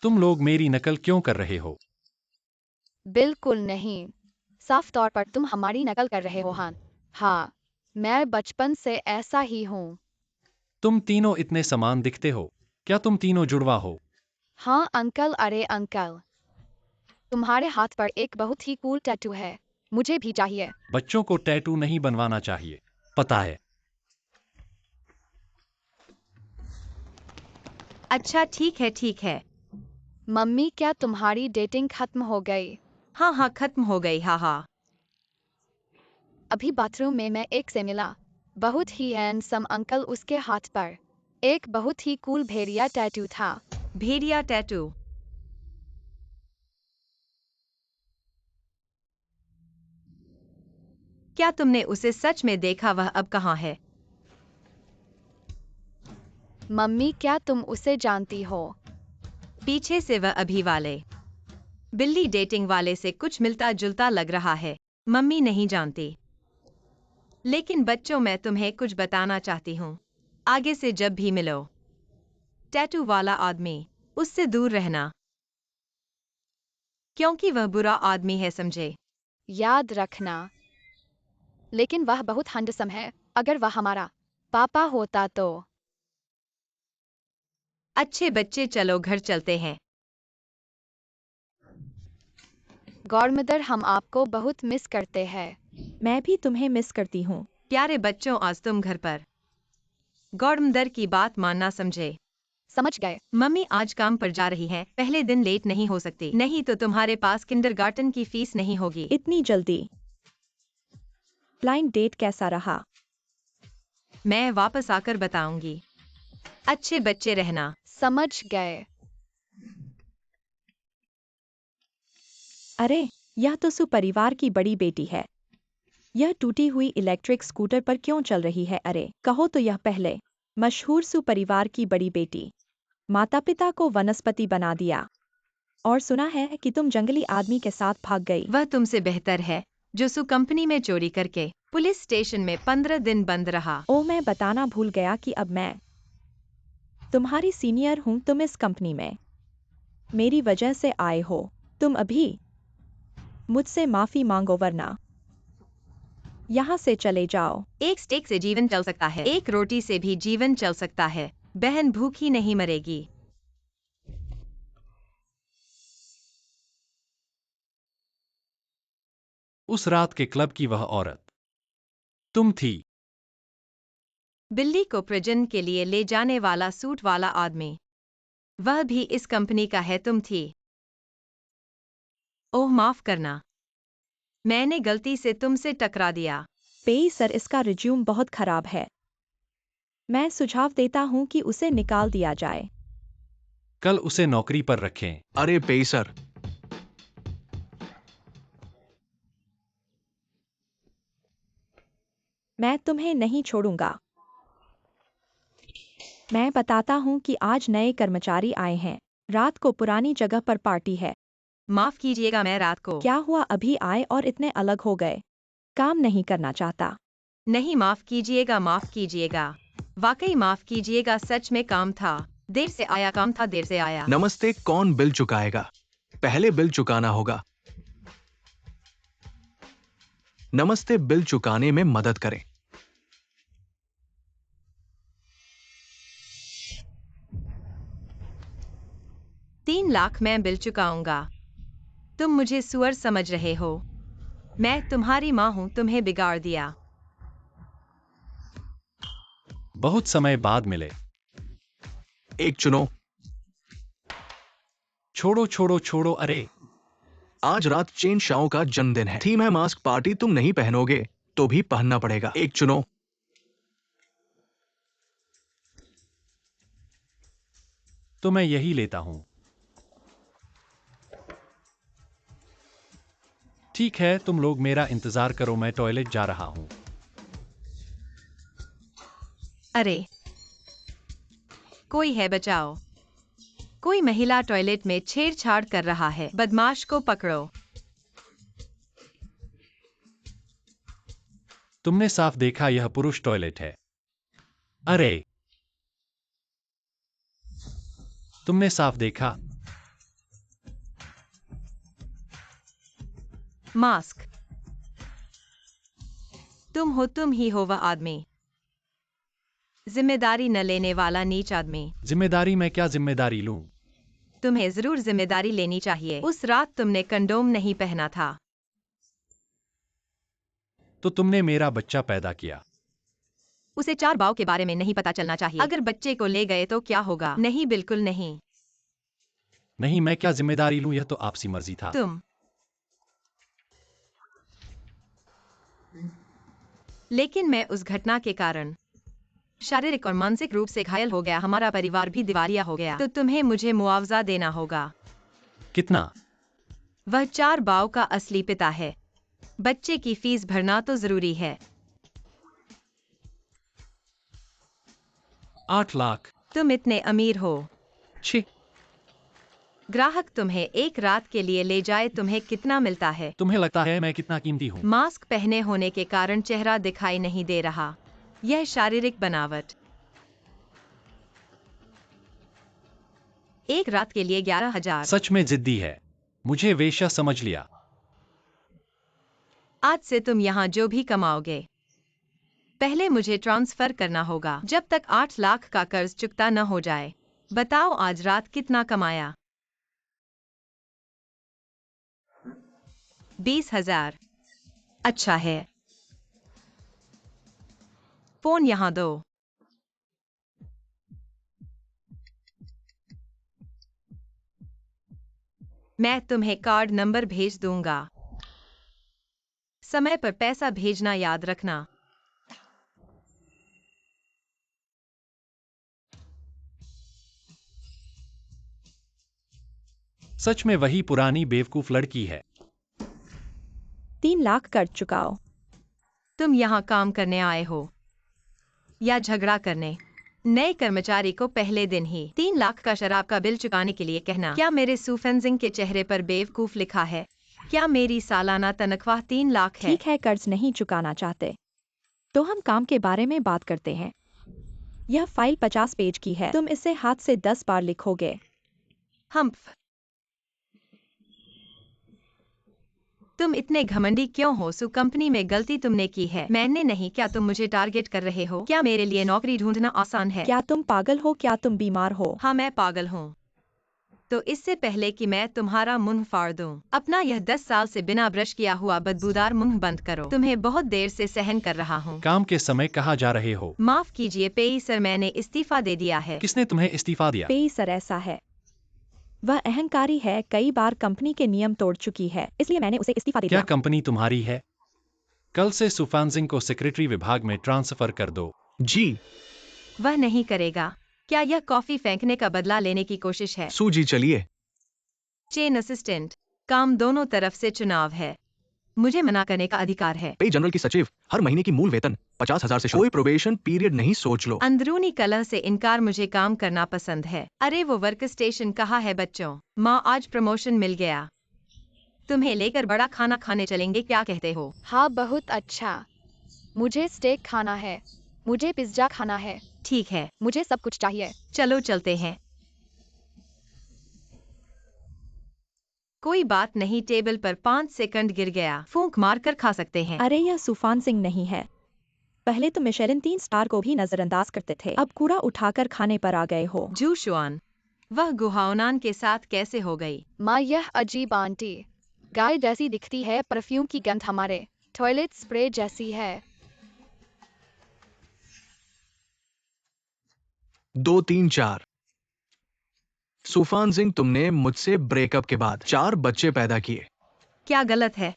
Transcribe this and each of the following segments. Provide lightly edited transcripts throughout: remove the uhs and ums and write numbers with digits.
तुम लोग मेरी नकल क्यों कर रहे हो? बिल्कुल नहीं। साफ तौर पर तुम हमारी नकल कर रहे हो हान। हाँ, मैं बचपन से ऐसा ही हूँ। तुम तीनों इतने समान दिखते हो। क्या तुम तीनों जुड़वा हो? हाँ अंकल, अरे अंकल, तुम्हारे हाथ पर एक बहुत ही कूल टैटू है। मुझे भी चाहिए। बच्चों को टैटू नहीं बनवाना चाहिए, पता है। अच्छा ठीक है। मम्मी, क्या तुम्हारी डेटिंग खत्म हो गई? हाँ हाँ, खत्म हो गई, हाँ हाँ। अभी बाथरूम में मैं एक से मिला। बहुत ही हैंडसम अंकल, उसके हाथ पर एक बहुत ही कूल भेड़िया टैटू था। भेड़िया टैटू? क्या तुमने उसे सच में देखा? वह अब कहाँ है? मम्मी, क्या तुम उसे जानती हो? पीछे से वह अभी वाले बिल्ली डेटिंग वाले से कुछ मिलता जुलता लग रहा है। मम्मी नहीं जानती। लेकिन बच्चों, मैं तुम्हें कुछ बताना चाहती हूँ। आगे से जब भी मिलो टैटू वाला आदमी, उससे दूर रहना, क्योंकि वह बुरा आदमी है, समझे? याद रखना। लेकिन वह बहुत हैंडसम है। अगर वह हमारा पापा होता तो। अच्छे बच्चे, चलो घर चलते हैं। गॉडमदर, हम आपको बहुत मिस करते हैं। मैं भी तुम्हें मिस करती हूँ। प्यारे बच्चों, आज तुम घर पर गॉडमदर की बात मानना, समझे? समझ गए। मम्मी आज काम पर जा रही है, पहले दिन लेट नहीं हो सकती, नहीं तो तुम्हारे पास किंडरगार्टन की फीस नहीं होगी। इतनी जल्दी? ब्लाइंड डेट कैसा रहा? मैं वापस आकर बताऊंगी। अच्छे बच्चे रहना। समझ गए। अरे, यह तो सुपरिवार की बड़ी बेटी है। यह टूटी हुई इलेक्ट्रिक स्कूटर पर क्यों चल रही है? अरे, कहो तो यह पहले मशहूर सुपरिवार की बड़ी बेटी। माता पिता को वनस्पति बना दिया। और सुना है कि तुम जंगली आदमी के साथ भाग गई। वह तुमसे बेहतर है, जो सु कंपनी में चोरी करके पुलिस स्टेशन में 15 दिन बंद रहा। ओ, मैं बताना भूल गया कि अब मैं तुम्हारी सीनियर हूँ। तुम इस कंपनी में मेरी वजह से आए हो। तुम अभी मुझसे माफी मांगो, वरना यहाँ से चले जाओ। एक स्टेक से जीवन चल सकता है, एक रोटी से भी जीवन चल सकता है। बहन भूखी नहीं मरेगी। उस रात के क्लब की वह औरत तुम थी। बिल्ली को प्रजनन के लिए ले जाने वाला सूट वाला आदमी, वह भी इस कंपनी का है, तुम थी। ओह माफ करना, मैंने गलती से तुमसे टकरा दिया। पेई सर, इसका रिज्यूम बहुत खराब है। मैं सुझाव देता हूँ कि उसे निकाल दिया जाए। कल उसे नौकरी पर रखें। अरे पेसर, मैं तुम्हें नहीं छोड़ूंगा। मैं बताता हूँ कि आज नए कर्मचारी आए हैं। रात को पुरानी जगह पर पार्टी है। माफ कीजिएगा, मैं रात को क्या हुआ? अभी आए और इतने अलग हो गए। काम नहीं करना चाहता? नहीं, माफ कीजिएगा, माफ कीजिएगा, वाकई माफ कीजिएगा, सच में काम था, देर से आया, काम था, देर से आया। नमस्ते। कौन बिल चुकाएगा? पहले बिल चुकाना होगा। नमस्ते, बिल चुकाने में मदद करें। $3 लाख मैं बिल चुकाऊंगा। तुम मुझे सुअर समझ रहे हो? मैं तुम्हारी माँ हूँ, तुम्हें बिगाड़ दिया। बहुत समय बाद मिले। एक चुनो। छोड़ो छोड़ो छोड़ो, अरे। आज रात चेन शाओ का जन्मदिन है। थीम है मास्क पार्टी। तुम नहीं पहनोगे तो भी पहनना पड़ेगा। एक चुनो। तो मैं यही लेता हूं। ठीक है, तुम लोग मेरा इंतजार करो, मैं टॉयलेट जा रहा हूं। अरे, कोई है, बचाओ। कोई महिला टॉयलेट में छेड़छाड़ कर रहा है, बदमाश को पकड़ो। तुमने साफ देखा, यह पुरुष टॉयलेट है। अरे, तुमने साफ देखा। मास्क। तुम ही हो वह आदमी, जिम्मेदारी न लेने वाला नीच आदमी। जिम्मेदारी? मैं क्या जिम्मेदारी लूं? तुम्हें जरूर जिम्मेदारी लेनी चाहिए। उस रात तुमने कंडोम नहीं पहना था। तो तुमने मेरा बच्चा पैदा किया। उसे 4 बाव के बारे में नहीं पता चलना चाहिए। अगर बच्चे को ले गए तो क्या होगा? नहीं, बिल्कुल नहीं। नहीं, मैं क्या जिम्मेदारी लूं? यह तो आपसी मर्जी था। तुम। लेकिन मैं उस घटना के कारण शारीरिक और मानसिक रूप से घायल हो गया। हमारा परिवार भी दिवालिया हो गया। तो तुम्हें मुझे मुआवजा देना होगा। कितना? वह 4 बाव का असली पिता है। बच्चे की फीस भरना तो जरूरी है। 8 लाख? तुम इतने अमीर हो। छी! ग्राहक तुम्हें एक रात के लिए ले जाए, तुम्हें कितना मिलता है? तुम्हें लगता है मैं कितना कीमती हूं? मास्क पहने होने के कारण चेहरा दिखाई नहीं दे रहा। यह शारीरिक बनावट। एक रात के लिए 11,000। सच में जिद्दी है। मुझे वेश्या समझ लिया। आज से तुम यहाँ जो भी कमाओगे, पहले मुझे ट्रांसफर करना होगा जब तक 8 लाख का कर्ज चुकता न हो जाए। बताओ आज रात कितना कमाया? 20,000। अच्छा है। फोन यहाँ दो। मैं तुम्हें कार्ड नंबर भेज दूंगा। समय पर पैसा भेजना याद रखना। सच में वही पुरानी बेवकूफ लड़की है। 3 लाख कर चुकाओ। तुम यहाँ काम करने आए हो या झगड़ा करने? नए कर्मचारी को पहले दिन ही 3 लाख का शराब का बिल चुकाने के लिए कहना। क्या मेरे सुफेंजिंग के चेहरे पर बेवकूफ लिखा है? क्या मेरी सालाना तनख्वाह 3 लाख है? ठीक है, कर्ज नहीं चुकाना चाहते तो हम काम के बारे में बात करते हैं। यह फाइल 50 पेज की है। तुम इसे हाथ से 10 बार लिखोगे। हम्फ। तुम इतने घमंडी क्यों हो? सु कंपनी में गलती तुमने की है, मैंने नहीं। क्या तुम मुझे टारगेट कर रहे हो? क्या मेरे लिए नौकरी ढूंढना आसान है? क्या तुम पागल हो? क्या तुम बीमार हो? हाँ, मैं पागल हूँ। तो इससे पहले कि मैं तुम्हारा मुंह फाड़ दूं, अपना यह 10 साल से बिना ब्रश किया हुआ बदबूदार मुंह बंद करो। तुम्हें बहुत देर से सहन कर रहा हूँ। काम के समय कहाँ जा रहे हो? माफ कीजिए पेई सर, मैंने इस्तीफा दे दिया है। किसने तुम्हें इस्तीफा दिया? पेई सर ऐसा है, वह अहंकारी है, कई बार कंपनी के नियम तोड़ चुकी है, इसलिए मैंने उसे इस्तीफा दे क्या दिया। कंपनी तुम्हारी है? कल से सुफानजिंग को सेक्रेटरी विभाग में ट्रांसफर कर दो। जी। वह नहीं करेगा। क्या यह कॉफी फेंकने का बदला लेने की कोशिश है? सूजी चलिए। चेन असिस्टेंट, काम दोनों तरफ से चुनाव है। मुझे मना करने का अधिकार है। पे जनरल की सचिव, हर महीने की मूल वेतन 50,000 से शुरू। कोई प्रोबेशन पीरियड नहीं, सोच लो। अंदरूनी कलह से इनकार, मुझे काम करना पसंद है। अरे वो वर्क स्टेशन कहाँ है बच्चों? माँ, आज प्रमोशन मिल गया। तुम्हें लेकर बड़ा खाना खाने चलेंगे, क्या कहते हो? हाँ, बहुत अच्छा। मुझे स्टेक खाना है, मुझे पिज्जा खाना है, ठीक है, मुझे सब कुछ चाहिए। चलो चलते हैं। कोई बात नहीं, टेबल पर 5 सेकंड गिर गया, फूंक मारकर खा सकते हैं। अरे यह सुफान सिंह नहीं है। पहले तो मिशेलिन 3 स्टार को भी नजरअंदाज करते थे, अब कूड़ा उठाकर खाने पर आ गए हो। जू शुआन, वह गुहाओनान के साथ कैसे हो गई? माँ, यह अजीब आंटी गाय जैसी दिखती है, परफ्यूम की गंध हमारे टॉयलेट स्प्रे जैसी है। 2 3 4। सुफान सिंह, तुमने मुझसे ब्रेकअप के बाद 4 बच्चे पैदा किए। क्या गलत है?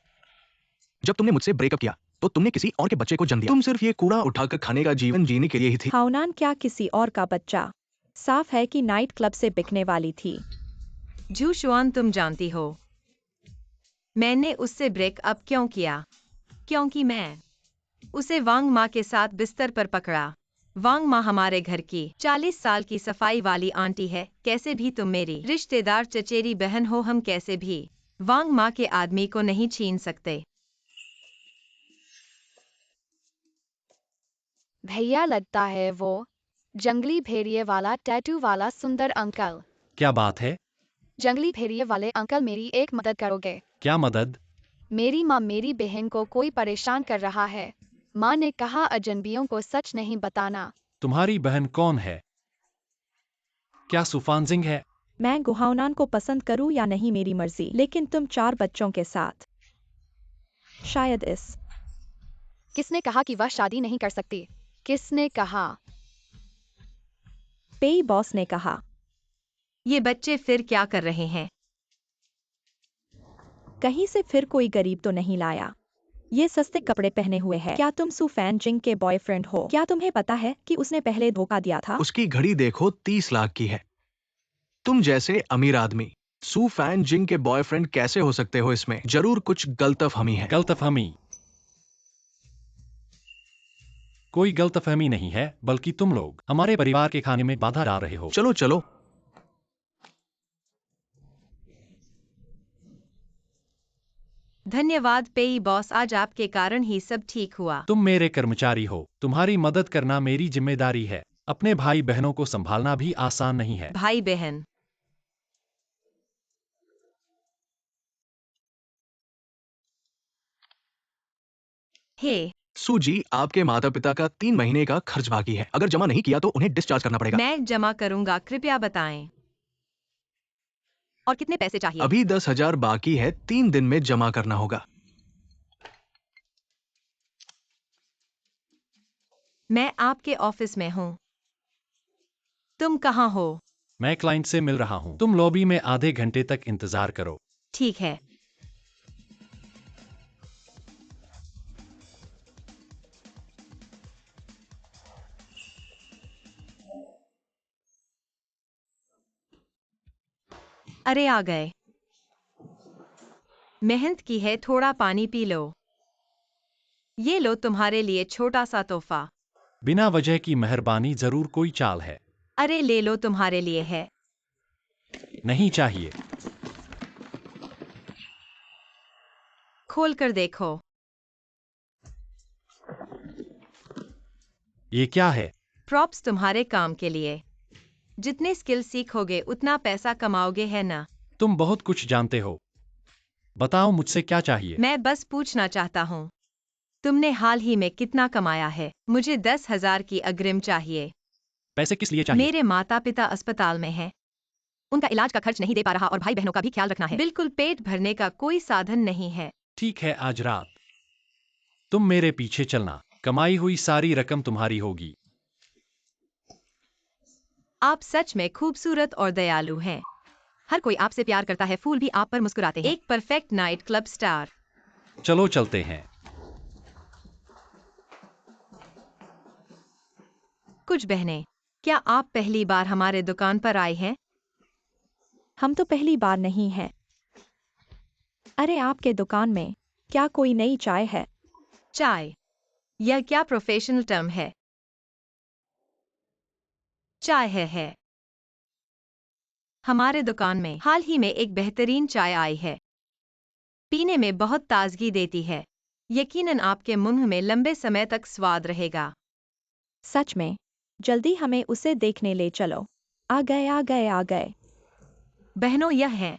जब तुमने मुझसे ब्रेकअप किया तो तुमने किसी और के बच्चे को जन्म दिया। तुम सिर्फ ये कूड़ा उठाकर खाने का जीवन जीने के लिए ही थी। हाउनान क्या किसी और का बच्चा? साफ है कि नाइट क्लब से बिकने वाली थी। जू शुआन, तुम जानती हो मैंने उससे ब्रेकअप क्यों किया? क्योंकि मैं उसे वांग माँ के साथ बिस्तर पर पकड़ा। वांग माँ हमारे घर की 40 साल की सफाई वाली आंटी है। कैसे भी तुम मेरी रिश्तेदार चचेरी बहन हो, हम कैसे भी वांग माँ के आदमी को नहीं छीन सकते। भैया, लगता है वो जंगली भेड़िए वाला टैटू वाला सुंदर अंकल। क्या बात है? जंगली भेड़िए वाले अंकल, मेरी एक मदद करोगे? क्या मदद? मेरी माँ मेरी बहन को कोई परेशान कर रहा है। माँ ने कहा अजनबियों को सच नहीं बताना। तुम्हारी बहन कौन है? क्या सुफानजिंग है? मैं गुहाउनान को पसंद करूं या नहीं मेरी मर्जी, लेकिन तुम 4 बच्चों के साथ शायद इस किसने कहा कि वह शादी नहीं कर सकती? किसने कहा? पेई बॉस ने कहा। ये बच्चे फिर क्या कर रहे हैं? कहीं से फिर कोई गरीब तो नहीं लाया। ये सस्ते कपड़े पहने हुए है। क्या तुम सू फैन जिंग के बॉयफ्रेंड हो? क्या तुम्हें पता है कि उसने पहले धोखा दिया था? उसकी घड़ी देखो 30 लाख की है। तुम जैसे अमीर आदमी सू फैन जिंग के बॉयफ्रेंड कैसे हो सकते हो? इसमें जरूर कुछ गलतफहमी है। गलतफहमी? कोई गलतफहमी नहीं है, बल्कि तुम लोग हमारे परिवार के खाने में बाधा डाल रहे हो। चलो चलो। धन्यवाद पेई बॉस, आज आपके कारण ही सब ठीक हुआ। तुम मेरे कर्मचारी हो, तुम्हारी मदद करना मेरी जिम्मेदारी है। अपने भाई बहनों को संभालना भी आसान नहीं है। भाई बहन, हे, सूजी, आपके माता पिता का 3 महीने का खर्च बाकी है। अगर जमा नहीं किया तो उन्हें डिस्चार्ज करना पड़ेगा। मैं जमा करूंगा, कृपया बताएं। और कितने पैसे चाहिए? अभी 10,000 बाकी है, 3 दिन में जमा करना होगा। मैं आपके ऑफिस में हूँ। तुम कहाँ हो? मैं क्लाइंट से मिल रहा हूँ। तुम लॉबी में आधे घंटे तक इंतजार करो। ठीक है। अरे आ गए। मेहनत की है, थोड़ा पानी पी लो। ये लो तुम्हारे लिए छोटा सा तोहफा। बिना वजह की मेहरबानी, जरूर कोई चाल है। अरे ले लो, तुम्हारे लिए है। नहीं चाहिए। खोल कर देखो। ये क्या है? प्रॉप्स तुम्हारे काम के लिए। जितने स्किल सीखोगे उतना पैसा कमाओगे, है ना? तुम बहुत कुछ जानते हो। बताओ मुझसे क्या चाहिए? मैं बस पूछना चाहता हूँ, तुमने हाल ही में कितना कमाया है? मुझे 10,000 की अग्रिम चाहिए। पैसे किस लिए चाहिए? मेरे माता पिता अस्पताल में हैं। उनका इलाज का खर्च नहीं दे पा रहा और भाई बहनों का भी ख्याल रखना है। बिल्कुल, पेट भरने का कोई साधन नहीं है। ठीक है, आज रात तुम मेरे पीछे चलना। कमाई हुई सारी रकम तुम्हारी होगी। आप सच में खूबसूरत और दयालु हैं। हर कोई आपसे प्यार करता है, फूल भी आप पर मुस्कुराते हैं। एक परफेक्ट नाइट क्लब स्टार। चलो चलते हैं। कुछ बहनें, क्या आप पहली बार हमारे दुकान पर आई हैं? हम तो पहली बार नहीं हैं। अरे आपके दुकान में क्या कोई नई चाय है? चाय? यह क्या प्रोफेशनल टर्म है? चाय है। हमारे दुकान में हाल ही में एक बेहतरीन चाय आई है। पीने में बहुत ताजगी देती है। यकीनन आपके मुंह में लंबे समय तक स्वाद रहेगा। सच में? जल्दी हमें उसे देखने ले चलो। आ गए आ गए आ गए। बहनों, यह हैं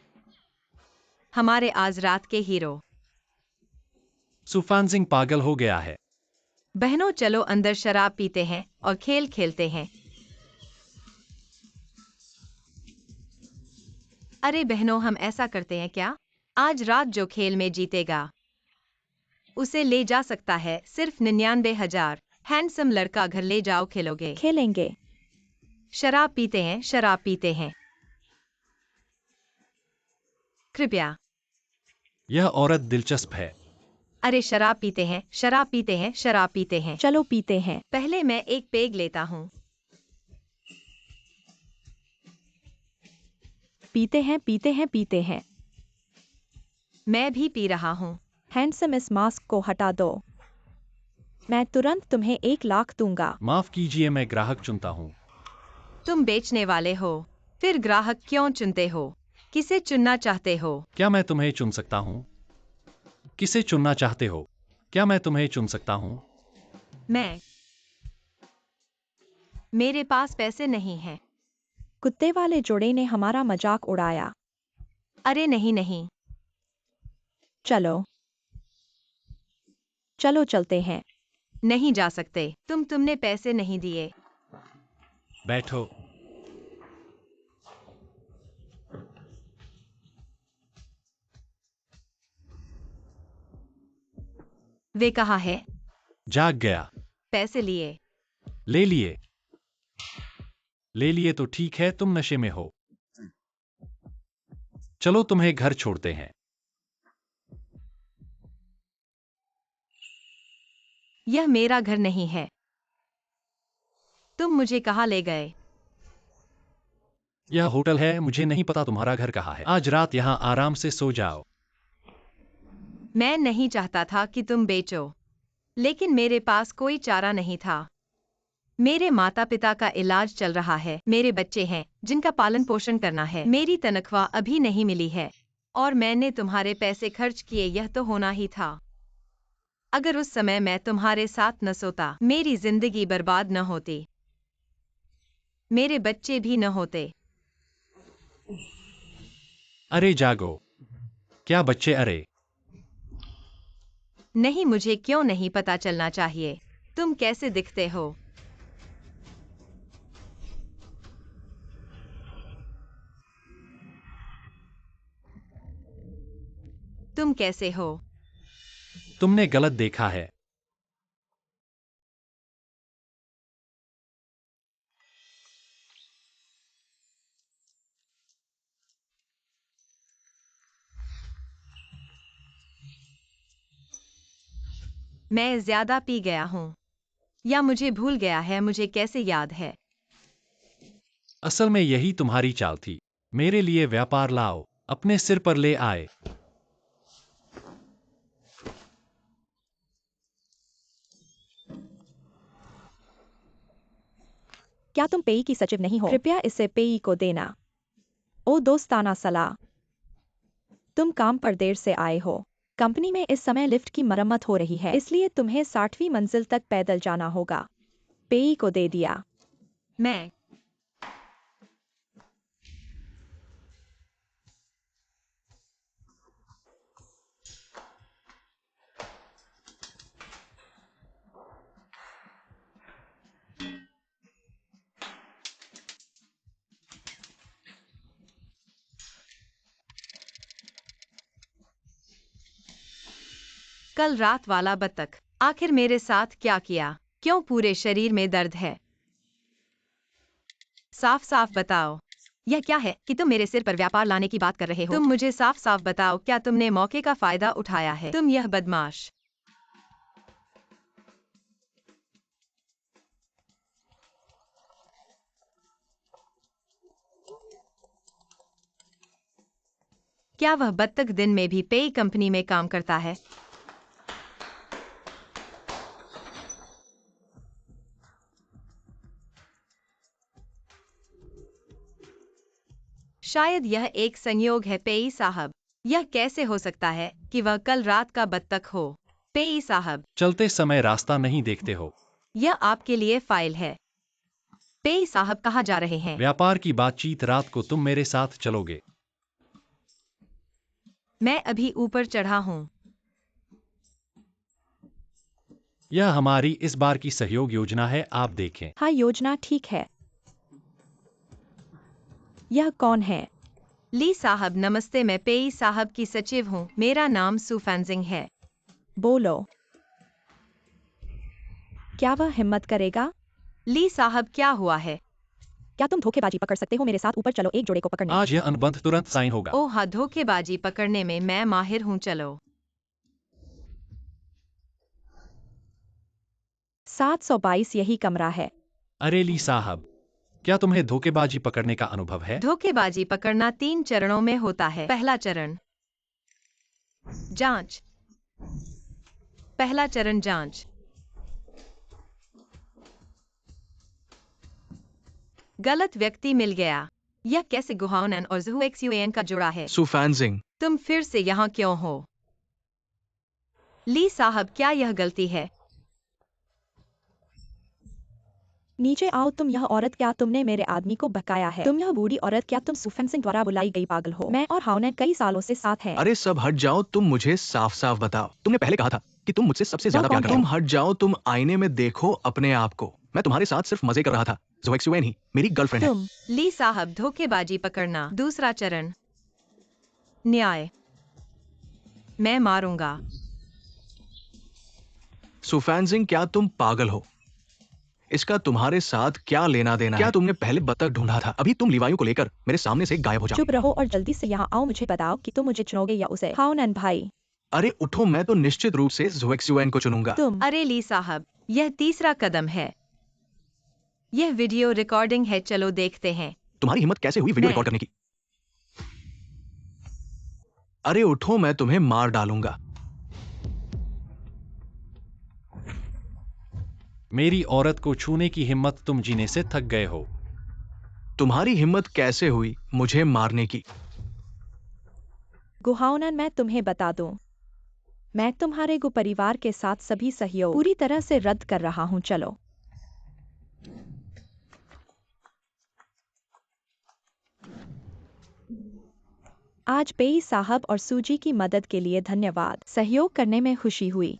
हमारे आज रात के हीरो। सुफानजिंग पागल हो गया है। बहनों, चलो अंदर शराब पीते हैं और खेल खेलते हैं। अरे बहनों, हम ऐसा करते हैं क्या? आज रात जो खेल में जीतेगा उसे ले जा सकता है सिर्फ 99,000। हैंडसम लड़का घर ले जाओ, खेलोगे? खेलेंगे। शराब पीते हैं, शराब पीते हैं। कृपया। यह औरत दिलचस्प है। अरे शराब पीते हैं, शराब पीते हैं, शराब पीते हैं। चलो पीते हैं। पहले मैं एक पेग लेता हूँ। पीते हैं पीते हैं पीते हैं। मैं भी पी रहा हूँ। हैंडसम, इस मास्क को हटा दो। मैं तुरंत तुम्हें 1 लाख दूंगा। माफ कीजिए, मैं ग्राहक चुनता हूँ। तुम बेचने वाले हो, फिर ग्राहक क्यों चुनते हो? किसे चुनना चाहते हो? क्या मैं तुम्हें चुन सकता हूँ? किसे चुनना चाहते हो? क्या मैं तुम्हें चुन सकता हूँ? मेरे पास पैसे नहीं हैं। कुत्ते वाले जोड़े ने हमारा मजाक उड़ाया। अरे नहीं नहीं। चलो चलो चलते हैं। नहीं जा सकते। तुमने पैसे नहीं दिए। बैठो। वे कहाँ है? जाग गया। पैसे लिए? ले लिए। ले लिए तो ठीक है, तुम नशे में हो। चलो तुम्हें घर छोड़ते हैं। यह मेरा घर नहीं है। तुम मुझे कहाँ ले गए? यह होटल है, मुझे नहीं पता तुम्हारा घर कहाँ है। आज रात यहाँ आराम से सो जाओ। मैं नहीं चाहता था कि तुम बेचो, लेकिन मेरे पास कोई चारा नहीं था। मेरे माता पिता का इलाज चल रहा है, मेरे बच्चे हैं जिनका पालन पोषण करना है, मेरी तनख्वाह अभी नहीं मिली है और मैंने तुम्हारे पैसे खर्च किए। यह तो होना ही था। अगर उस समय मैं तुम्हारे साथ न सोता, मेरी जिंदगी बर्बाद न होती, मेरे बच्चे भी न होते। अरे जागो। क्या बच्चे? अरे नहीं, मुझे क्यों नहीं पता चलना चाहिए? तुम कैसे दिखते हो? तुम कैसे हो? तुमने गलत देखा है। मैं ज्यादा पी गया हूँ या मुझे भूल गया है। मुझे कैसे याद है? असल में यही तुम्हारी चाल थी। मेरे लिए व्यापार लाओ, अपने सिर पर ले आए। क्या तुम पेई की सचिव नहीं हो? कृपया इसे पेई को देना। ओ दोस्ताना सलाह। तुम काम पर देर से आए हो। कंपनी में इस समय लिफ्ट की मरम्मत हो रही है, इसलिए तुम्हें 60वीं मंजिल तक पैदल जाना होगा। पेई को दे दिया। मैं कल रात वाला बत्तख आखिर मेरे साथ क्या किया? क्यों पूरे शरीर में दर्द है? साफ साफ बताओ, यह क्या है कि तुम मेरे सिर पर व्यापार लाने की बात कर रहे हो? तुम मुझे साफ साफ बताओ, क्या तुमने मौके का फायदा उठाया है? तुम यह बदमाश। क्या वह बत्तख दिन में भी पेई कंपनी में काम करता है? शायद यह एक संयोग है। पेई साहब, यह कैसे हो सकता है कि वह कल रात का बत्तख हो? पेई साहब, चलते समय रास्ता नहीं देखते हो। यह आपके लिए फाइल है। पेई साहब कहाँ जा रहे हैं? व्यापार की बातचीत रात को तुम मेरे साथ चलोगे। मैं अभी ऊपर चढ़ा हूँ। यह हमारी इस बार की सहयोग योजना है, आप देखें। हाँ, योजना ठीक है। यह कौन है? ली साहब नमस्ते, मैं पेई साहब की सचिव हूँ। मेरा नाम सू फैंजिंग है। बोलो। क्या वह हिम्मत करेगा? ली साहब, क्या हुआ है? क्या तुम धोखेबाजी पकड़ सकते हो? मेरे साथ ऊपर चलो, एक जोड़े को पकड़ने। आज यह अनुबंध तुरंत साइन होगा। ओह हाँ, धोखेबाजी पकड़ने में मैं माहिर हूँ। चलो। 722 यही कमरा है। अरे ली साहब, क्या तुम्हें धोखेबाजी पकड़ने का अनुभव है? धोखेबाजी पकड़ना 3 चरणों में होता है। पहला चरण जांच। पहला चरण जांच। गलत व्यक्ति मिल गया। यह कैसे गुहाउनन और ज़ुएक्सयूएन का जुड़ा है? सू फैंजिंग, तुम फिर से यहाँ क्यों हो? ली साहब, क्या यह गलती है? नीचे आओ तुम यह औरत, क्या तुमने मेरे आदमी को बकाया है? तुम यह बूढ़ी औरत, क्या तुम सुफेन सिंह द्वारा बुलाई गई पागल हो? मैं और हाउनेट कई सालों से साथ हैं। अरे सब हट जाओ, तुम मुझे साफ साफ बताओ। तुमने पहले कहा था कि तुम मुझसे सबसे ज्यादा कौन प्यार करते हो। तुम हट जाओ, तुम आईने में देखो अपने आप को। मैं तुम्हारे साथ सिर्फ मजे कर रहा था। ज़ोएक्स युएन ही मेरी गर्लफ्रेंड है। तुम ली साहब, धोखेबाजी पकड़ना। दूसरा चरण, न्याय। मैं मारूंगा। सुफैन सिंह, क्या तुम पागल हो? इसका तुम्हारे साथ क्या लेना देना है? क्या तुमने पहले बतख ढूंढा था? अभी तुम लिवाइयों को लेकर मेरे सामने से गायब हो जाओ। चुप रहो और जल्दी से यहाँ आओ। मुझे बताओ कि तुम मुझे चुनोगे या उसे? हाउनन भाई, अरे उठो, मैं तो निश्चित रूप से ज़ोएक्स युएन को चुनूंगा। तुम अरे ली साहब, यह तीसरा कदम है। यह वीडियो रिकॉर्डिंग है, चलो देखते हैं। तुम्हारी हिम्मत कैसे हुई वीडियो मैं- रिकॉर्ड करने की? अरे उठो, मैं तुम्हें मार डालूंगा। मेरी औरत को छूने की हिम्मत, तुम जीने से थक गए हो। तुम्हारी हिम्मत कैसे हुई मुझे मारने की? गुहाउनन, मैं तुम्हें बता दूं, मैं तुम्हारे गु परिवार के साथ सभी सहयोग पूरी तरह से रद्द कर रहा हूं। चलो। आज पेई साहब और सूजी की मदद के लिए धन्यवाद। सहयोग करने में खुशी हुई।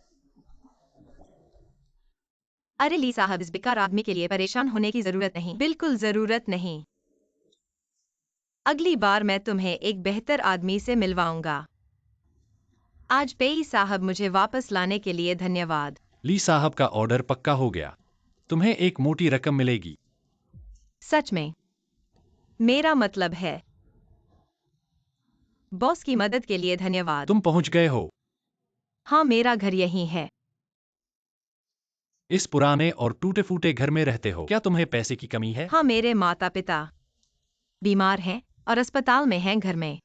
अरे ली साहब, इस बेकार आदमी के लिए परेशान होने की जरूरत नहीं, बिल्कुल जरूरत नहीं। अगली बार मैं तुम्हें एक बेहतर आदमी से मिलवाऊंगा। आज पेई साहब, मुझे वापस लाने के लिए धन्यवाद। ली साहब का ऑर्डर पक्का हो गया। तुम्हें एक मोटी रकम मिलेगी। सच में? मेरा मतलब है, बॉस की मदद के लिए धन्यवाद। तुम पहुंच गए हो। हाँ, मेरा घर यहीं है। इस पुराने और टूटे फूटे घर में रहते हो। क्या तुम्हें पैसे की कमी है? हाँ, मेरे माता पिता बीमार हैं और अस्पताल में हैं। घर में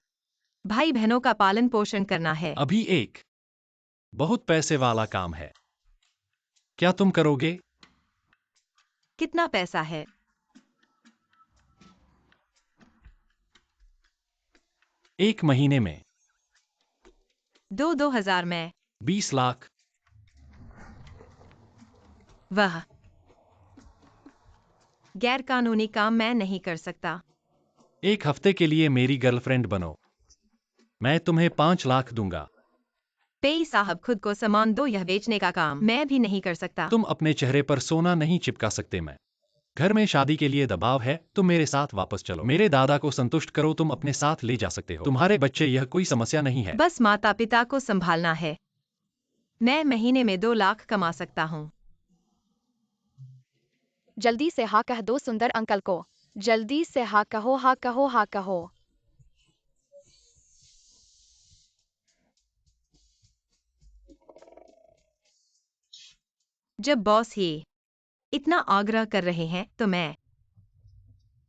भाई बहनों का पालन पोषण करना है। अभी एक बहुत पैसे वाला काम है। क्या तुम करोगे? कितना पैसा है? एक महीने में 2,000 में। 20 लाख। वह गैर कानूनी काम मैं नहीं कर सकता। एक हफ्ते के लिए मेरी गर्लफ्रेंड बनो। मैं तुम्हें 5 लाख दूंगा। पेई साहब, खुद को सामान दो, यह बेचने का काम मैं भी नहीं कर सकता। तुम अपने चेहरे पर सोना नहीं चिपका सकते। मैं घर में शादी के लिए दबाव है। तुम मेरे साथ वापस चलो। मेरे दादा को संतुष्ट करो। तुम अपने साथ ले जा सकते हो। तुम्हारे बच्चे, यह कोई समस्या नहीं है। बस माता पिता को संभालना है। मैं महीने में 2 लाख कमा सकता हूँ। जल्दी से हाँ कह दो सुंदर अंकल को। जल्दी से हाँ कहो, हाँ कहो, हाँ कहो। जब बॉस ही इतना आग्रह कर रहे हैं तो मैं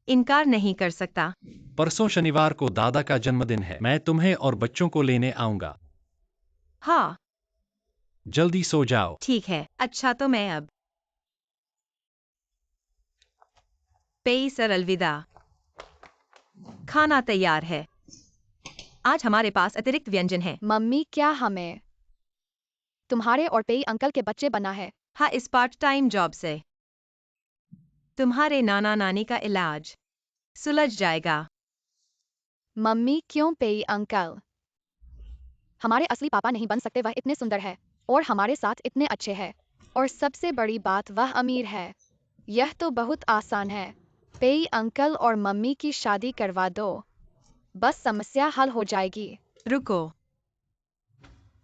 इनकार नहीं कर सकता। परसों शनिवार को दादा का जन्मदिन है। मैं तुम्हें और बच्चों को लेने आऊंगा। हाँ, जल्दी सो जाओ। ठीक है। अच्छा, तो मैं अब पेई सर, अलविदा। खाना तैयार है। आज हमारे पास अतिरिक्त व्यंजन है। मम्मी, क्या हमें तुम्हारे और पेई अंकल के बच्चे बना है? हाँ, इस पार्ट टाइम जॉब से तुम्हारे नाना नानी का इलाज सुलझ जाएगा। मम्मी, क्यों पेई अंकल हमारे असली पापा नहीं बन सकते? वह इतने सुंदर है और हमारे साथ इतने अच्छे हैं, और सबसे बड़ी बात, वह अमीर है। यह तो बहुत आसान है। पेई अंकल और मम्मी की शादी करवा दो, बस समस्या हल हो जाएगी। रुको,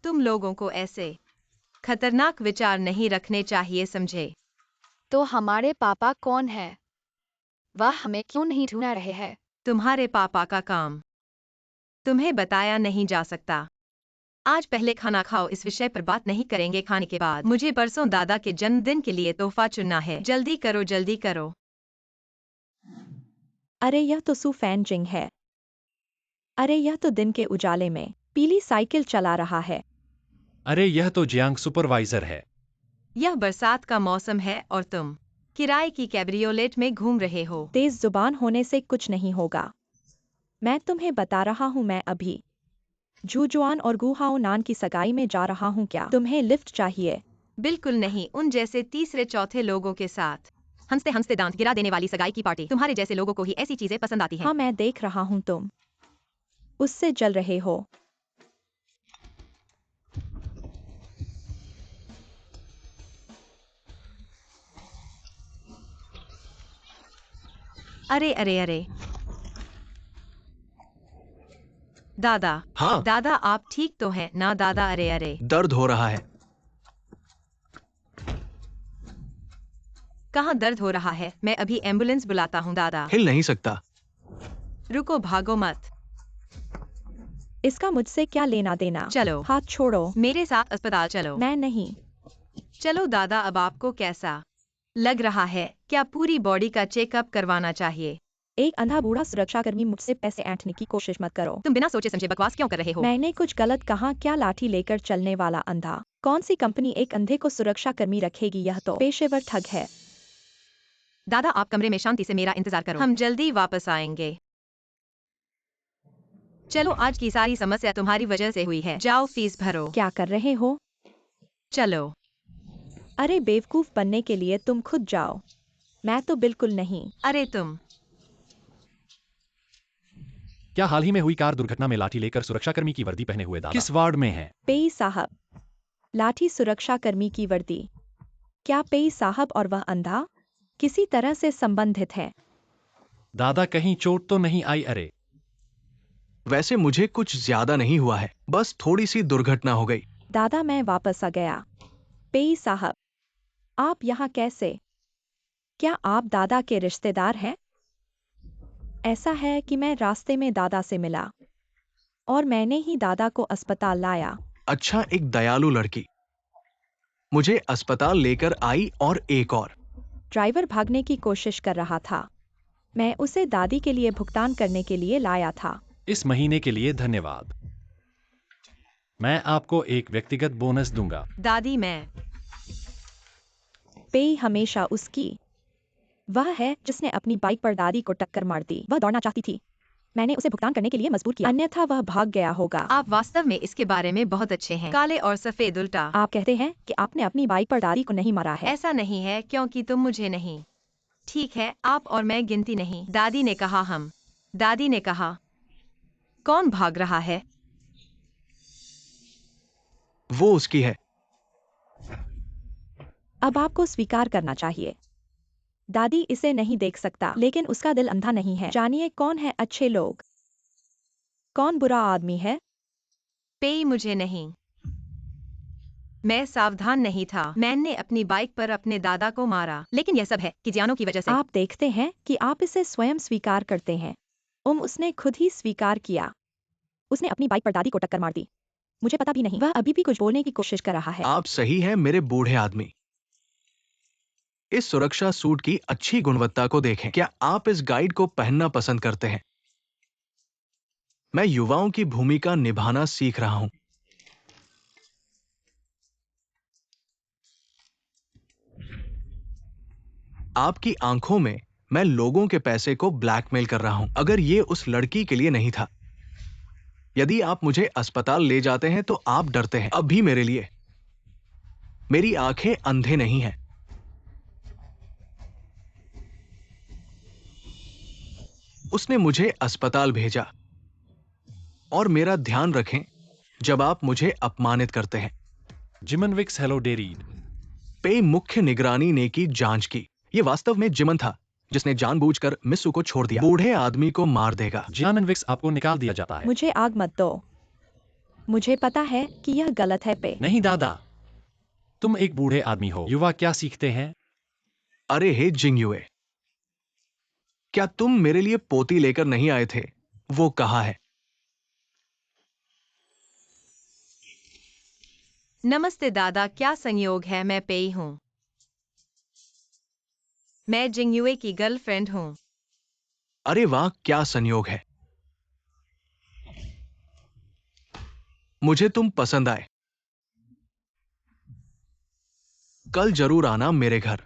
तुम लोगों को ऐसे खतरनाक विचार नहीं रखने चाहिए, समझे? तो हमारे पापा कौन है? वह हमें क्यों नहीं ढूंढ रहे हैं? तुम्हारे पापा का काम तुम्हें बताया नहीं जा सकता। आज पहले खाना खाओ, इस विषय पर बात नहीं करेंगे खाने के बाद। मुझे परसों दादा के जन्मदिन के लिए तोहफा चुनना है। जल्दी करो, जल्दी करो। अरे यह तो सुफैन जिंग है। अरे यह तो दिन के उजाले में पीली साइकिल चला रहा है। अरे यह तो जियांग सुपरवाइजर है। यह बरसात का मौसम है और तुम किराए की कैब्रियोलेट में घूम रहे हो। तेज जुबान होने से कुछ नहीं होगा। मैं तुम्हें बता रहा हूँ, मैं अभी जूजुआन और गुहाओ नान की सगाई में जा रहा हूँ। क्या तुम्हें लिफ्ट चाहिए? बिल्कुल नहीं, उन जैसे तीसरे चौथे लोगों के साथ हंसते हंसते दांत गिरा देने वाली सगाई की पार्टी। तुम्हारे जैसे लोगों को ही ऐसी चीजें पसंद आती हैं। हाँ, मैं देख रहा हूँ तुम उससे जल रहे हो। अरे अरे अरे दादा। हाँ। दादा आप ठीक तो हैं ना दादा? अरे अरे दर्द हो रहा है। कहाँ दर्द हो रहा है? मैं अभी एम्बुलेंस बुलाता हूँ दादा। हिल नहीं सकता। रुको, भागो मत। इसका मुझसे क्या लेना देना? चलो हाथ छोड़ो। मेरे साथ अस्पताल चलो। मैं नहीं। चलो दादा, अब आपको कैसा लग रहा है? क्या पूरी बॉडी का चेकअप करवाना चाहिए? एक अंधा बूढ़ा सुरक्षाकर्मी, मुझसे पैसे ऐंठने की कोशिश मत करो। तुम बिना सोचे समझे बकवास क्यों कर रहे हो? मैंने कुछ गलत कहा क्या? लाठी लेकर चलने वाला अंधा? कौन सी कंपनी एक अंधे को सुरक्षाकर्मी रखेगी? यह तो पेशेवर ठग है। दादा आप कमरे में शांति से मेरा इंतजार करो, हम जल्दी वापस आएंगे। चलो, आज की सारी समस्या तुम्हारी वजह से हुई है। जाओ फीस भरो। क्या कर रहे हो? चलो। अरे बेवकूफ बनने के लिए तुम खुद जाओ। मैं तो बिल्कुल नहीं। अरे तुम क्या हाल ही में हुई कार दुर्घटना में लाठी लेकर सुरक्षाकर्मी की वर्दी पहने हुए दादा किस वार्ड में हैं? पेई साहब, लाठी सुरक्षाकर्मी की वर्दी। क्या पेई साहब और वह अंधा किसी तरह से संबंधित है? दादा कहीं चोट तो नहीं आई? अरे वैसे मुझे कुछ ज्यादा नहीं हुआ है, बस थोड़ी सी दुर्घटना हो गई। दादा मैं वापस आ गया। पेई साहब, आप यहाँ कैसे? क्या आप दादा के रिश्तेदार हैं? ऐसा है कि मैं रास्ते में दादा से मिला और मैंने ही दादा को अस्पताल लाया। अच्छा, एक दयालु लड़की मुझे अस्पताल लेकर आई और एक और। ड्राइवर भागने की कोशिश कर रहा था। मैं उसे दादी के लिए भुगतान करने के लिए लाया था। इस महीने के लिए धन्यवाद। मैं आपको एक व्यक्तिगत बोनस दूंगा। दादी मैं पेई हमेशा उसकी वह है जिसने अपनी बाइक पर दादी को टक्कर मार दी। वह दौड़ना चाहती थी। मैंने उसे भुगतान करने के लिए मजबूर किया, अन्यथा वह भाग गया होगा। आप वास्तव में इसके बारे में बहुत अच्छे हैं। काले और सफेद उल्टा। आप कहते हैं कि आपने अपनी बाइक पर दादी को नहीं मारा है। ऐसा नहीं है क्योंकि तुम मुझे नहीं। ठीक है, आप और मैं गिनती नहीं। दादी ने कहा हम। दादी ने कहा कौन भाग रहा है? वो उसकी है। अब आपको स्वीकार करना चाहिए। दादी इसे नहीं देख सकता, लेकिन उसका दिल अंधा नहीं है। जानिए कौन है अच्छे लोग, कौन बुरा आदमी है। पेई मुझे नहीं। मैं सावधान नहीं था। मैंने अपनी बाइक पर अपने दादा को मारा, लेकिन यह सब है कि जियानो की वजह से। आप देखते हैं कि आप इसे स्वयं स्वीकार करते हैं। उसने खुद ही स्वीकार किया। उसने अपनी बाइक पर दादी को टक्कर मार दी। मुझे पता भी नहीं। वह अभी भी कुछ बोलने की कोशिश कर रहा है। आप सही हैं मेरे बूढ़े आदमी। इस सुरक्षा सूट की अच्छी गुणवत्ता को देखें। क्या आप इस गाइड को पहनना पसंद करते हैं? मैं युवाओं की भूमिका निभाना सीख रहा हूं। आपकी आंखों में मैं लोगों के पैसे को ब्लैकमेल कर रहा हूं। अगर ये उस लड़की के लिए नहीं था, यदि आप मुझे अस्पताल ले जाते हैं तो आप डरते हैं। अब भी मेरे लिए। मेरी आंखें अंधे नहीं हैं। उसने मुझे अस्पताल भेजा। और मेरा ध्यान रखें जब आप मुझे अपमानित करते हैं। जिमन विक्स हेलो डेरीड। पे मुख्य निगरानी ने की जांच की। यह वास्तव में जिमन था जिसने जानबूझकर मिस्सू को छोड़ दिया। बूढ़े आदमी को मार देगा। जिमन विक्स आपको निकाल दिया जाता है। मुझे आग मत दो। मुझे पता है कि यह गलत है। पे नहीं दादा, तुम एक बूढ़े आदमी हो। युवा क्या सीखते हैं? अरे हे जिंगयुए, क्या तुम मेरे लिए पोती लेकर नहीं आए थे? वो कहा है। नमस्ते दादा, क्या संयोग है? मैं पेई हूँ। मैं जिंगयुए की गर्लफ्रेंड हूँ। अरे वाह, क्या संयोग है। मुझे तुम पसंद आए। कल जरूर आना मेरे घर।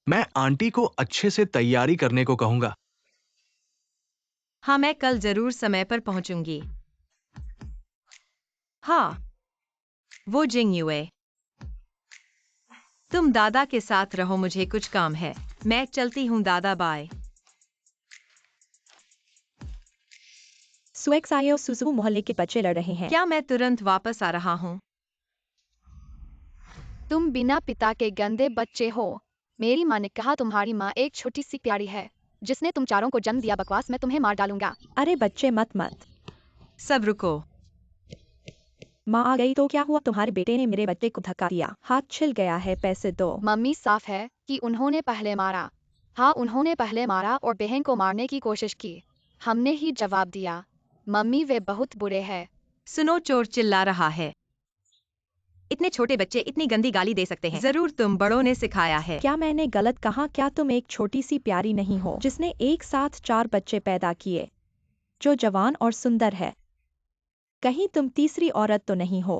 मैं आंटी को अच्छे से तैयारी करने को कहूंगा। हाँ, मैं कल जरूर समय पर पहुंचूंगी। हाँ, वो जिंगयुए। तुम दादा के साथ रहो, मुझे कुछ काम है। मैं चलती हूँ दादा, बाय। सुएक्सायो सुजू मोहल्ले के बच्चे लड़ रहे हैं। क्या मैं तुरंत वापस आ रहा हूँ? तुम बिना पिता के गंदे बच्चे हो। मेरी माँ ने कहा तुम्हारी माँ एक छोटी सी प्यारी है जिसने तुम चारों को जन्म दिया। बकवास, मैं तुम्हें मार डालूंगा। अरे बच्चे मत। सब रुको। माँ आ गई तो क्या हुआ? तुम्हारे बेटे ने मेरे बच्चे को धक्का दिया, हाथ छिल गया है, पैसे दो। मम्मी, साफ है कि उन्होंने पहले मारा। हाँ, उन्होंने पहले मारा और बहन को मारने की कोशिश की। हमने ही जवाब दिया। मम्मी, वे बहुत बुरे हैं। सुनो, चोर चिल्ला रहा है। इतने छोटे बच्चे इतनी गंदी गाली दे सकते हैं? जरूर तुम बड़ों ने सिखाया है। क्या मैंने गलत कहा? क्या तुम एक छोटी सी प्यारी नहीं हो जिसने एक साथ 4 बच्चे पैदा किए जो जवान और सुंदर है? कहीं तुम तीसरी औरत तो नहीं हो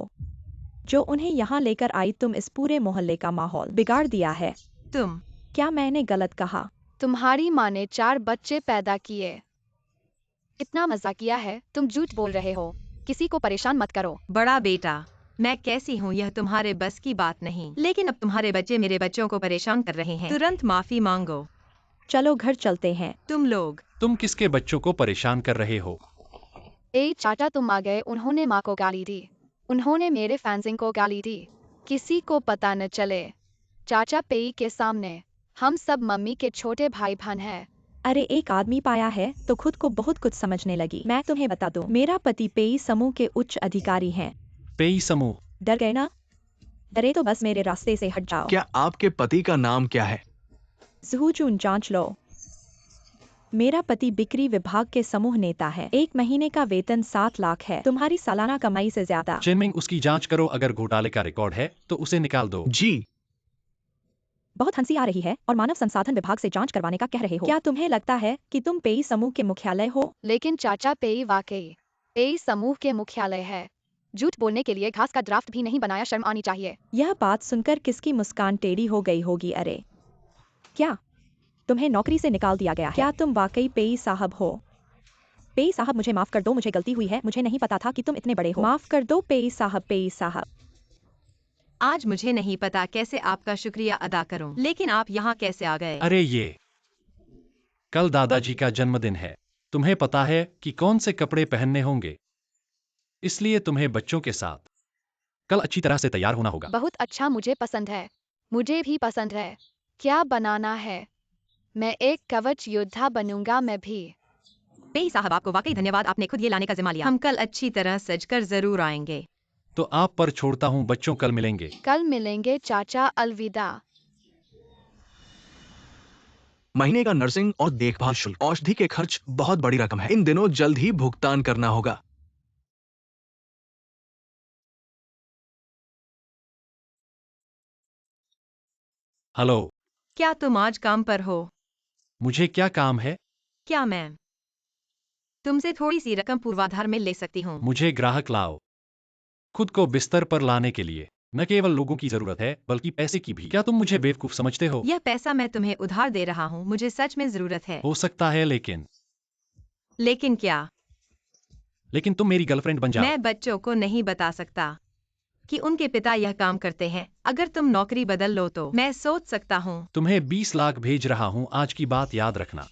जो उन्हें यहाँ लेकर आई? तुम इस पूरे मोहल्ले का माहौल बिगाड़ दिया है। तुम। क्या मैंने गलत कहा? तुम्हारी माँ ने 4 बच्चे पैदा किए। इतना मजाक किया है? तुम झूठ बोल रहे हो। किसी को परेशान मत करो। बड़ा बेटा, मैं कैसी हूँ यह तुम्हारे बस की बात नहीं, लेकिन अब तुम्हारे बच्चे मेरे बच्चों को परेशान कर रहे हैं। तुरंत माफी मांगो। चलो घर चलते हैं। तुम लोग। तुम किसके बच्चों को परेशान कर रहे हो? ए चाचा, तुम आ गए। उन्होंने माँ को गाली दी। उन्होंने मेरे फैंसिंग को गाली दी। किसी को पता न चले। चाचा पेई के सामने। हम सब मम्मी के छोटे भाई बहन हैं। अरे एक आदमी पाया है तो खुद को बहुत कुछ समझने लगी। मैं तुम्हें बता दूं, मेरा पति पेई समूह के उच्च अधिकारी हैं। पेई समूह? डर गए ना? डरे तो बस मेरे रास्ते से हट जाओ। क्या आपके पति का नाम क्या है? ज़हूचून, जांच लो। मेरा पति बिक्री विभाग के समूह नेता है। 1 महीने का वेतन 7 लाख है, तुम्हारी सालाना कमाई से ज्यादा। चेनमिंग, उसकी जांच करो। अगर घोटाले का रिकॉर्ड है तो उसे निकाल दो। जी। बहुत हंसी आ रही है और मानव संसाधन विभाग से जांच करवाने का कह रहे हो। क्या तुम्हें लगता है कि तुम पेई समूह के मुख्यालय हो? लेकिन चाचा, पेई वाकई पेई समूह के मुख्यालय है। झूठ बोलने के लिए घास का ड्राफ्ट भी नहीं बनाया। शर्म आनी चाहिए। यह बात सुनकर किसकी मुस्कान टेढ़ी हो गई होगी। अरे क्या तुम्हें नौकरी से निकाल दिया गया है? क्या तुम वाकई पेई साहब हो? पेई साहब, मुझे माफ कर दो, मुझे गलती हुई है। मुझे नहीं पता था कि तुम इतने बड़े हो। माफ कर दो पेई साहब। पेई साहब, आज मुझे नहीं पता कैसे आपका शुक्रिया अदा करूं, लेकिन आप यहाँ कैसे आ गए? अरे ये कल दादाजी का जन्मदिन है। तुम्हें पता है कि कौन से कपड़े पहनने होंगे, इसलिए तुम्हें बच्चों के साथ कल अच्छी तरह से तैयार होना होगा। बहुत अच्छा, मुझे पसंद है। मुझे भी पसंद है। क्या बनाना है? मैं एक कवच योद्धा बनूंगा। मैं भी। पेई साहब, आपको वाकई धन्यवाद, आपने खुद ये लाने का जिम्मा लिया। हम कल अच्छी तरह सजकर जरूर आएंगे। तो आप पर छोड़ता हूँ बच्चों, कल मिलेंगे। कल मिलेंगे चाचा, अलविदा। महीने का नर्सिंग और देखभाल शुल्क, औषधि के खर्च बहुत बड़ी रकम है। इन दिनों जल्द ही भुगतान करना होगा। हेलो, क्या तुम आज काम पर हो? मुझे क्या काम है? क्या मैं तुमसे थोड़ी सी रकम पूर्वाधार में ले सकती हूँ? मुझे ग्राहक लाओ। खुद को बिस्तर पर लाने के लिए न केवल लोगों की जरूरत है बल्कि पैसे की भी। क्या तुम मुझे बेवकूफ समझते हो? यह पैसा मैं तुम्हें उधार दे रहा हूँ, मुझे सच में जरूरत है। हो सकता है, लेकिन क्या? लेकिन तुम मेरी गर्लफ्रेंड बन जाओ। मैं बच्चों को नहीं बता सकता कि उनके पिता यह काम करते हैं। अगर तुम नौकरी बदल लो तो मैं सोच सकता हूँ। तुम्हें 20 लाख भेज रहा हूँ, आज की बात याद रखना।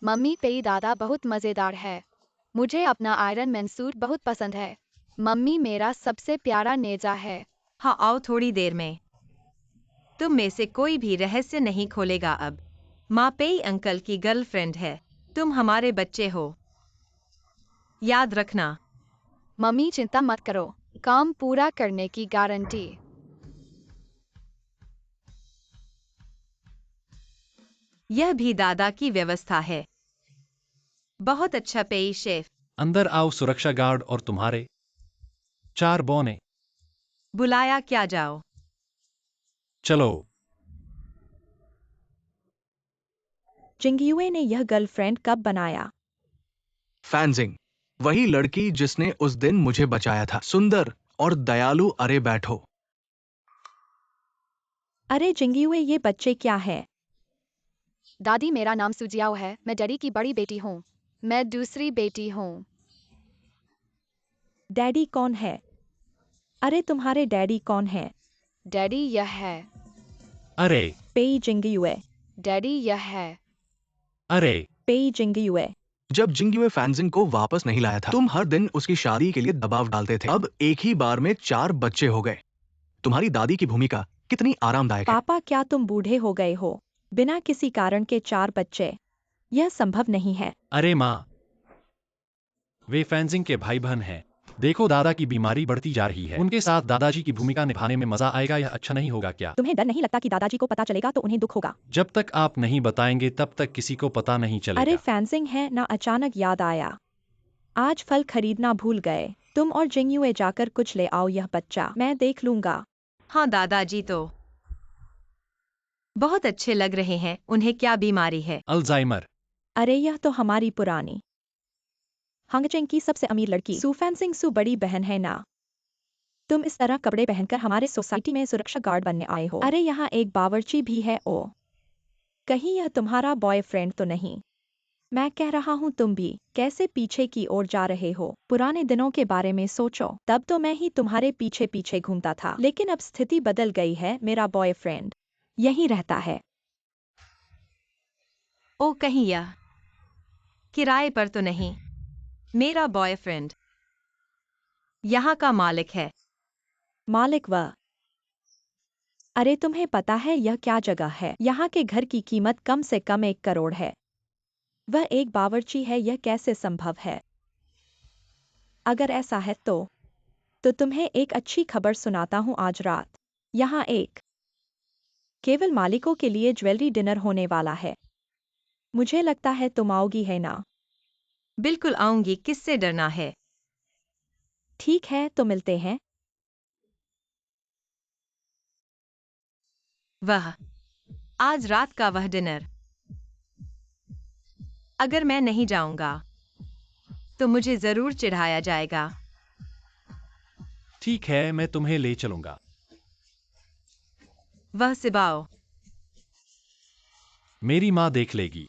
मम्मी, पेई दादा बहुत मजेदार है। मुझे अपना आयरन मैन सूट बहुत पसंद है। मम्मी मेरा सबसे प्यारा नेजा है। हाँ, आओ थोड़ी देर में। तुम में से कोई भी रहस्य नहीं खोलेगा अब। माँ पेई अंकल की गर्लफ्रेंड है। तुम हमारे बच्चे हो, याद रखना। मम्मी चिंता मत करो, काम पूरा करने की गारंटी। यह भी दादा की व्यवस्था है। बहुत अच्छा पेई शेफ। अंदर आओ सुरक्षा गार्ड और तुम्हारे 4 बौने। बुलाया क्या? जाओ। चलो। जिंगयुए ने यह गर्लफ्रेंड कब बनाया? फैंजिंग, वही लड़की जिसने उस दिन मुझे बचाया था। सुंदर और दयालु। अरे बैठो। अरे जिंगयुए, ये बच्चे क्या है? दादी, मेरा नाम सुजियाओ है। मैं डैडी की बड़ी बेटी हूँ। मैं दूसरी बेटी हूँ। डैडी कौन है? अरे तुम्हारे डैडी कौन है? डैडी यह है। अरे पेई जिंगयुए। डैडी यह है। अरे पेई जिंगयुए। जब जिंगयुए फैंजिंग को वापस नहीं लाया था, तुम हर दिन उसकी शादी के लिए दबाव डालते थे। अब एक ही बार में 4 बच्चे हो गए। तुम्हारी दादी की भूमिका कितनी आरामदायक है। पापा, क्या तुम बूढ़े हो गए हो? बिना किसी कारण के 4 बच्चे, यह संभव नहीं है। अरे माँ, वे फेंसिंग के भाई बहन हैं। देखो, दादा की बीमारी बढ़ती जा रही है। उनके साथ दादाजी की भूमिका निभाने में मजा आएगा। यह अच्छा नहीं होगा क्या? तुम्हें डर नहीं लगता कि दादाजी को पता चलेगा तो उन्हें दुख होगा? जब तक आप नहीं बताएंगे तब तक किसी को पता नहीं अरे चलेगा। फैंसिंग है ना, अचानक याद आया। आज फल खरीदना भूल गए। तुम और जिंगयुए जाकर कुछ ले आओ। यह बच्चा मैं देख लूंगा। हाँ दादाजी तो बहुत अच्छे लग रहे हैं। उन्हें क्या बीमारी है? अल्जाइमर। अरे यह तो हमारी पुरानी हांगचेंग की सबसे अमीर लड़की सू फैंसिंग सू बड़ी बहन है ना। तुम इस तरह कपड़े पहनकर हमारे सोसाइटी में सुरक्षा गार्ड बनने आए हो। अरे यहाँ एक बावर्ची भी है। ओ, कहीं यह तुम्हारा बॉयफ्रेंड तो नहीं? मैं कह रहा हूँ, तुम भी कैसे पीछे की ओर जा रहे हो? पुराने दिनों के बारे में सोचो। तब तो मैं ही तुम्हारे पीछे पीछे घूमता था, लेकिन अब स्थिति बदल गई है। मेरा बॉयफ्रेंड यहीं रहता है। ओ, कहीं यह किराए पर तो नहीं? मेरा बॉयफ्रेंड यहाँ का मालिक है। मालिक वह? अरे तुम्हें पता है यह क्या जगह है? यहाँ के घर की कीमत कम से कम 1 करोड़ है। वह एक बावर्ची है। यह कैसे संभव है? अगर ऐसा है तो तुम्हें एक अच्छी खबर सुनाता हूँ। आज रात यहाँ एक केवल मालिकों के लिए ज्वेलरी डिनर होने वाला है। मुझे लगता है तुम आओगी, है ना? बिल्कुल आऊंगी, किससे डरना है? ठीक है, तो मिलते हैं। वह आज रात का वह डिनर। अगर मैं नहीं जाऊंगा तो मुझे जरूर चिढ़ाया जाएगा। ठीक है, मैं तुम्हें ले चलूंगा। वह सिबाओ। मेरी माँ देख लेगी।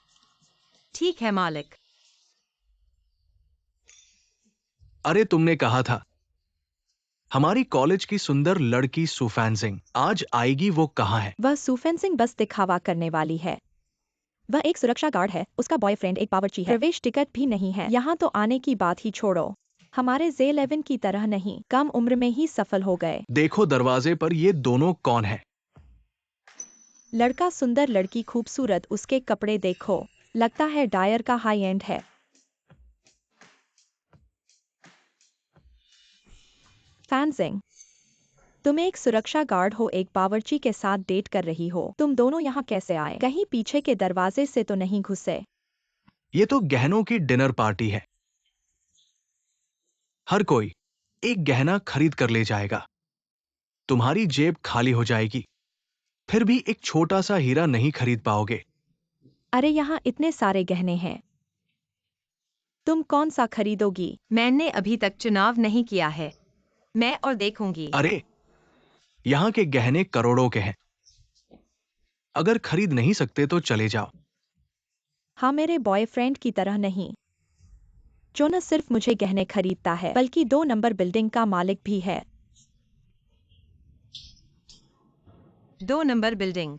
ठीक है मालिक। अरे तुमने कहा था हमारी कॉलेज की सुंदर लड़की सू फैंजिंग आज आएगी। वो कहाँ है? वह सू फैंसिंग बस दिखावा करने वाली है। वह एक सुरक्षा गार्ड है। उसका बॉयफ्रेंड एक बावर्ची है। प्रवेश टिकट भी नहीं है। यहाँ तो आने की बात ही छोड़ो। हमारे J11 की तरह नहीं, कम उम्र में ही सफल हो गए। देखो दरवाजे पर ये दोनों कौन है? लड़का सुंदर, लड़की खूबसूरत। उसके कपड़े देखो, लगता है डायर का हाई एंड है। फैंसिंग, तुम एक सुरक्षा गार्ड हो, एक बावर्ची के साथ डेट कर रही हो। तुम दोनों यहाँ कैसे आए? कहीं पीछे के दरवाजे से तो नहीं घुसे? ये तो गहनों की डिनर पार्टी है। हर कोई एक गहना खरीद कर ले जाएगा। तुम्हारी जेब खाली हो जाएगी, फिर भी एक छोटा सा हीरा नहीं खरीद पाओगे। अरे यहाँ इतने सारे गहने हैं, तुम कौन सा खरीदोगी? मैंने अभी तक चुनाव नहीं किया है। मैं और देखूंगी। अरे यहाँ के गहने करोड़ों के हैं। अगर खरीद नहीं सकते तो चले जाओ। हाँ, मेरे बॉयफ्रेंड की तरह नहीं, जो न सिर्फ मुझे गहने खरीदता है बल्कि 2 नंबर बिल्डिंग का मालिक भी है। 2 नंबर बिल्डिंग?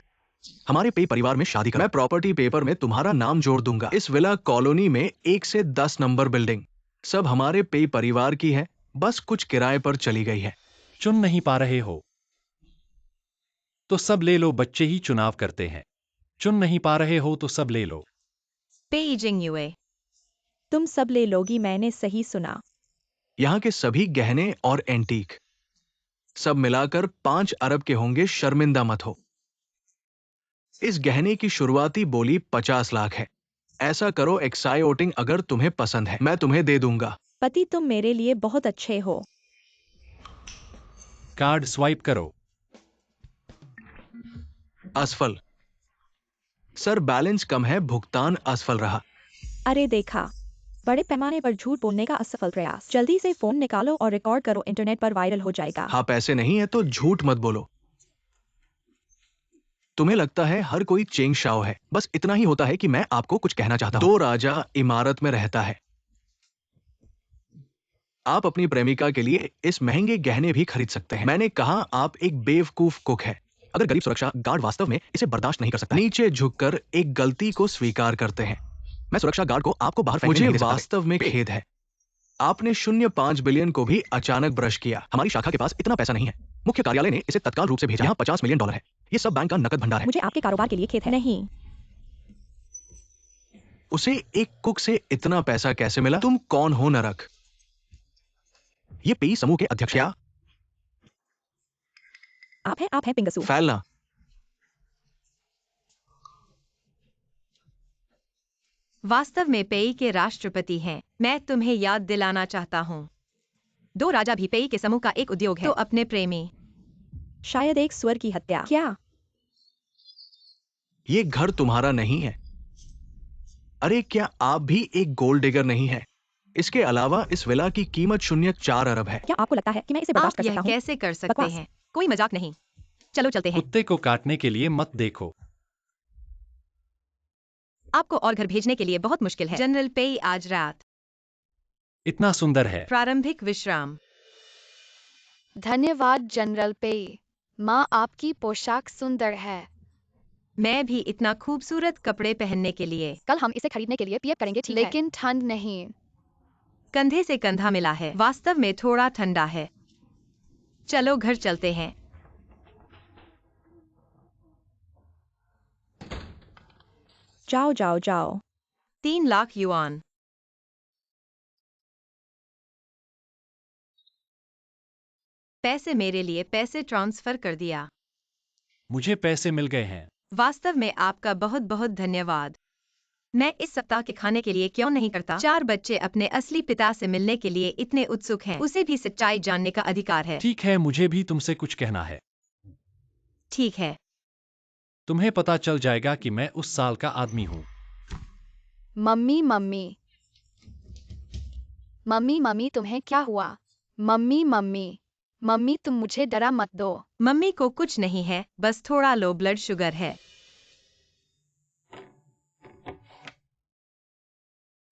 हमारे पे परिवार में शादी कर, मैं प्रॉपर्टी पेपर में तुम्हारा नाम जोड़ दूंगा। इस विला कॉलोनी में 1 से 10 नंबर बिल्डिंग सब हमारे पे परिवार की है। बस कुछ किराए पर चली गई है। चुन नहीं पा रहे हो तो सब ले लो। बच्चे ही चुनाव करते हैं। चुन नहीं पा रहे हो तो सब ले लो। पेई जिंगयुए। तुम सब ले लोगी, मैंने सही सुना। यहाँ के सभी गहने और एंटीक सब मिलाकर 5 अरब के होंगे। शर्मिंदा मत हो। इस गहने की शुरुआती बोली 50 लाख है। ऐसा करो, एक्साइटिंग अगर तुम्हें पसंद है मैं तुम्हें दे दूंगा। पति, तुम मेरे लिए बहुत अच्छे हो। कार्ड स्वाइप करो। असफल। सर बैलेंस कम है, भुगतान असफल रहा। अरे देखा, बड़े पैमाने पर झूठ बोलने का असफल प्रयास। जल्दी से फोन निकालो और रिकॉर्ड करो, इंटरनेट पर वायरल हो जाएगा। हाँ, पैसे नहीं है तो झूठ मत बोलो। तुम्हें लगता है हर कोई चेंग शाओ है। बस इतना ही होता है कि मैं आपको कुछ कहना चाहता हूं। 2 राजा इमारत में रहता है। आप अपनी प्रेमिका के लिए इस महंगे गहने भी खरीद सकते हैं। मैंने कहा आप एक बेवकूफ कुक है। अगर गरीब सुरक्षा गार्ड वास्तव में इसे बर्दाश्त नहीं कर सकता, नीचे झुककर एक गलती को स्वीकार करते हैं। मैं सुरक्षा गार्ड को आपको बाहर फेंकने नहीं दे सकता। वास्तव में खेद है, आपने 0.5 बिलियन को भी अचानक ब्रश किया। हमारी शाखा के पास इतना पैसा नहीं है। मुख्य कार्यालय ने इसे तत्काल रूप से भेजा। यहाँ $50 मिलियन है। ये सब बैंक का नकद भंडार है। मुझे आपके कारोबार के लिए खेद है। नहीं, उसे एक कुक से इतना पैसा कैसे मिला? तुम कौन हो नरक? ये पेई समूह के अध्यक्ष क्या? आप हैं पिंगसू। फैलना। वास्तव में पेई के राष्ट्रपति हैं। मैं तुम्हें याद दिलाना चाहता हूँ। 2 राजा भी पेई के समूह का एक उद्योग है। तो अपने प्रेमी, शायद एक स्वर की हत्या। क्या? ये घर तुम्हारा नहीं है। अरे क्या आप भी एक गोल्ड डिगर नहीं है? इसके अलावा इस विला की कीमत 0.4 अरब है। क्या आपको लगता है कि मैं इसे बर्दाश्त आप कर यह सकता हूँ? कैसे कर सकते बकवास। हैं? कोई मजाक नहीं। चलो चलते हैं। कुत्ते को काटने के लिए मत देखो। आपको और घर भेजने के लिए बहुत मुश्किल है। जनरल पेई आज रात। इतना सुंदर है। प्रारंभिक विश्राम। धन्यवाद जनरल पेई। माँ आपकी पोशाक सुंदर है। मैं भी इतना खूबसूरत कपड़े पहनने के लिए। कल हम इसे खरीदने के लिए पीएफ करेंगे, ठीक है? लेकिन ठंड नहीं। कंधे से कंधा मिला है। वास्तव में थोड़ा ठंडा है। चलो घर चलते हैं। जाओ जाओ जाओ। 3 लाख युआन। पैसे मेरे लिए पैसे ट्रांसफर कर दिया। मुझे पैसे मिल गए हैं। वास्तव में आपका बहुत बहुत धन्यवाद। मैं इस सप्ताह के खाने के लिए क्यों नहीं करता? 4 बच्चे अपने असली पिता से मिलने के लिए इतने उत्सुक हैं। उसे भी सच्चाई जानने का अधिकार है। ठीक है, मुझे भी तुमसे कुछ कहना है। ठीक है। तुम्हें पता चल जाएगा कि मैं उस साल का आदमी हूँ। मम्मी मम्मी मम्मी मम्मी तुम्हें क्या हुआ? मम्मी मम्मी मम्मी तुम मुझे डरा मत दो। मम्मी को कुछ नहीं है, बस थोड़ा लो ब्लड शुगर है।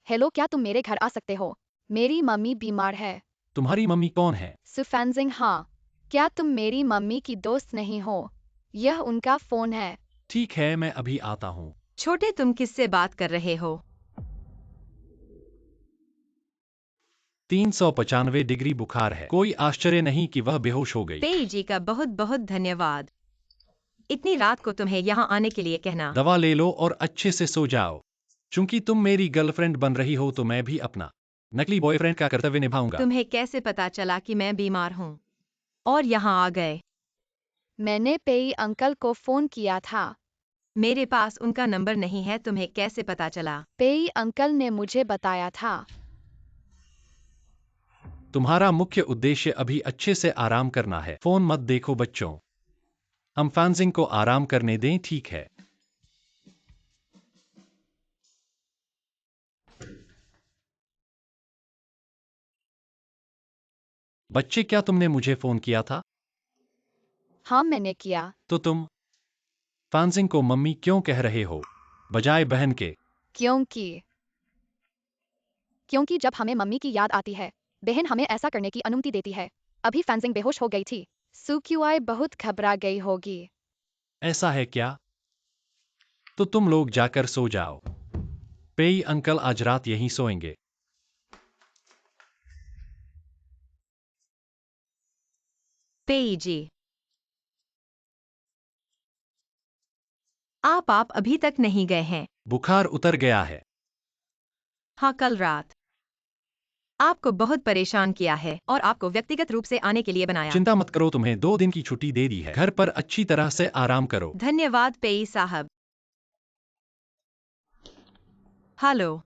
हेलो, क्या तुम मेरे घर आ सकते हो? मेरी मम्मी बीमार है। तुम्हारी मम्मी कौन है? सुफानजिंग, हाँ। क्या तुम मेरी मम्मी की दोस्त नहीं हो? यह उनका फोन है। ठीक है, मैं अभी आता हूँ। छोटे, तुम किससे बात कर रहे हो? 395 डिग्री बुखार है। कोई आश्चर्य नहीं कि वह बेहोश हो गई। पेई जी का बहुत बहुत धन्यवाद। इतनी रात को तुम्हें यहाँ आने के लिए कहना। दवा ले लो और अच्छे से सो जाओ। चूंकि तुम मेरी गर्लफ्रेंड बन रही हो तो मैं भी अपना नकली बॉयफ्रेंड का कर्तव्य निभाऊंगा। तुम्हें कैसे पता चला कि मैं बीमार हूँ और यहाँ आ गए? मैंने पेई अंकल को फोन किया था। मेरे पास उनका नंबर नहीं है। तुम्हें कैसे पता चला? पेई अंकल ने मुझे बताया था। तुम्हारा मुख्य उद्देश्य अभी अच्छे से आराम करना है। फोन मत देखो बच्चों। हम फैंजिंग को आराम करने दें, ठीक है? बच्चे, क्या तुमने मुझे फोन किया था? हाँ, मैंने किया। तो तुम फैंजिंग को मम्मी क्यों कह रहे हो बजाय बहन के? क्योंकि जब हमें मम्मी की याद आती है, बहन हमें ऐसा करने की अनुमति देती है। अभी फैंजिंग बेहोश हो गई थी। सुक्यूआई बहुत घबरा गई होगी। ऐसा है क्या? तो तुम लोग जाकर सो जाओ। पेई अंकल आज रात यहीं सोएंगे। पेई जी, आप अभी तक नहीं गए हैं? बुखार उतर गया है। हाँ, कल रात आपको बहुत परेशान किया है और आपको व्यक्तिगत रूप से आने के लिए बनाया। चिंता मत करो, तुम्हें 2 दिन की छुट्टी दे दी है। घर पर अच्छी तरह से आराम करो। धन्यवाद पेई साहब। हेलो।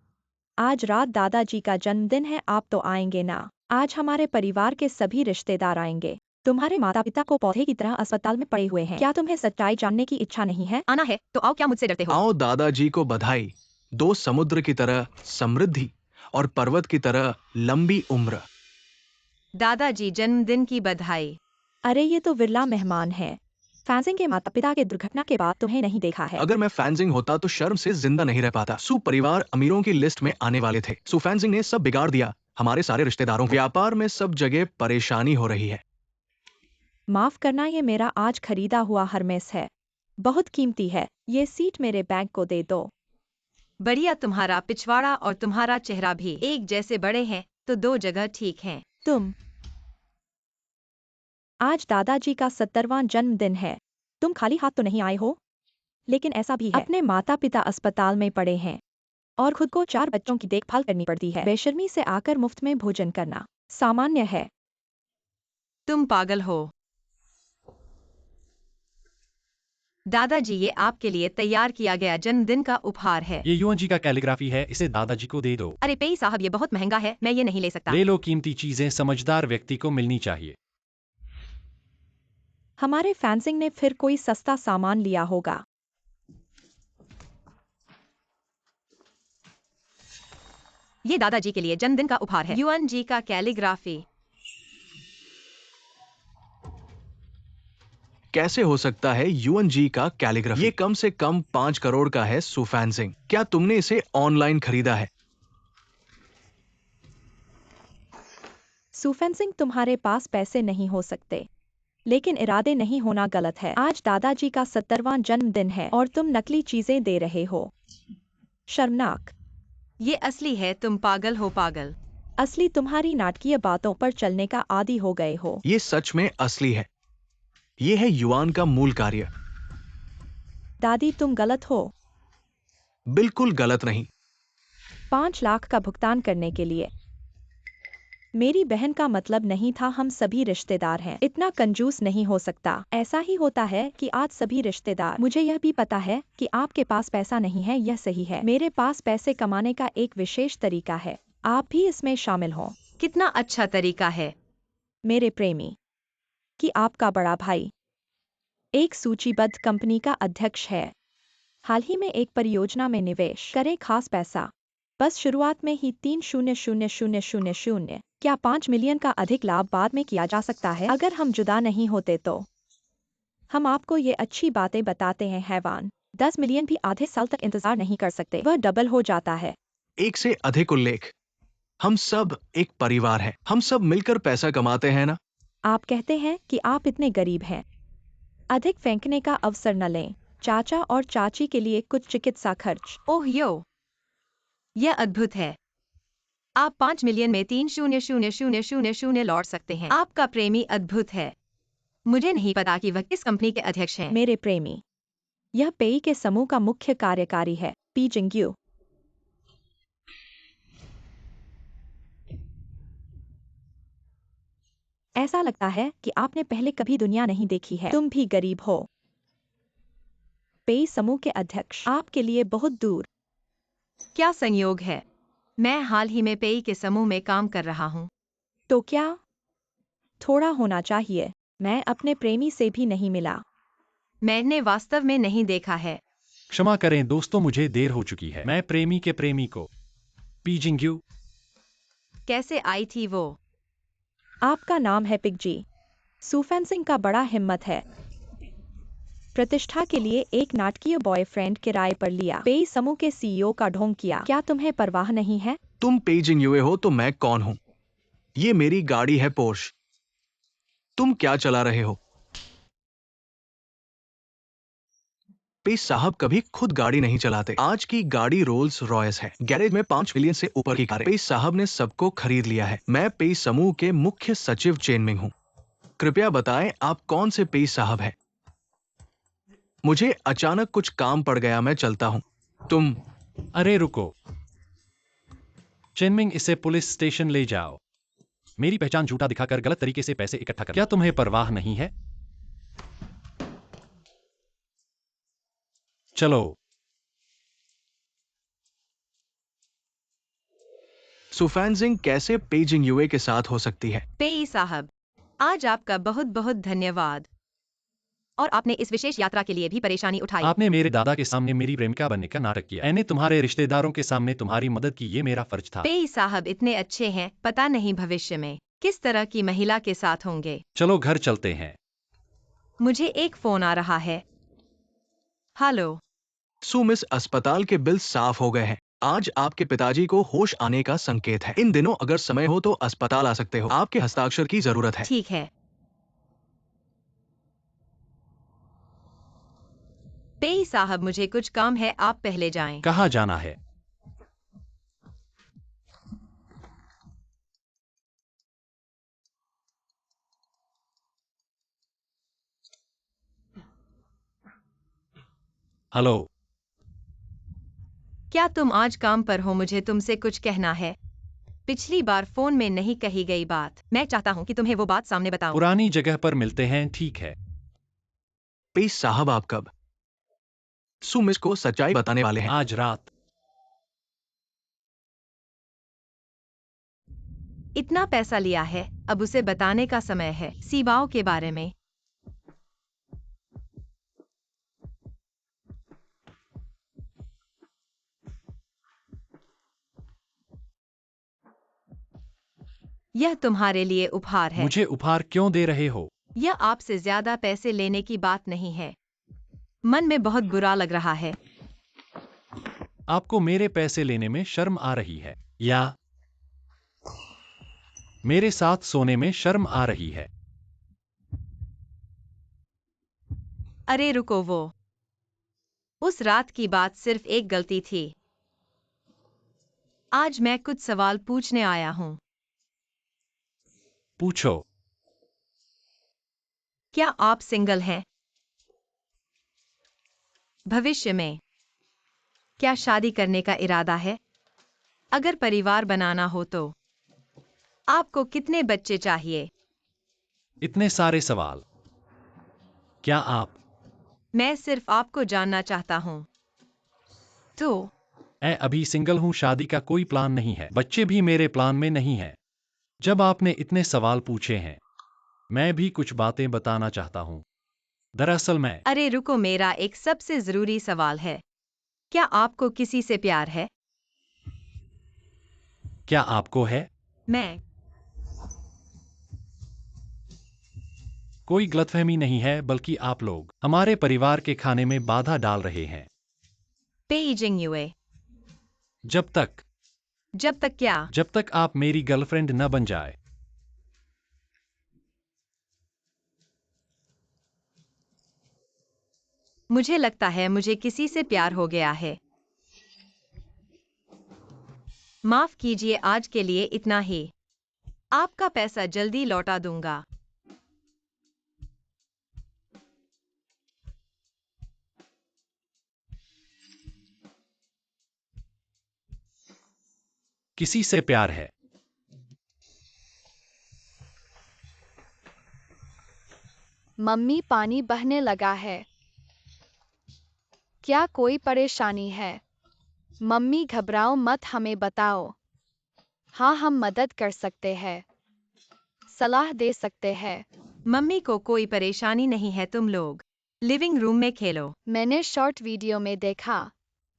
आज रात दादाजी का जन्मदिन है, आप तो आएंगे ना? आज हमारे परिवार के सभी रिश्तेदार आएंगे। तुम्हारे माता पिता को पौधे की तरह अस्पताल में पड़े हुए हैं। क्या तुम्हें सच्चाई जानने की इच्छा नहीं है? आना है तो आओ, क्या मुझसे डरते हो? आओ, दादाजी को बधाई। 2 समुद्र की तरह समृद्धि और पर्वत की तरह लंबी उम्र। दादाजी, जन्मदिन की बधाई। अरे ये तो विरला मेहमान है। फैंसिंग के माता पिता के दुर्घटना के बाद तुम्हें नहीं देखा है। अगर मैं फैंसिंग होता तो शर्म से जिंदा नहीं रह पाता। सू परिवार अमीरों की लिस्ट में आने वाले थे। सू फैंसिंग ने सब बिगाड़ दिया, हमारे सारे रिश्तेदारों। व्यापार में सब जगह परेशानी हो रही है। माफ करना, ये मेरा आज खरीदा हुआ हरमेस है, बहुत कीमती है। ये सीट मेरे बैंक को दे दो। बढ़िया, तुम्हारा पिछवाड़ा और तुम्हारा चेहरा भी एक जैसे बड़े हैं, तो 2 जगह ठीक हैं। तुम आज दादाजी का 70वां जन्मदिन है। तुम खाली हाथ तो नहीं आए हो? लेकिन ऐसा भी है, अपने माता पिता अस्पताल में पड़े हैं और खुद को 4 बच्चों की देखभाल करनी पड़ती है। बेशर्मी से आकर मुफ्त में भोजन करना सामान्य है। तुम पागल हो। दादाजी, ये आपके लिए तैयार किया गया जन्मदिन का उपहार है। ये युआन जी का कैलीग्राफी है, इसे दादाजी को दे दो। अरे पेई साहब, ये बहुत महंगा है, मैं ये नहीं ले सकता। ले लो, कीमती चीजें समझदार व्यक्ति को मिलनी चाहिए। हमारे फैंसिंग ने फिर कोई सस्ता सामान लिया होगा। ये दादाजी के लिए जन्मदिन का उपहार है, युआन जी का कैलीग्राफी। कैसे हो सकता है युआन जी का कैलीग्राफी? ये कम से कम 5 करोड़ का है। सू फैंसिंग, क्या तुमने इसे ऑनलाइन खरीदा है? सू फैंसिंग, तुम्हारे पास पैसे नहीं हो सकते, लेकिन इरादे नहीं होना गलत है। आज दादाजी का 70वां जन्मदिन है और तुम नकली चीजें दे रहे हो। शर्मनाक। ये असली है, तुम पागल हो पागल। असली तुम्हारी नाटकीय बातों पर चलने का आदी हो गए हो। ये सच में असली है। ये है युआन का मूल कार्य। दादी, तुम गलत हो। बिल्कुल गलत नहीं। 5 लाख का भुगतान करने के लिए। मेरी बहन का मतलब नहीं था, हम सभी रिश्तेदार हैं। इतना कंजूस नहीं हो सकता। ऐसा ही होता है कि आज सभी रिश्तेदार। मुझे यह भी पता है कि आपके पास पैसा नहीं है, यह सही है। मेरे पास पैसे कमाने का एक विशेष तरीका है, आप भी इसमें शामिल हो। कितना अच्छा तरीका है। मेरे प्रेमी, कि आपका बड़ा भाई एक सूचीबद्ध कंपनी का अध्यक्ष है। हाल ही में एक परियोजना में निवेश करें, खास पैसा बस शुरुआत में ही 3,000,000। क्या 5 मिलियन का अधिक लाभ बाद में किया जा सकता है? अगर हम जुदा नहीं होते तो हम आपको ये अच्छी बातें बताते हैं हैवान। 10 मिलियन भी आधे साल तक इंतजार नहीं कर सकते, वह डबल हो जाता है। एक से अधिक उल्लेख। हम सब एक परिवार है, हम सब मिलकर पैसा कमाते हैं ना। आप कहते हैं कि आप इतने गरीब हैं। अधिक फेंकने का अवसर न लें। चाचा और चाची के लिए कुछ चिकित्सा खर्च। ओह यो, यह अद्भुत है। आप 5 मिलियन में 3,000,000 लौट सकते हैं। आपका प्रेमी अद्भुत है। मुझे नहीं पता कि वह किस कंपनी के अध्यक्ष हैं। मेरे प्रेमी, यह पेई के समूह का मुख्य कार्यकारी है, पी जिंग्यू। ऐसा लगता है कि आपने पहले कभी दुनिया नहीं देखी है। तुम भी गरीब हो। पेई समूह के अध्यक्ष आपके लिए बहुत दूर। क्या संयोग है, मैं हाल ही में पेई के समूह में काम कर रहा हूँ। तो क्या थोड़ा होना चाहिए। मैं अपने प्रेमी से भी नहीं मिला। मैंने वास्तव में नहीं देखा है। क्षमा करें दोस्तों, मुझे देर हो चुकी है। मैं प्रेमी के प्रेमी को पी जिंग्यू। कैसे आई थी वो? आपका नाम है पिगजी। सूफेंसिंग का बड़ा हिम्मत है। प्रतिष्ठा के लिए एक नाटकीय बॉयफ्रेंड किराए पर लिया। पेई समूह के सीईओ का ढोंग किया। क्या तुम्हें परवाह नहीं है? तुम पेजिंग युए हो तो मैं कौन हूं? ये मेरी गाड़ी है पोर्श। तुम क्या चला रहे हो? पेज साहब कभी खुद गाड़ी नहीं चलाते। आज की गाड़ी रोल्स रॉयस है। गैरेज में 5 मिलियन से ऊपर की कारें। पेज साहब ने सबको खरीद लिया है। मैं पेज समूह के मुख्य सचिव चेनमिंग हूं। कृपया बताएं आप कौन से पेज साहब हैं? मुझे अचानक कुछ काम पड़ गया, मैं चलता हूं। तुम अरे रुको चेनमिंग, इसे पुलिस स्टेशन ले जाओ। मेरी पहचान झूठा दिखाकर गलत तरीके से पैसे इकट्ठा कर। क्या तुम्हें परवाह नहीं है? चलो। सुफैनजिंग कैसे पेजिंग युए के साथ हो सकती है? पेई साहब, आज आपका बहुत बहुत धन्यवाद। और आपने इस विशेष यात्रा के लिए भी परेशानी उठाई। आपने मेरे दादा के सामने मेरी प्रेमिका बनने का नाटक किया। मैंने तुम्हारे रिश्तेदारों के सामने तुम्हारी मदद की, ये मेरा फर्ज था। पेई साहब इतने अच्छे हैं, पता नहीं भविष्य में किस तरह की महिला के साथ होंगे। चलो घर चलते हैं। मुझे एक फोन आ रहा है। हेलो। सो मिस, अस्पताल के बिल साफ हो गए हैं। आज आपके पिताजी को होश आने का संकेत है। इन दिनों अगर समय हो तो अस्पताल आ सकते हो। आपके हस्ताक्षर की जरूरत है। ठीक है। पेई साहब, मुझे कुछ काम है, आप पहले जाएं। कहाँ जाना है? हेलो। क्या तुम आज काम पर हो? मुझे तुमसे कुछ कहना है। पिछली बार फोन में नहीं कही गई बात, मैं चाहता हूँ कि तुम्हें वो बात सामने बताऊं। पुरानी जगह पर मिलते हैं, ठीक है? पेश साहब, आप कब सो मिस को सच्चाई बताने वाले हैं? आज रात। इतना पैसा लिया है, अब उसे बताने का समय है। सीबाओ के बारे में। यह तुम्हारे लिए उपहार है। मुझे उपहार क्यों दे रहे हो? यह आपसे ज्यादा पैसे लेने की बात नहीं है। मन में बहुत बुरा लग रहा है। आपको मेरे पैसे लेने में शर्म आ रही है, या मेरे साथ सोने में शर्म आ रही है? अरे रुको, वो उस रात की बात सिर्फ एक गलती थी। आज मैं कुछ सवाल पूछने आया हूँ। पूछो। क्या आप सिंगल हैं? भविष्य में क्या शादी करने का इरादा है? अगर परिवार बनाना हो तो आपको कितने बच्चे चाहिए? इतने सारे सवाल। क्या आप? मैं सिर्फ आपको जानना चाहता हूँ। तो मैं अभी सिंगल हूँ, शादी का कोई प्लान नहीं है, बच्चे भी मेरे प्लान में नहीं है। जब आपने इतने सवाल पूछे हैं, मैं भी कुछ बातें बताना चाहता हूँ। दरअसल मैं अरे रुको, मेरा एक सबसे जरूरी सवाल है। क्या आपको किसी से प्यार है? क्या आपको है? मैं कोई गलतफहमी नहीं है, बल्कि आप लोग हमारे परिवार के खाने में बाधा डाल रहे हैं। पेइजिंग युए। जब तक जब तक क्या? जब तक आप मेरी गर्लफ्रेंड न बन जाए। मुझे लगता है मुझे किसी से प्यार हो गया है। माफ कीजिए, आज के लिए इतना ही। आपका पैसा जल्दी लौटा दूंगा। किसी से प्यार है? मम्मी, पानी बहने लगा है। क्या कोई परेशानी है? मम्मी, घबराओ मत, हमें बताओ। हाँ, हम मदद कर सकते हैं, सलाह दे सकते हैं। मम्मी को कोई परेशानी नहीं है, तुम लोग लिविंग रूम में खेलो। मैंने शॉर्ट वीडियो में देखा,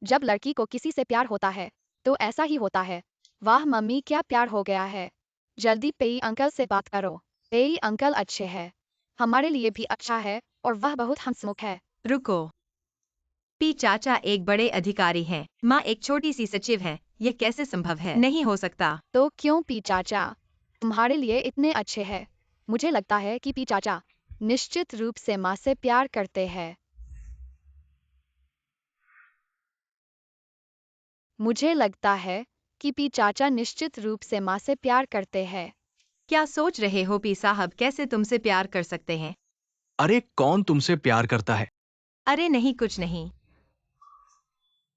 जब लड़की को किसी से प्यार होता है तो ऐसा ही होता है। वाह मम्मी, क्या प्यार हो गया है। जल्दी पेई अंकल से बात करो। पेई अंकल अच्छे हैं, हमारे लिए भी अच्छा है, और वह बहुत हंसमुख है। रुको। पी चाचा एक बड़े अधिकारी हैं, माँ एक छोटी सी सचिव है। यह कैसे संभव है? नहीं हो सकता। तो क्यों पी चाचा तुम्हारे लिए इतने अच्छे हैं? मुझे लगता है कि पी चाचा निश्चित रूप से माँ से प्यार करते हैं। मुझे लगता है कि पी चाचा निश्चित रूप से माँ से प्यार करते हैं। क्या सोच रहे हो पी साहब, कैसे तुमसे प्यार कर सकते हैं? अरे कौन तुमसे प्यार करता है? अरे नहीं, कुछ नहीं।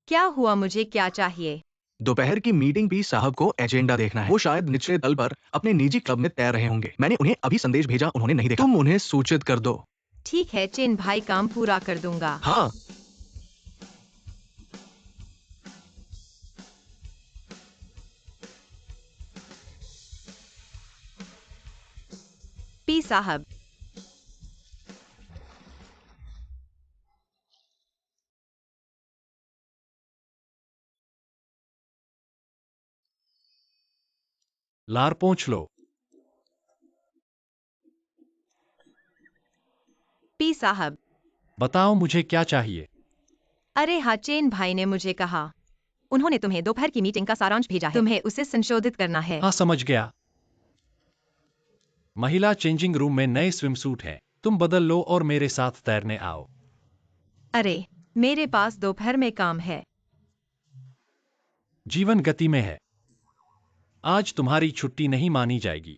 क्या हुआ? मुझे क्या चाहिए? दोपहर की मीटिंग पी साहब को एजेंडा देखना है। वो शायद निचले तल पर अपने निजी क्लब में तैर रहे होंगे। मैंने उन्हें अभी संदेश भेजा, उन्होंने नहीं देखा। तुम उन्हें सूचित कर दो। ठीक है चिन भाई, काम पूरा कर दूंगा। हाँ। पी साहब। लार पोंछ लो। पी पी साहब। बताओ मुझे क्या चाहिए। अरे हाँ, चेन भाई ने मुझे कहा। उन्होंने तुम्हें दोपहर की मीटिंग का सारांश भेजा है। तुम्हें उसे संशोधित करना है। हाँ, समझ गया। महिला चेंजिंग रूम में नए स्विमसूट हैं। तुम बदल लो और मेरे साथ तैरने आओ। अरे, मेरे पास दोपहर में काम है। जीवन गति में है। आज तुम्हारी छुट्टी नहीं मानी जाएगी।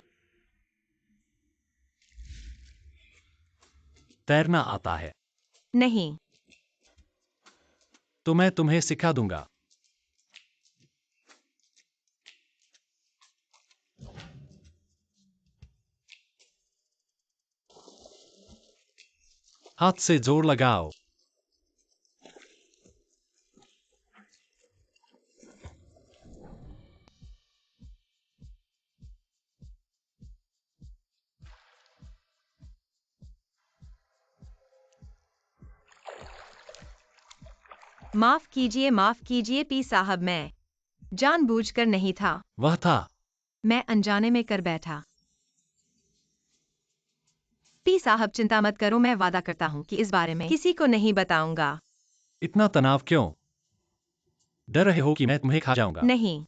तैरना आता है? नहीं। तो मैं तुम्हें सिखा दूंगा। हाथ से जोर लगाओ। माफ कीजिए पी साहब, मैं जानबूझकर नहीं था। वह था। मैं अनजाने में कर बैठा। पी साहब चिंता मत करो, मैं वादा करता हूँ कि इस बारे में किसी को नहीं बताऊंगा। इतना तनाव क्यों? डर रहे हो कि मैं तुम्हें खा जाऊंगा? नहीं।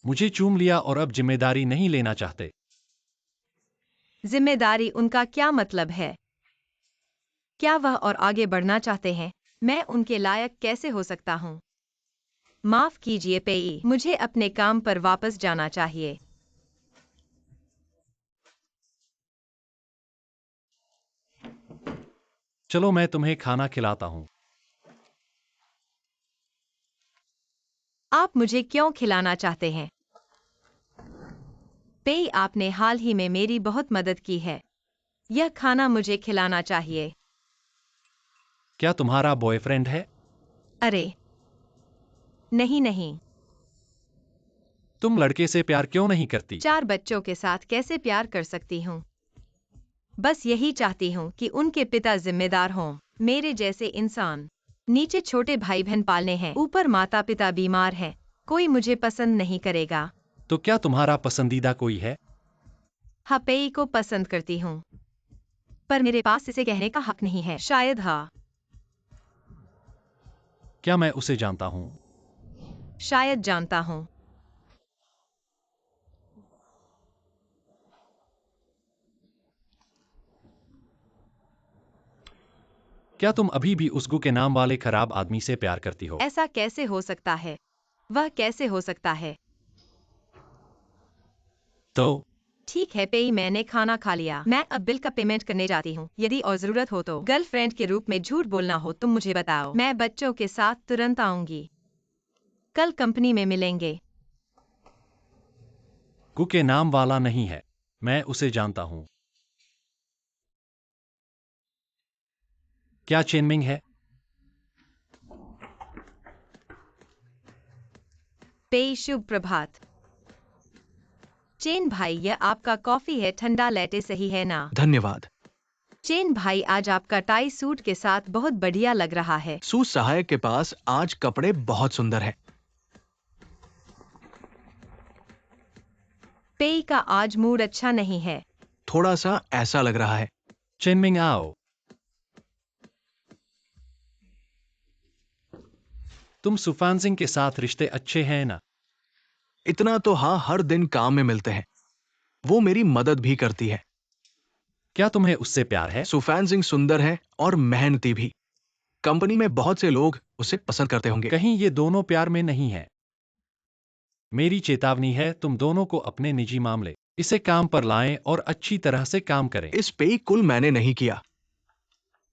मुझे चूम लिया और अब जिम्मेदारी नहीं लेना चाहते। जिम्मेदारी उनका क्या मतलब है? क्या वह और आगे बढ़ना चाहते हैं? मैं उनके लायक कैसे हो सकता हूँ? माफ कीजिए पेई, मुझे अपने काम पर वापस जाना चाहिए। चलो मैं तुम्हें खाना खिलाता हूँ। आप मुझे क्यों खिलाना चाहते हैं? पेई, आपने हाल ही में मेरी बहुत मदद की है। यह खाना मुझे खिलाना चाहिए। क्या तुम्हारा बॉयफ्रेंड है? अरे नहीं नहीं। तुम लड़के से प्यार क्यों नहीं करती? 4 बच्चों के साथ कैसे प्यार कर सकती हूँ? बस यही चाहती हूँ कि उनके पिता जिम्मेदार हों, मेरे जैसे इंसान। नीचे छोटे भाई बहन पालने हैं, ऊपर माता पिता बीमार हैं। कोई मुझे पसंद नहीं करेगा। तो क्या तुम्हारा पसंदीदा कोई है? हाँ, पेई को पसंद करती हूँ, पर मेरे पास इसे कहने का हक नहीं है। शायद हाँ। क्या मैं उसे जानता हूँ? शायद जानता हूँ। क्या तुम अभी भी उस गु के नाम वाले खराब आदमी से प्यार करती हो? ऐसा कैसे हो सकता है? वह कैसे हो सकता है? तो ठीक है पेई, मैंने खाना खा लिया। मैं अब बिल का पेमेंट करने जाती हूँ। यदि और जरूरत हो तो गर्लफ्रेंड के रूप में झूठ बोलना हो तुम मुझे बताओ। मैं बच्चों के साथ तुरंत आऊंगी। कल कंपनी में मिलेंगे। गु के नाम वाला नहीं है। मैं उसे जानता हूँ। क्या चेनमिंग है? पेई, शुभ प्रभात। चेन भाई, यह आपका कॉफी है, ठंडा लेटे सही है ना? धन्यवाद। चेन भाई, आज आपका टाई सूट के साथ बहुत बढ़िया लग रहा है। सूट सहायक के पास आज कपड़े बहुत सुंदर हैं। पेई का आज मूड अच्छा नहीं है। थोड़ा सा ऐसा लग रहा है। चेनमिंग आओ। तुम सुफान सिंह के साथ रिश्ते अच्छे हैं ना? इतना तो हाँ, हर दिन काम में मिलते हैं। वो मेरी मदद भी करती है। क्या तुम्हें उससे प्यार है? सुफैन सिंह सुंदर है और मेहनती भी। कंपनी में बहुत से लोग उसे पसंद करते होंगे। कहीं ये दोनों प्यार में नहीं है। मेरी चेतावनी है, तुम दोनों को अपने निजी मामले इसे काम पर लाएं और अच्छी तरह से काम करें। इस पे कुल मैंने नहीं किया।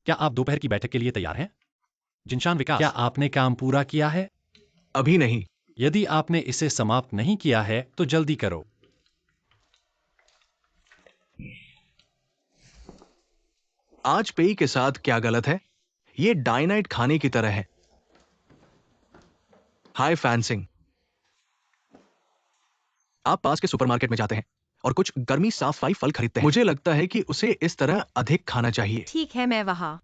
क्या आप दोपहर की बैठक के लिए तैयार हैं? जिनशान विकास, क्या आपने काम पूरा किया है? अभी नहीं। यदि आपने इसे समाप्त नहीं किया है तो जल्दी करो। आज पेई के साथ क्या गलत है? ये डायनाइट खाने की तरह है। हाय फैंसिंग। आप पास के सुपरमार्केट में जाते हैं और कुछ गर्मी साफ सफाई फल खरीदते हैं। मुझे लगता है कि उसे इस तरह अधिक खाना चाहिए। ठीक है, मैं वहाँ।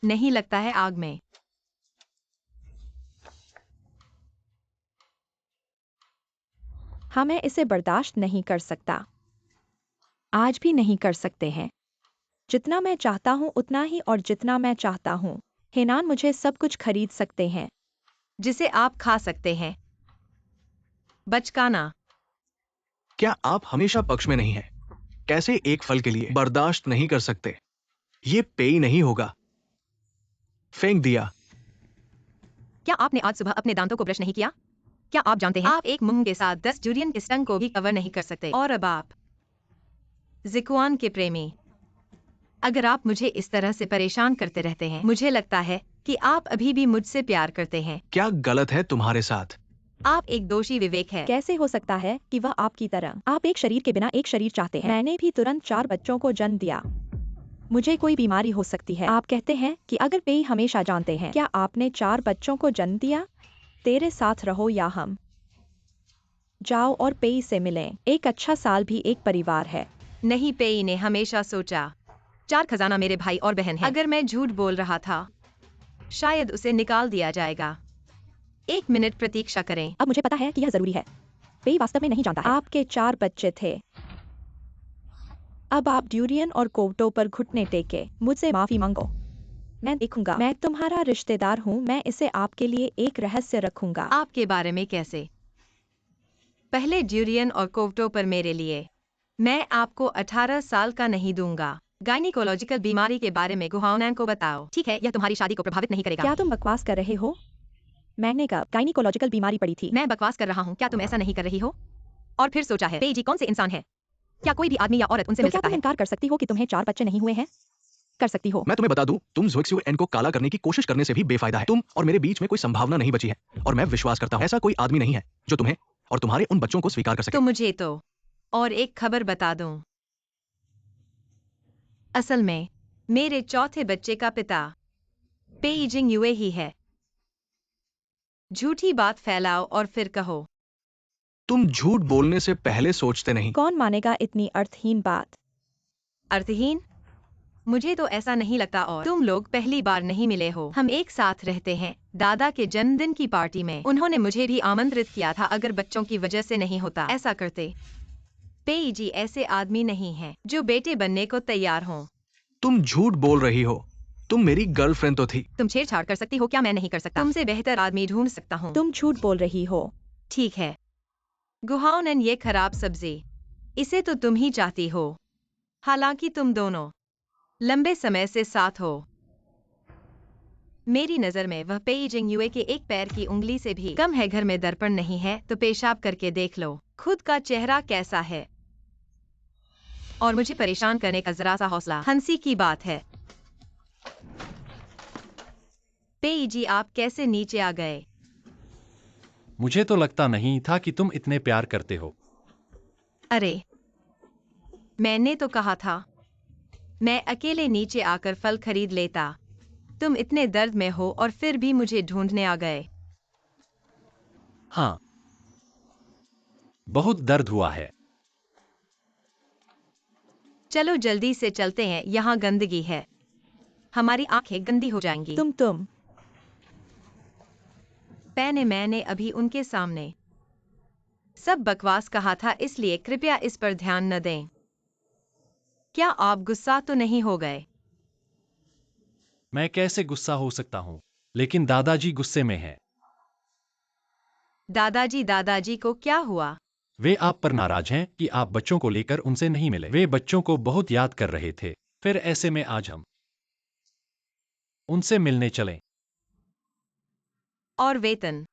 नहीं लगता है आग में। हाँ, मैं इसे बर्दाश्त नहीं कर सकता। आज भी नहीं कर सकते हैं। जितना मैं चाहता हूँ उतना ही, और जितना मैं चाहता हूँ। हेनान मुझे सब कुछ खरीद सकते हैं। जिसे आप खा सकते हैं। बचकाना। क्या आप हमेशा पक्ष में नहीं हैं? कैसे एक फल के लिए बर्दाश्त नहीं कर सकते? ये पेय नहीं होगा। फेंक दिया। क्या आपने आज सुबह अपने दांतों को ब्रश नहीं किया? क्या आप जानते हैं आप एक मुंह के साथ 10 डुरियन के स्टंग को भी कवर नहीं कर सकते? और अब आप जिकुआन के प्रेमी, अगर आप मुझे इस तरह से परेशान करते रहते हैं, मुझे लगता है कि आप अभी भी मुझसे प्यार करते हैं। क्या गलत है तुम्हारे साथ? आप एक दोषी विवेक है। कैसे हो सकता है कि वह आपकी तरह? आप एक शरीर के बिना एक शरीर चाहते हैं। मैंने भी तुरंत 4 बच्चों को जन्म दिया। मुझे कोई बीमारी हो सकती है। आप कहते हैं कि अगर पेई हमेशा जानते हैं। क्या आपने 4 बच्चों को जन्म दिया? तेरे साथ रहो या हम। जाओ और पेई से मिलें। एक अच्छा साल भी एक परिवार है। नहीं, पेई ने हमेशा सोचा 4 खजाना मेरे भाई और बहन है। अगर मैं झूठ बोल रहा था, शायद उसे निकाल दिया जाएगा। 1 मिनट प्रतीक्षा करें। अब मुझे पता है कि यह जरूरी है। पेई वास्तव में नहीं जानता है। आपके 4 बच्चे थे। अब आप ड्यूरियन और कोवटो पर घुटने टेके। मुझसे माफी मांगो। मैं देखूंगा। मैं तुम्हारा रिश्तेदार हूँ। मैं इसे आपके लिए एक रहस्य रखूंगा। आपके बारे में कैसे? पहले ड्यूरियन और कोवटो पर मेरे लिए। मैं आपको 18 साल का नहीं दूंगा। गायनिकोलॉजिकल बीमारी के बारे में गुहाओनैन को बताओ। ठीक है, यह तुम्हारी शादी को प्रभावित नहीं करेगा। क्या तुम बकवास कर रहे हो? मैंने कब गायनिकोलॉजिकल बीमारी पड़ी थी? मैं बकवास कर रहा हूँ, क्या तुम ऐसा नहीं कर रही हो? और फिर सोचा है, पेजी कौन से इंसान है? क्या कोई भी आदमी या औरत उनसे तो मिल क्या सकता तुम है? इनकार कर सकती हो कि तुम्हें 4 बच्चे नहीं हुए हैं? कर सकती हो। मैं तुम्हें बता दूं, तुम ज़ोइक्सुएन को काला करने की कोशिश करने से भी बेफायदा है। तुम और मेरे बीच में कोई संभावना नहीं बची है, और मैं विश्वास करता हूं ऐसा कोई आदमी नहीं है जो तुम्हें और तुम्हारे उन बच्चों को स्वीकार कर सके। तो मुझे तो और एक खबर बता दूं। असल में मेरे चौथे बच्चे का पिता पेइजिंग युए ही है। झूठी बात फैलाओ और फिर कहो। तुम झूठ बोलने से पहले सोचते नहीं। कौन मानेगा इतनी अर्थहीन बात? अर्थहीन? मुझे तो ऐसा नहीं लगता, और तुम लोग पहली बार नहीं मिले हो। हम एक साथ रहते हैं। दादा के जन्मदिन की पार्टी में उन्होंने मुझे भी आमंत्रित किया था। अगर बच्चों की वजह से नहीं होता ऐसा करते। पेइजी ऐसे आदमी नहीं है जो बेटे बनने को तैयार हों। तुम झूठ बोल रही हो। तुम मेरी गर्लफ्रेंड तो थी। तुम छेड़छाड़ कर सकती हो, क्या मैं नहीं कर सकता? तुमसे बेहतर आदमी ढूंढ सकता हूँ। तुम झूठ बोल रही हो। ठीक है। गुहाओनन, ये खराब सब्जी, इसे तो तुम ही चाहती हो। हालांकि तुम दोनों लंबे समय से साथ हो। मेरी नजर में वह पेइजिंग युए के एक पैर की उंगली से भी कम है। घर में दर्पण नहीं है तो पेशाब करके देख लो खुद का चेहरा कैसा है। और मुझे परेशान करने का जरा सा हौसला हंसी की बात है। पेइजी, आप कैसे नीचे आ गए? मुझे तो लगता नहीं था कि तुम इतने प्यार करते हो। अरे, मैंने तो कहा था मैं अकेले नीचे आकर फल खरीद लेता। तुम इतने दर्द में हो और फिर भी मुझे ढूंढने आ गए। हाँ, बहुत दर्द हुआ है। चलो जल्दी से चलते हैं, यहाँ गंदगी है। हमारी आंखें गंदी हो जाएंगी। तुम मैंने अभी उनके सामने सब बकवास कहा था, इसलिए कृपया इस पर ध्यान न दें। क्या आप गुस्सा तो नहीं हो गए? मैं कैसे गुस्सा हो सकता हूँ? लेकिन दादाजी गुस्से में हैं। दादाजी को क्या हुआ? वे आप पर नाराज हैं कि आप बच्चों को लेकर उनसे नहीं मिले। वे बच्चों को बहुत याद कर रहे थे। फिर ऐसे में आज हम उनसे मिलने चलें। और वेतन?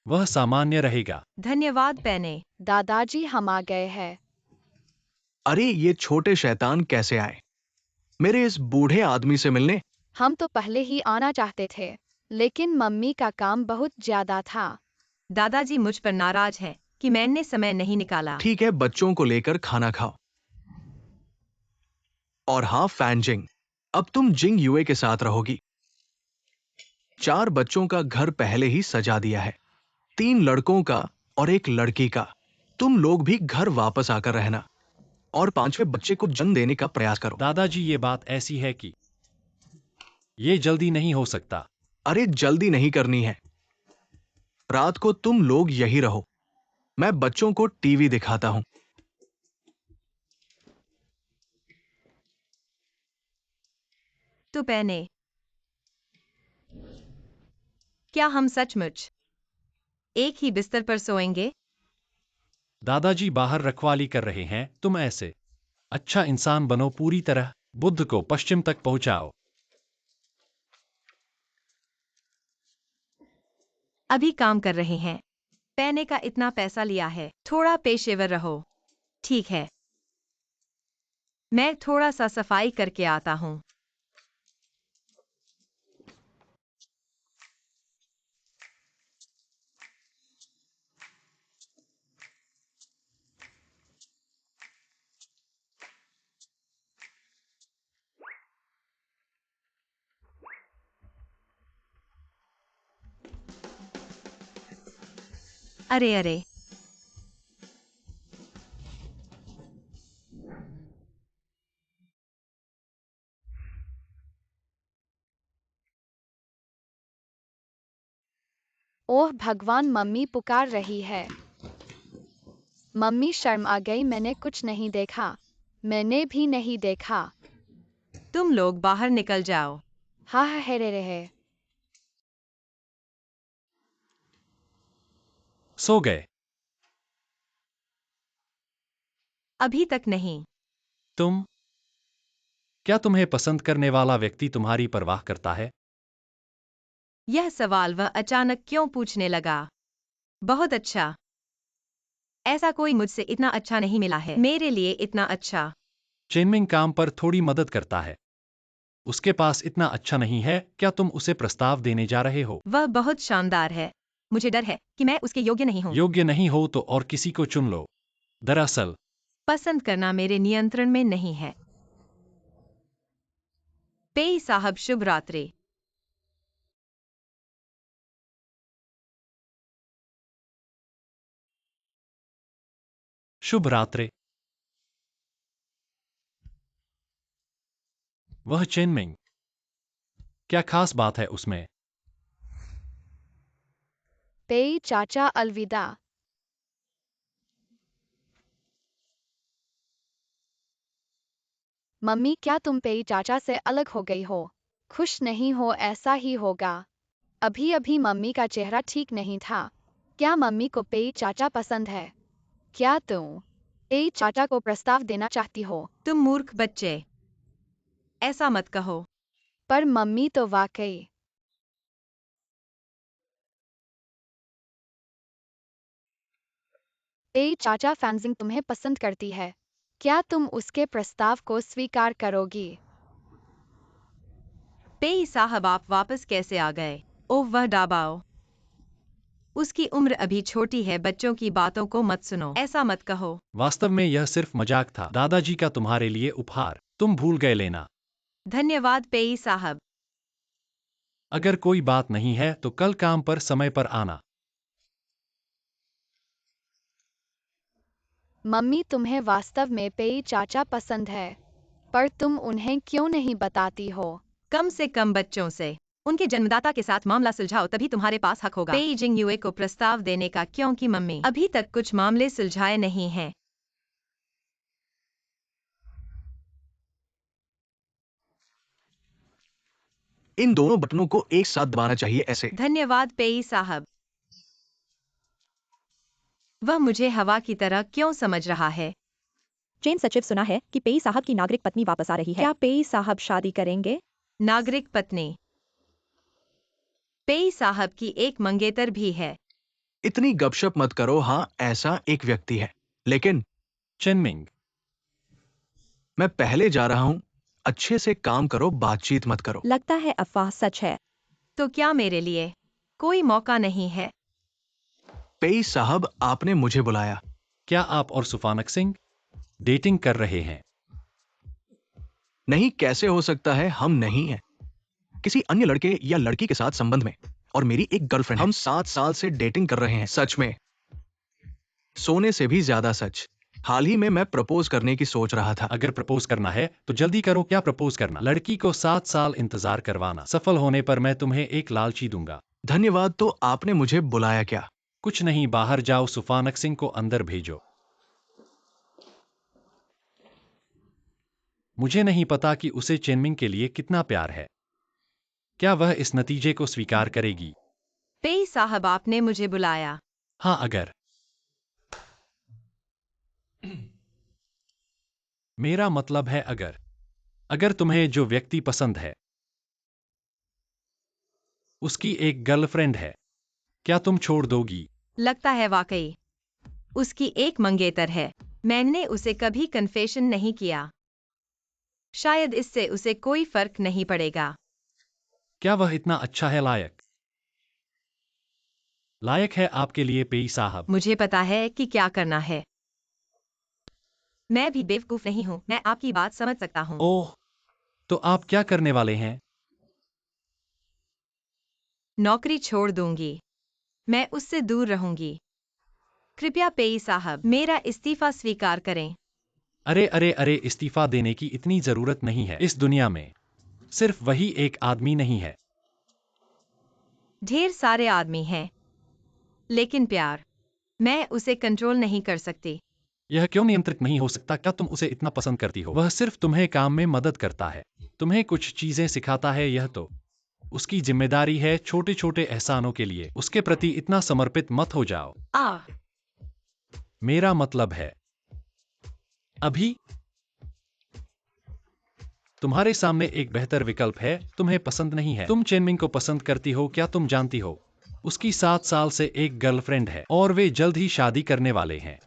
वह सामान्य रहेगा। धन्यवाद पैने। दादाजी, हम आ गए हैं। अरे, ये छोटे शैतान कैसे आए मेरे इस बूढ़े आदमी से मिलने? हम तो पहले ही आना चाहते थे, लेकिन मम्मी का काम बहुत ज्यादा था। दादाजी मुझ पर नाराज है कि मैंने समय नहीं निकाला। ठीक है, बच्चों को लेकर खाना खाओ। और हाँ फैनजिंग, अब तुम जिंग युए के साथ रहोगी। 4 बच्चों का घर पहले ही सजा दिया है, 3 लड़कों का और 1 लड़की का। तुम लोग भी घर वापस आकर रहना और 5वें बच्चे को जन्म देने का प्रयास करो। दादाजी, ये बात ऐसी है कि ये जल्दी नहीं हो सकता। अरे, जल्दी नहीं करनी है। रात को तुम लोग यही रहो। मैं बच्चों को टीवी दिखाता हूं। तो पहने। क्या हम सचमुच एक ही बिस्तर पर सोएंगे? दादाजी बाहर रखवाली कर रहे हैं, तुम ऐसे अच्छा इंसान बनो, पूरी तरह बुद्ध को पश्चिम तक पहुंचाओ। अभी काम कर रहे हैं। पैने का इतना पैसा लिया है, थोड़ा पेशेवर रहो। ठीक है, मैं थोड़ा सा सफाई करके आता हूँ। अरे अरे, ओह भगवान, मम्मी पुकार रही है। मम्मी शर्म आ गई, मैंने कुछ नहीं देखा। मैंने भी नहीं देखा। तुम लोग बाहर निकल जाओ। हा हा हे रे रे। सो गए? अभी तक नहीं। तुम क्या तुम्हें पसंद करने वाला व्यक्ति तुम्हारी परवाह करता है? यह सवाल वह अचानक क्यों पूछने लगा? बहुत अच्छा। ऐसा कोई मुझसे इतना अच्छा नहीं मिला है, मेरे लिए इतना अच्छा। चेनमिंग काम पर थोड़ी मदद करता है। उसके पास इतना अच्छा नहीं है, क्या तुम उसे प्रस्ताव देने जा रहे हो? वह बहुत शानदार है। मुझे डर है कि मैं उसके योग्य नहीं हूँ। योग्य नहीं हो तो और किसी को चुन लो। दरअसल पसंद करना मेरे नियंत्रण में नहीं है। पेई साहब, शुभ रात्रि। शुभ रात्रि। वह चेनमिंग, क्या खास बात है उसमें? पेई चाचा, अलविदा। मम्मी, क्या तुम पेई चाचा से अलग हो गई हो? खुश नहीं हो? ऐसा ही होगा। अभी अभी मम्मी का चेहरा ठीक नहीं था। क्या मम्मी को पेई चाचा पसंद है? क्या तुम पेई चाचा को प्रस्ताव देना चाहती हो? तुम मूर्ख बच्चे, ऐसा मत कहो। पर मम्मी तो वाकई। पेई चाचा, फैंजिंग तुम्हें पसंद करती है। क्या तुम उसके प्रस्ताव को स्वीकार करोगी? पेई साहब, आप वापस कैसे आ गए? ओह वह डाबाओ। उसकी उम्र अभी छोटी है, बच्चों की बातों को मत सुनो। ऐसा मत कहो। वास्तव में यह सिर्फ मजाक था, दादाजी का तुम्हारे लिए उपहार। तुम भूल गए लेना। धन्यवाद पेई साहब। अगर कोई बात नहीं है तो कल काम पर समय पर आना। मम्मी, तुम्हें वास्तव में पेई चाचा पसंद है, पर तुम उन्हें क्यों नहीं बताती हो? कम से कम बच्चों से उनके जन्मदाता के साथ मामला सुलझाओ, तभी तुम्हारे पास हक होगा। पेई जिंग युए को प्रस्ताव देने का, क्योंकि मम्मी अभी तक कुछ मामले सुलझाए नहीं हैं। इन दोनों बटनों को एक साथ दबाना चाहिए, ऐसे। धन्यवाद पेई साहब। वह मुझे हवा की तरह क्यों समझ रहा है? चेन सचिव, सुना है कि पेई साहब की नागरिक पत्नी वापस आ रही है। क्या पेई साहब शादी करेंगे? नागरिक पत्नी? पेई साहब की एक मंगेतर भी है। इतनी गपशप मत करो। हाँ, ऐसा एक व्यक्ति है, लेकिन चेनमिंग, मैं पहले जा रहा हूं। अच्छे से काम करो, बातचीत मत करो। लगता है अफवाह सच है। तो क्या मेरे लिए कोई मौका नहीं है? पेई साहब, आपने मुझे बुलाया। क्या आप और सुफानक सिंह डेटिंग कर रहे हैं? नहीं, कैसे हो सकता है? हम नहीं हैं। किसी अन्य लड़के या लड़की के साथ संबंध में। और मेरी एक गर्लफ्रेंड है। हम 7 साल से डेटिंग कर रहे हैं। सच में, सोने से भी ज्यादा सच। हाल ही में मैं प्रपोज करने की सोच रहा था। अगर प्रपोज करना है तो जल्दी करो। क्या प्रपोज करना? लड़की को 7 साल इंतजार करवाना। सफल होने पर मैं तुम्हें एक लालची दूंगा। धन्यवाद। तो आपने मुझे बुलाया क्या? कुछ नहीं, बाहर जाओ, सुफानक सिंह को अंदर भेजो। मुझे नहीं पता कि उसे चेनमिंग के लिए कितना प्यार है। क्या वह इस नतीजे को स्वीकार करेगी? पेई साहब, आपने मुझे बुलाया। हाँ, अगर मेरा मतलब है अगर तुम्हें जो व्यक्ति पसंद है उसकी एक गर्लफ्रेंड है, क्या तुम छोड़ दोगी? लगता है वाकई उसकी एक मंगेतर है। मैंने उसे कभी कन्फेशन नहीं किया। शायद इससे उसे कोई फर्क नहीं पड़ेगा। क्या वह इतना अच्छा है? लायक है आपके लिए, पेई साहब। मुझे पता है कि क्या करना है। मैं भी बेवकूफ नहीं हूँ, मैं आपकी बात समझ सकता हूँ। ओह, तो आप क्या करने वाले हैं? नौकरी छोड़ दूंगी। मैं उससे दूर रहूंगी। कृपया पेई साहब, मेरा इस्तीफा स्वीकार करें। अरे अरे अरे, इस्तीफा देने की इतनी जरूरत नहीं है। इस दुनिया में सिर्फ वही एक आदमी नहीं है। ढेर सारे आदमी हैं, लेकिन प्यार, मैं उसे कंट्रोल नहीं कर सकती। यह क्यों नियंत्रित नहीं हो सकता? क्या तुम उसे इतना पसंद करती हो? वह सिर्फ तुम्हें काम में मदद करता है, तुम्हें कुछ चीजें सिखाता है, यह तो उसकी जिम्मेदारी है। छोटे छोटे एहसानों के लिए उसके प्रति इतना समर्पित मत हो जाओ। मेरा मतलब है, अभी तुम्हारे सामने एक बेहतर विकल्प है। तुम्हें पसंद नहीं है, तुम चेनमिंग को पसंद करती हो। क्या तुम जानती हो उसकी 7 साल से एक गर्लफ्रेंड है और वे जल्द ही शादी करने वाले हैं।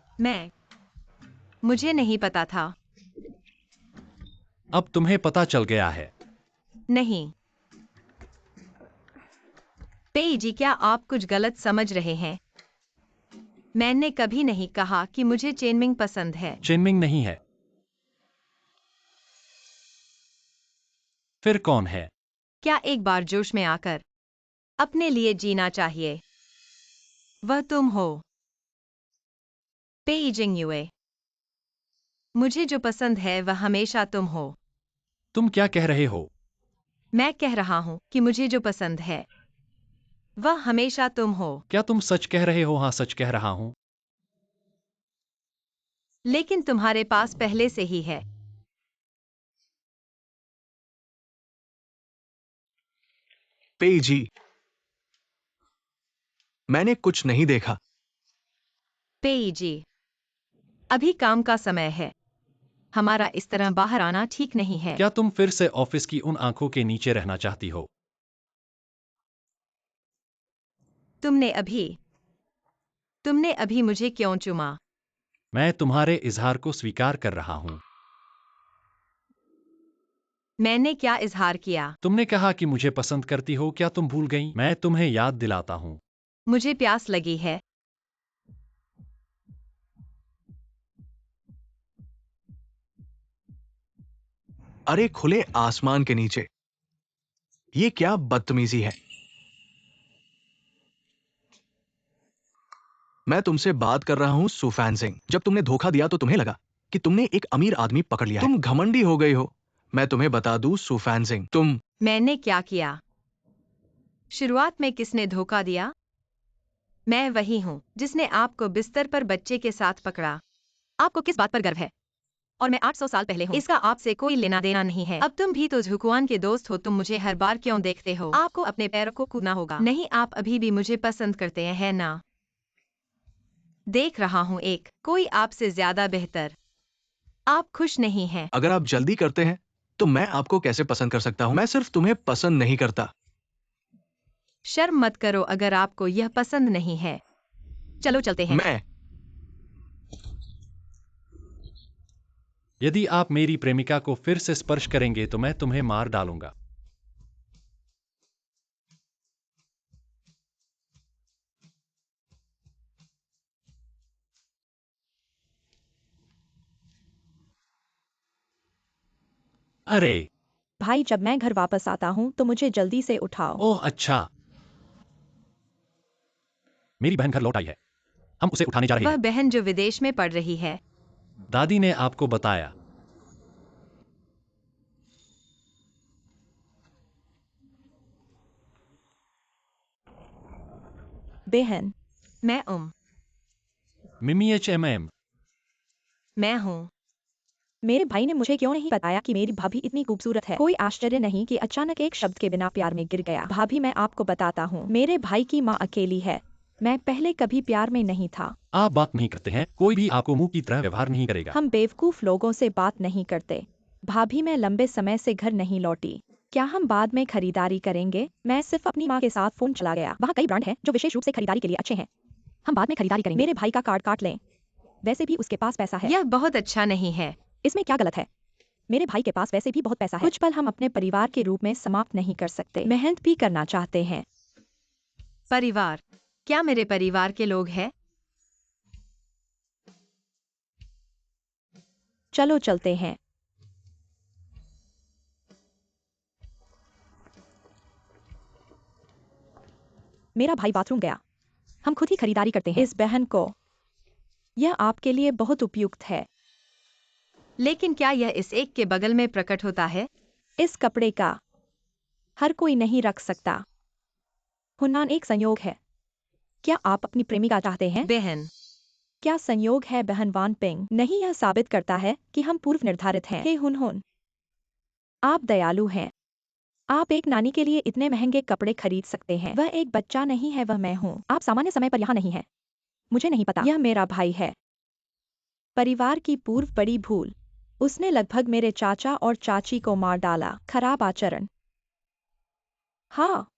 मुझे नहीं पता था। अब तुम्हें पता चल गया है। नहीं पेई जी, क्या आप कुछ गलत समझ रहे हैं? मैंने कभी नहीं कहा कि मुझे चेनमिंग पसंद है। चेनमिंग नहीं है, फिर कौन है? क्या एक बार जोश में आकर अपने लिए जीना चाहिए? वह तुम हो, पेई जिंगयुए। मुझे जो पसंद है वह हमेशा तुम हो। तुम क्या कह रहे हो? मैं कह रहा हूँ कि मुझे जो पसंद है वह हमेशा तुम हो। क्या तुम सच कह रहे हो? हाँ, सच कह रहा हूं। लेकिन तुम्हारे पास पहले से ही है। पेई जी, मैंने कुछ नहीं देखा। पेई जी, अभी काम का समय है। हमारा इस तरह बाहर आना ठीक नहीं है। क्या तुम फिर से ऑफिस की उन आंखों के नीचे रहना चाहती हो? तुमने अभी मुझे क्यों चुमा? मैं तुम्हारे इजहार को स्वीकार कर रहा हूं। मैंने क्या इजहार किया? तुमने कहा कि मुझे पसंद करती हो। क्या तुम भूल गई? मैं तुम्हें याद दिलाता हूं। मुझे प्यास लगी है। अरे खुले आसमान के नीचे, ये क्या बदतमीजी है। मैं तुमसे बात कर रहा हूं सुफैन सिंह। जब तुमने धोखा दिया तो तुम्हें लगा कि तुमने एक अमीर आदमी पकड़ लिया है। तुम घमंडी हो गई हो। मैं तुम्हें बता दूं सुफैन सिंह, तुम मैंने क्या किया? शुरुआत में किसने धोखा दिया? मैं वही हूँ जिसने आपको बिस्तर पर बच्चे के साथ पकड़ा। आपको किस बात पर गर्व है? और मैं 800 साल पहले हूँ। इसका आपसे कोई लेना देना नहीं है। अब तुम भी तो झुकुआन के दोस्त हो। तुम मुझे हर बार क्यों देखते हो? आपको अपने पैरों को कूदना होगा। नहीं, आप अभी भी मुझे पसंद करते हैं, है ना? देख रहा हूँ एक कोई आपसे ज्यादा बेहतर। आप खुश नहीं हैं। अगर आप जल्दी करते हैं तो मैं आपको कैसे पसंद कर सकता हूं? मैं सिर्फ तुम्हें पसंद नहीं करता। शर्म मत करो अगर आपको यह पसंद नहीं है। चलो चलते हैं। मैं यदि आप मेरी प्रेमिका को फिर से स्पर्श करेंगे तो मैं तुम्हें मार डालूंगा। अरे, भाई, जब मैं घर वापस आता हूँ तो मुझे जल्दी से उठाओ। ओह अच्छा, मेरी बहन घर लौट आई है। हम उसे उठाने जा रहे वह हैं। बहन जो विदेश में पढ़ रही है। दादी ने आपको बताया? बहन, मैं मिमी HMM। मैं हूँ। मेरे भाई ने मुझे क्यों नहीं बताया कि मेरी भाभी इतनी खूबसूरत है। कोई आश्चर्य नहीं कि अचानक एक शब्द के बिना प्यार में गिर गया। भाभी, मैं आपको बताता हूँ, मेरे भाई की माँ अकेली है। मैं पहले कभी प्यार में नहीं था। आप बात नहीं करते हैं, कोई भी आपको मुंह की तरह व्यवहार नहीं करेगा। हम बेवकूफ लोगों से बात नहीं करते। भाभी, मैं लंबे समय से घर नहीं लौटी। क्या हम बाद में खरीदारी करेंगे? मैं सिर्फ अपनी माँ के साथ फोन चला गया। वहाँ कई ब्रांड हैं जो विशेष रूप से खरीदारी के लिए अच्छे हैं। हम बाद में खरीदारी करेंगे। मेरे भाई का कार्ड काट लें। वैसे भी उसके पास पैसा है। यह बहुत अच्छा नहीं है। इसमें क्या गलत है? मेरे भाई के पास वैसे भी बहुत पैसा है। कुछ पल हम अपने परिवार के रूप में समाप्त नहीं कर सकते। मेहनत भी करना चाहते हैं। परिवार? क्या मेरे परिवार के लोग हैं? चलो चलते हैं। मेरा भाई बाथरूम गया। हम खुद ही खरीदारी करते हैं। इस बहन को, यह आपके लिए बहुत उपयुक्त है। लेकिन क्या यह इस एक के बगल में प्रकट होता है? इस कपड़े का हर कोई नहीं रख सकता। हुनान एक संयोग है। क्या आप अपनी प्रेमिका चाहते हैं? बहन। क्या संयोग है बहन वान पिंग? नहीं, यह साबित करता है कि हम पूर्व निर्धारित हैं। हे हुन, आप दयालु हैं। आप एक नानी के लिए इतने महंगे कपड़े खरीद सकते हैं। वह एक बच्चा नहीं है, वह मैं हूँ। आप सामान्य समय पर यहाँ नहीं हैं। मुझे नहीं पता। यह मेरा भाई है। परिवार की पूर्व बड़ी भूल। उसने लगभग मेरे चाचा और चाची को मार डाला। खराब आचरण। हाँ,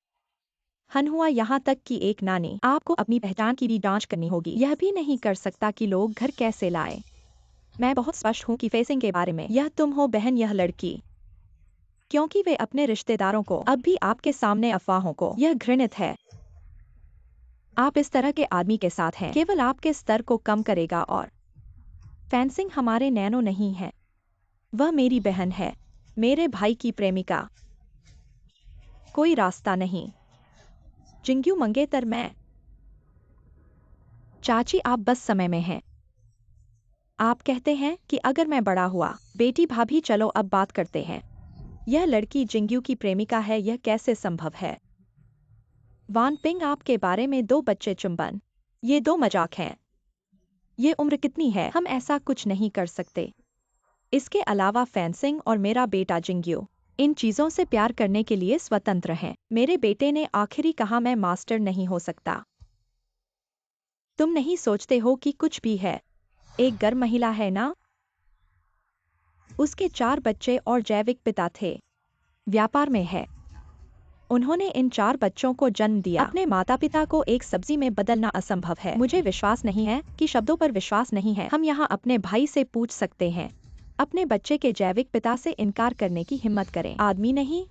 हुआ यहाँ तक कि एक नानी। आपको अपनी पहचान की भी जांच करनी होगी। यह भी नहीं कर सकता कि लोग घर कैसे लाए। मैं बहुत स्पष्ट हूँ कि फेसिंग के बारे में। यह तुम हो बहन, यह लड़की। क्योंकि वे अपने रिश्तेदारों को, अब भी आपके सामने अफवाहों को, यह घृणित है। आप इस तरह के आदमी के साथ हैं, केवल आपके स्तर को कम करेगा। और फेंसिंग हमारे नैनो नहीं है। वह मेरी बहन है, मेरे भाई की प्रेमिका। कोई रास्ता नहीं। जिंग्यू मंगेतर, मैं। चाची, आप बस समय में हैं। आप कहते हैं कि अगर मैं बड़ा हुआ। बेटी, भाभी, चलो अब बात करते हैं। यह लड़की जिंग्यू की प्रेमिका है, यह कैसे संभव है? वान पिंग, आपके बारे में 2 बच्चे, चुंबन। ये 2 मजाक हैं। ये उम्र कितनी है? हम ऐसा कुछ नहीं कर सकते। इसके अलावा फेंसिंग और मेरा बेटा जिंग्यू इन चीजों से प्यार करने के लिए स्वतंत्र हैं। मेरे बेटे ने आखिरी कहा, मैं मास्टर नहीं हो सकता। तुम नहीं सोचते हो कि कुछ भी है? एक गर्म महिला है ना? उसके 4 बच्चे और जैविक पिता थे। व्यापार में है। उन्होंने इन 4 बच्चों को जन्म दिया। अपने माता पिता को एक सब्जी में बदलना असंभव है। मुझे विश्वास नहीं है कि शब्दों पर विश्वास नहीं है। हम यहाँ अपने भाई से पूछ सकते हैं। अपने बच्चे के जैविक पिता से इनकार करने की हिम्मत करें। आदमी नहीं,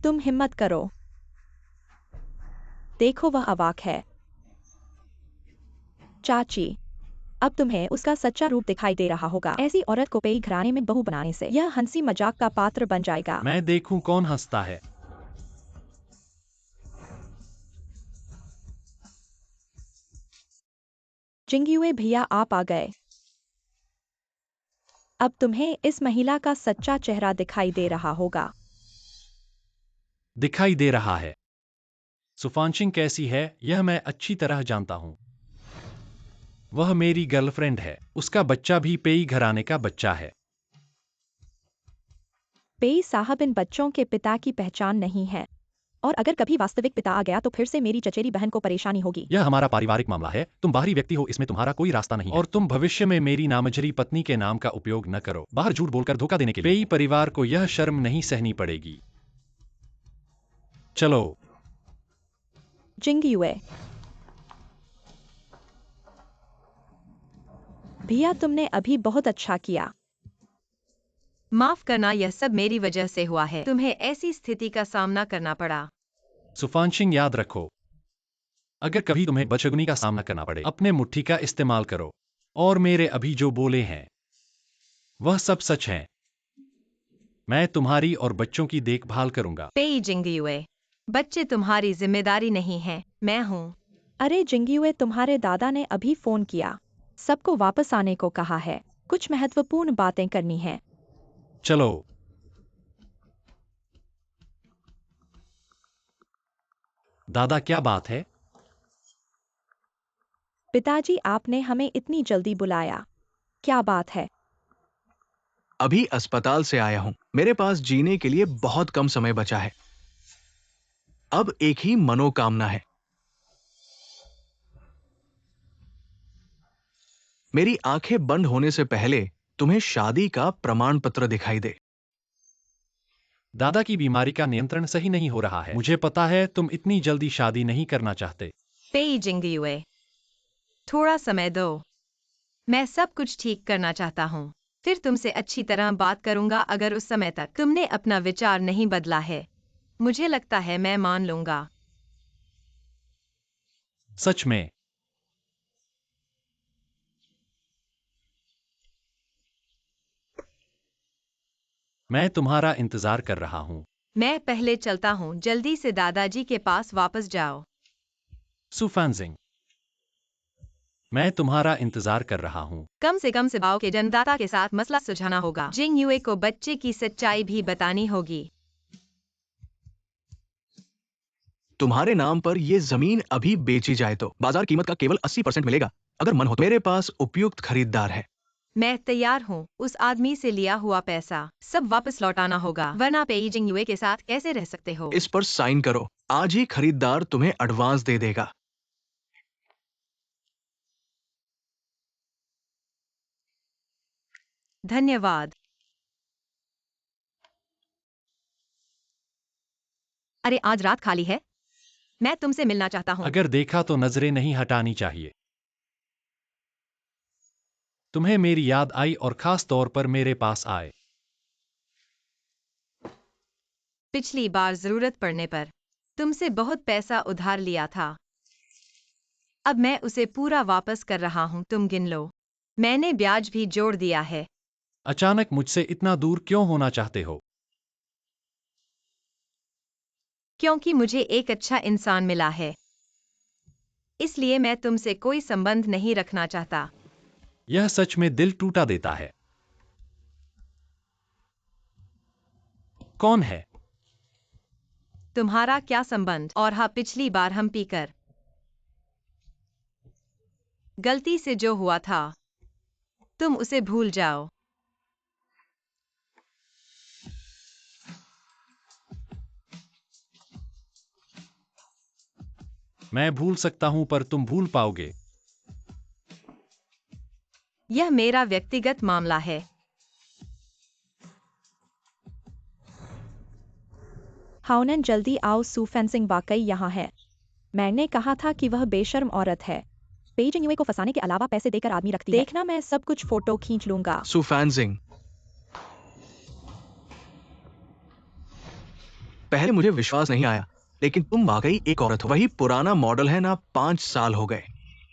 तुम हिम्मत करो। देखो, वह अवाक है। चाची, अब तुम्हें उसका सच्चा रूप दिखाई दे रहा होगा। ऐसी औरत को पेई घराने में बहू बनाने से यह हंसी मजाक का पात्र बन जाएगा। मैं देखूं कौन हंसता है। जिंग्युए भैया, आप आ गए। अब तुम्हें इस महिला का सच्चा चेहरा दिखाई दे रहा होगा। दिखाई दे रहा है। सुफानशिंग कैसी है, यह मैं अच्छी तरह जानता हूं। वह मेरी गर्लफ्रेंड है। उसका बच्चा भी पेई घराने का बच्चा है। पेई साहब, इन बच्चों के पिता की पहचान नहीं है। और अगर कभी वास्तविक पिता आ गया तो फिर से मेरी चचेरी बहन को परेशानी होगी। यह हमारा पारिवारिक मामला है। तुम बाहरी व्यक्ति हो, इसमें तुम्हारा कोई रास्ता नहीं है। और तुम भविष्य में मेरी नामझरी पत्नी के नाम का उपयोग न करो, बाहर झूठ बोलकर धोखा देने के लिए। पेई परिवार को यह शर्म नहीं सहनी पड़ेगी। चलो। जिंग्युए भैया, तुमने अभी बहुत अच्छा किया। माफ करना, यह सब मेरी वजह से हुआ है। तुम्हें ऐसी स्थिति का सामना करना पड़ा। सुफानशिंग, याद रखो, अगर कभी तुम्हें बदशगुनी का सामना करना पड़े, अपने मुट्ठी का इस्तेमाल करो। और मेरे अभी जो बोले हैं वह सब सच है। मैं तुम्हारी और बच्चों की देखभाल करूंगा। पेई जिंग्युए, बच्चे तुम्हारी जिम्मेदारी नहीं है, मैं हूँ। अरे जिंग्युए, तुम्हारे दादा ने अभी फोन किया। सबको वापस आने को कहा है। कुछ महत्वपूर्ण बातें करनी है। चलो। दादा, क्या बात है? पिताजी, आपने हमें इतनी जल्दी बुलाया, क्या बात है? अभी अस्पताल से आया हूं। मेरे पास जीने के लिए बहुत कम समय बचा है। अब एक ही मनोकामना है, मेरी आंखें बंद होने से पहले तुम्हें शादी का प्रमाण पत्र दिखाई दे। दादा की बीमारी का नियंत्रण सही नहीं हो रहा है। मुझे पता है तुम इतनी जल्दी शादी नहीं करना चाहते। पेइजिंग युए, थोड़ा समय दो। मैं सब कुछ ठीक करना चाहता हूँ। फिर तुमसे अच्छी तरह बात करूंगा अगर उस समय तक तुमने अपना विचार नहीं बदला है। मुझे लगता है मैं मान लूंगा। सच में? मैं तुम्हारा इंतजार कर रहा हूँ। मैं पहले चलता हूँ। जल्दी से दादाजी के पास वापस जाओ। सुफानजिंग, मैं तुम्हारा इंतजार कर रहा हूँ। कम से कम सभाओं के जनदाता के साथ मसला सुलझाना होगा। जिंग युए को बच्चे की सच्चाई भी बतानी होगी। तुम्हारे नाम पर यह जमीन अभी बेची जाए तो बाजार कीमत का केवल 80% मिलेगा। अगर मन हो तो मेरे पास उपयुक्त खरीदार है। मैं तैयार हूँ। उस आदमी से लिया हुआ पैसा सब वापस लौटाना होगा, वरना पेइजिंग युए के साथ कैसे रह सकते हो? इस पर साइन करो। आज ही खरीदार तुम्हें एडवांस दे देगा। धन्यवाद। अरे, आज रात खाली है? मैं तुमसे मिलना चाहता हूँ। अगर देखा तो नजरें नहीं हटानी चाहिए। तुम्हें मेरी याद आई और खास तौर पर मेरे पास आए। पिछली बार जरूरत पड़ने पर तुमसे बहुत पैसा उधार लिया था। अब मैं उसे पूरा वापस कर रहा हूँ। तुम गिन लो। मैंने ब्याज भी जोड़ दिया है। अचानक मुझसे इतना दूर क्यों होना चाहते हो? क्योंकि मुझे एक अच्छा इंसान मिला है, इसलिए मैं तुमसे कोई संबंध नहीं रखना चाहता। यह सच में दिल टूटा देता है। कौन है? तुम्हारा क्या संबंध? और हाँ, पिछली बार हम पीकर गलती से जो हुआ था, तुम उसे भूल जाओ। मैं भूल सकता हूं पर तुम भूल पाओगे। यह मेरा व्यक्तिगत मामला है। हाउनन, जल्दी आओ। सू फेंसिंग वाकई यहाँ है। मैंने कहा था कि वह बेशर्म औरत है। पेइजिंग युए को फंसाने के अलावा पैसे देकर आदमी रखती है। देखना, मैं सब कुछ फोटो खींच लूंगा। सुफानजिंग, पहले मुझे विश्वास नहीं आया, लेकिन तुम वाकई एक औरत हो। वही पुराना मॉडल है ना। 5 साल हो गए,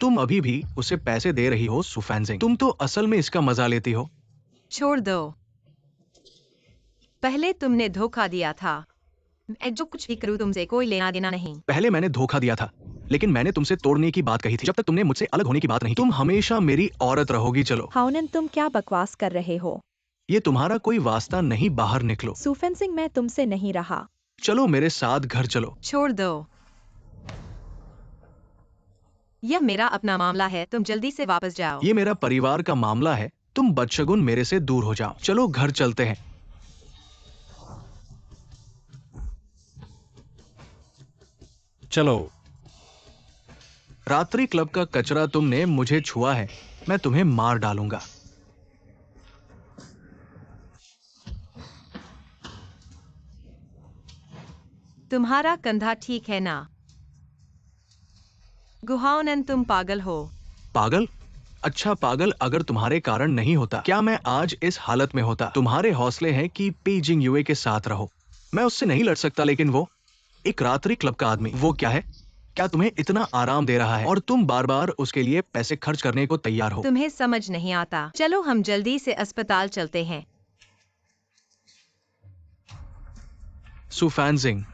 तुम अभी भी उसे पैसे दे रही हो। सुफानजिंग, तुम तो असल में इसका मजा लेती हो। छोड़ दो। पहले तुमने धोखा दिया था। मैं जो कुछ भी करूं तुमसे कोई लेना देना नहीं। पहले मैंने धोखा दिया था, लेकिन मैंने तुमसे तोड़ने की बात कही थी। जब तक तुमने मुझसे अलग होने की बात नहीं की। तुम हमेशा मेरी औरत रहोगी। चलो, हाउनन, तुम क्या बकवास कर रहे हो? ये तुम्हारा कोई वास्ता नहीं। बाहर निकलो। सू फेंसिंग, मैं तुमसे नहीं रहा। चलो मेरे साथ घर चलो। छोड़ दो। यह मेरा अपना मामला है। तुम जल्दी से वापस जाओ। ये मेरा परिवार का मामला है। तुम बदशगुन मेरे से दूर हो जाओ। चलो घर चलते हैं। चलो। रात्रि क्लब का कचरा तुमने मुझे छुआ है, मैं तुम्हें मार डालूंगा। तुम्हारा कंधा ठीक है ना? गुहाओनन, तुम पागल हो। पागल? अच्छा, पागल अगर तुम्हारे कारण नहीं होता, क्या मैं आज इस हालत में होता? तुम्हारे हौसले हैं कि पेइजिंग युए के साथ रहो। मैं उससे नहीं लड़ सकता, लेकिन वो एक रात्रि क्लब का आदमी, वो क्या है? क्या तुम्हें इतना आराम दे रहा है और तुम बार बार उसके लिए पैसे खर्च करने को तैयार हो? तुम्हें समझ नहीं आता। चलो हम जल्दी से अस्पताल चलते हैं। सुफानजिंग,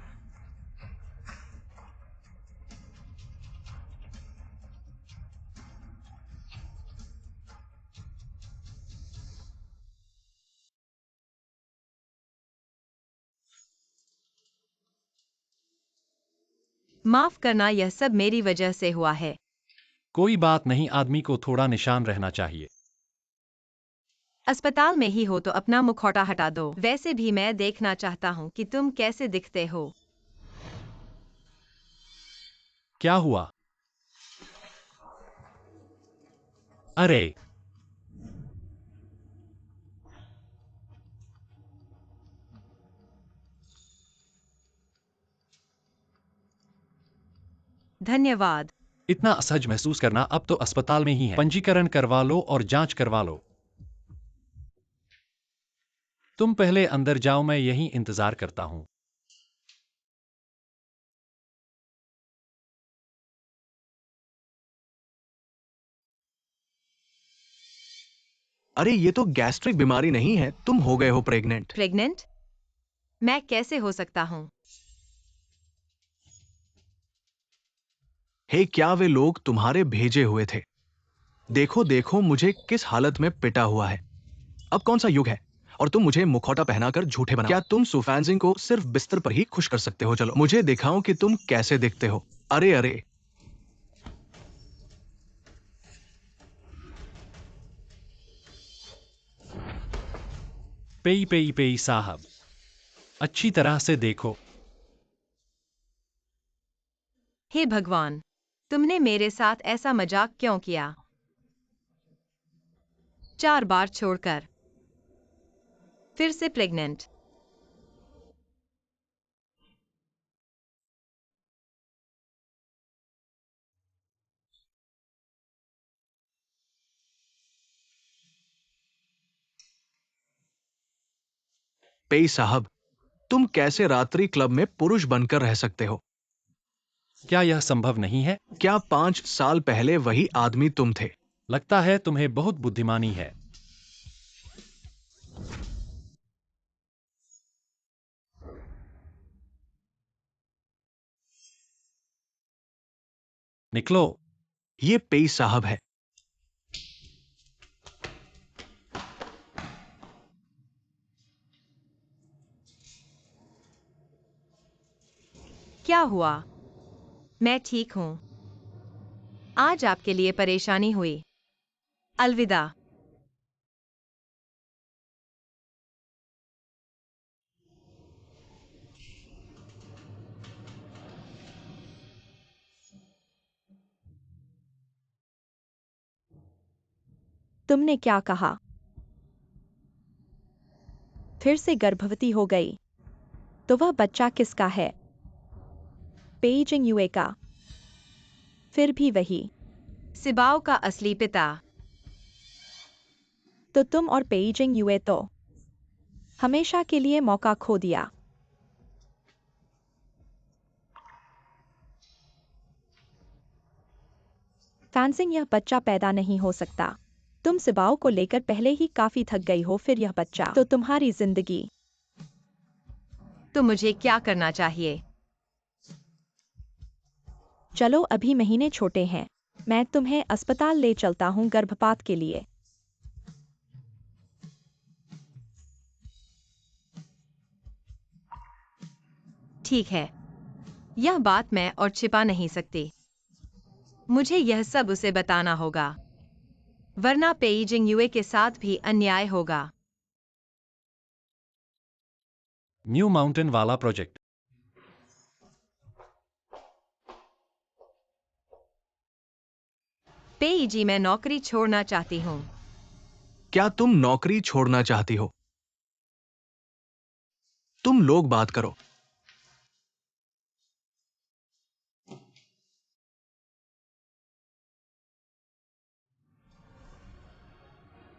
माफ करना, यह सब मेरी वजह से हुआ है। कोई बात नहीं, आदमी को थोड़ा निशान रहना चाहिए। अस्पताल में ही हो तो अपना मुखौटा हटा दो। वैसे भी मैं देखना चाहता हूँ कि तुम कैसे दिखते हो। क्या हुआ? अरे, धन्यवाद। इतना असहज महसूस करना, अब तो अस्पताल में ही है। पंजीकरण करवा लो और जांच करवा लो। तुम पहले अंदर जाओ, मैं यहीं इंतजार करता हूं। अरे ये तो गैस्ट्रिक बीमारी नहीं है, तुम हो गए हो प्रेग्नेंट। प्रेग्नेंट? मैं कैसे हो सकता हूँ? हे, क्या वे लोग तुम्हारे भेजे हुए थे? देखो देखो मुझे किस हालत में पिटा हुआ है। अब कौन सा युग है और तुम मुझे मुखौटा पहनाकर झूठे बनाओ। क्या तुम सुफैन को सिर्फ बिस्तर पर ही खुश कर सकते हो? चलो मुझे दिखाओ कि तुम कैसे दिखते हो। अरे अरे, पेई पेई पेई साहब, अच्छी तरह से देखो। हे भगवान, तुमने मेरे साथ ऐसा मजाक क्यों किया? 4 बार छोड़कर फिर से प्रेग्नेंट। पेई साहब, तुम कैसे रात्रि क्लब में पुरुष बनकर रह सकते हो? क्या यह संभव नहीं है? क्या 5 साल पहले वही आदमी तुम थे? लगता है तुम्हें बहुत बुद्धिमानी है। निकलो। ये पेई साहब है। क्या हुआ? मैं ठीक हूँ। आज आपके लिए परेशानी हुई। अलविदा। तुमने क्या कहा? फिर से गर्भवती हो गई? तो वह बच्चा किसका है? पेइजिंग युए का। फिर भी वही। सिबाओ का असली पिता। तो तुम और पेइजिंग युए तो हमेशा के लिए मौका खो दिया। फैंसिंग, यह बच्चा पैदा नहीं हो सकता। तुम सिबाओ को लेकर पहले ही काफी थक गई हो, फिर यह बच्चा तो तुम्हारी जिंदगी। तो मुझे क्या करना चाहिए? चलो, अभी महीने छोटे हैं। मैं तुम्हें अस्पताल ले चलता हूँ गर्भपात के लिए। ठीक है। यह बात मैं और छिपा नहीं सकती। मुझे यह सब उसे बताना होगा, वरना पेइजिंग युए के साथ भी अन्याय होगा। न्यू माउंटेन वाला प्रोजेक्ट। पेइजी, मैं नौकरी छोड़ना चाहती हूँ। क्या तुम नौकरी छोड़ना चाहती हो? तुम लोग बात करो।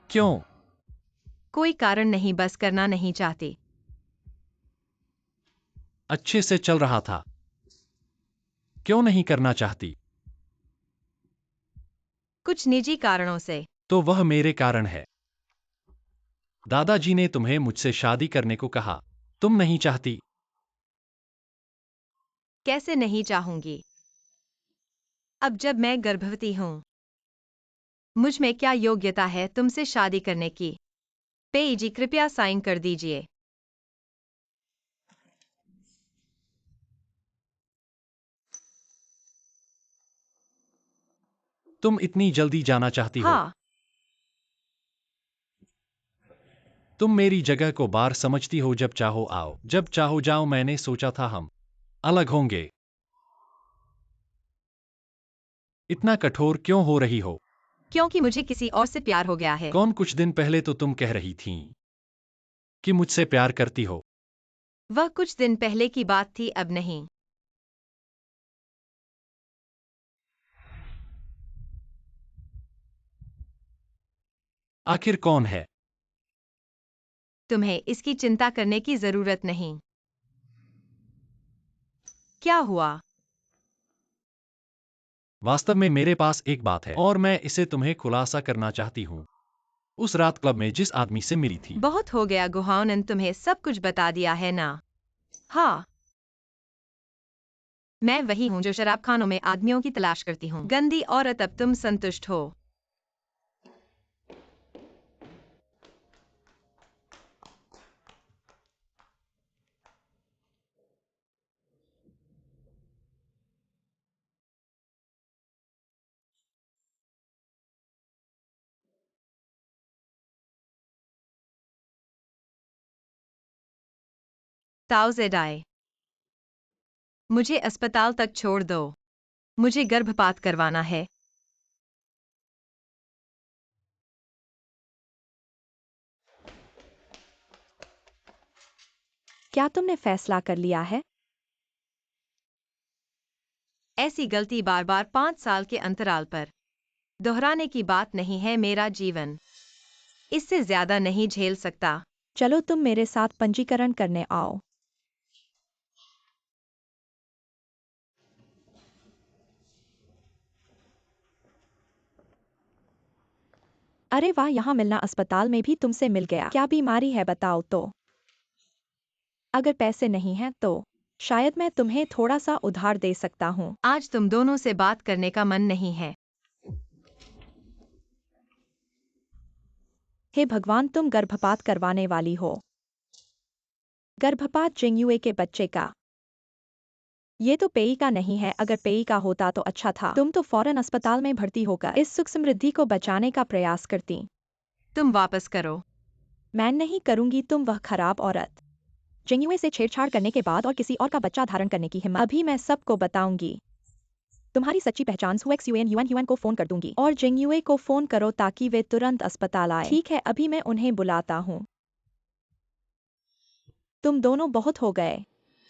क्यों? कोई कारण नहीं, बस करना नहीं चाहती। अच्छे से चल रहा था। क्यों नहीं करना चाहती? कुछ निजी कारणों से। तो वह मेरे कारण है। दादाजी ने तुम्हें मुझसे शादी करने को कहा। तुम नहीं चाहती। कैसे नहीं चाहूंगी? अब जब मैं गर्भवती हूँ, मुझ में क्या योग्यता है तुमसे शादी करने की? पेइजी, कृपया साइन कर दीजिए। तुम इतनी जल्दी जाना चाहती हो? हाँ, तुम मेरी जगह को बार समझती हो। जब चाहो आओ, जब चाहो जाओ। मैंने सोचा था हम अलग होंगे। इतना कठोर क्यों हो रही हो? क्योंकि मुझे किसी और से प्यार हो गया है। कौन? कुछ दिन पहले तो तुम कह रही थी कि मुझसे प्यार करती हो। वह कुछ दिन पहले की बात थी, अब नहीं। आखिर कौन है? तुम्हें इसकी चिंता करने की जरूरत नहीं। क्या हुआ? वास्तव में मेरे पास एक बात है और मैं इसे तुम्हें खुलासा करना चाहती हूँ। उस रात क्लब में जिस आदमी से मिली थी। बहुत हो गया गुहान, ने तुम्हें सब कुछ बता दिया है ना? हाँ, मैं वही हूँ जो शराबखानों में आदमियों की तलाश करती हूँ। गंदी औरत, अब तुम संतुष्ट हो? ताओजेडाई, मुझे अस्पताल तक छोड़ दो। मुझे गर्भपात करवाना है। क्या तुमने फैसला कर लिया है? ऐसी गलती बार बार 5 साल के अंतराल पर दोहराने की बात नहीं है। मेरा जीवन इससे ज्यादा नहीं झेल सकता। चलो तुम मेरे साथ पंजीकरण करने आओ। अरे वाह, यहाँ मिलना अस्पताल में भी तुमसे मिल गया। क्या बीमारी है बताओ तो? अगर पैसे नहीं हैं तो शायद मैं तुम्हें थोड़ा सा उधार दे सकता हूँ। आज तुम दोनों से बात करने का मन नहीं है। हे भगवान, तुम गर्भपात करवाने वाली हो। गर्भपात जिंगयुए के बच्चे का। ये तो पेई का नहीं है। अगर पेई का होता तो अच्छा था। तुम तो फौरन अस्पताल में भर्ती होकर इस सुख समृद्धि को बचाने का प्रयास करती। तुम वापस करो। मैं नहीं करूंगी। तुम वह खराब औरत। जिंगयुए से छेड़छाड़ करने के बाद और किसी और का बच्चा धारण करने की हिम्मत। अभी मैं सबको बताऊंगी। तुम्हारी सच्ची पहचान सुएक्स युएन युएन को फोन कर दूंगी। और जिंगयुए को फोन करो ताकि वे तुरंत अस्पताल आए। ठीक है, अभी मैं उन्हें बुलाता हूँ। तुम दोनों बहुत हो गए।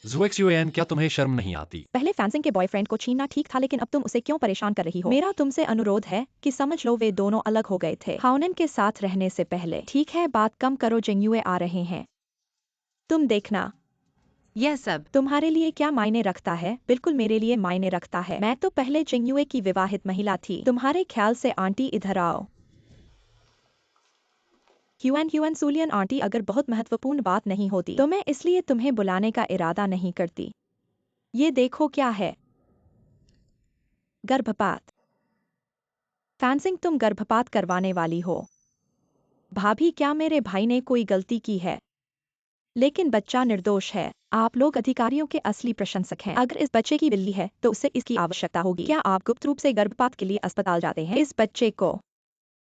ज़ुएक्सयुएन, क्या तुम्हें शर्म नहीं आती? पहले फैंसिंग के बॉयफ्रेंड को छीनना ठीक था, लेकिन अब तुम उसे क्यों परेशान कर रही हो? मेरा तुमसे अनुरोध है कि समझ लो वे दोनों अलग हो गए थे हाउनन के साथ रहने से पहले। ठीक है, बात कम करो। जिंगयुए आ रहे हैं। तुम देखना। यह सब तुम्हारे लिए क्या मायने रखता है? बिल्कुल मेरे लिए मायने रखता है। मैं तो पहले जिंगयुए की विवाहित महिला थी। तुम्हारे ख्याल से आंटी इधर आओ। ह्यूएन ह्यूएन सूलियन आंटी, अगर बहुत महत्वपूर्ण बात नहीं होती तो मैं इसलिए तुम्हें बुलाने का इरादा नहीं करती। ये देखो क्या है। गर्भपात। फैंसिंग, तुम गर्भपात करवाने वाली हो। भाभी, क्या मेरे भाई ने कोई गलती की है? लेकिन बच्चा निर्दोष है। आप लोग अधिकारियों के असली प्रशंसक हैं। अगर इस बच्चे की बिल्ली है तो उसे इसकी आवश्यकता होगी। क्या आप गुप्त रूप से गर्भपात के लिए अस्पताल जाते हैं? इस बच्चे को।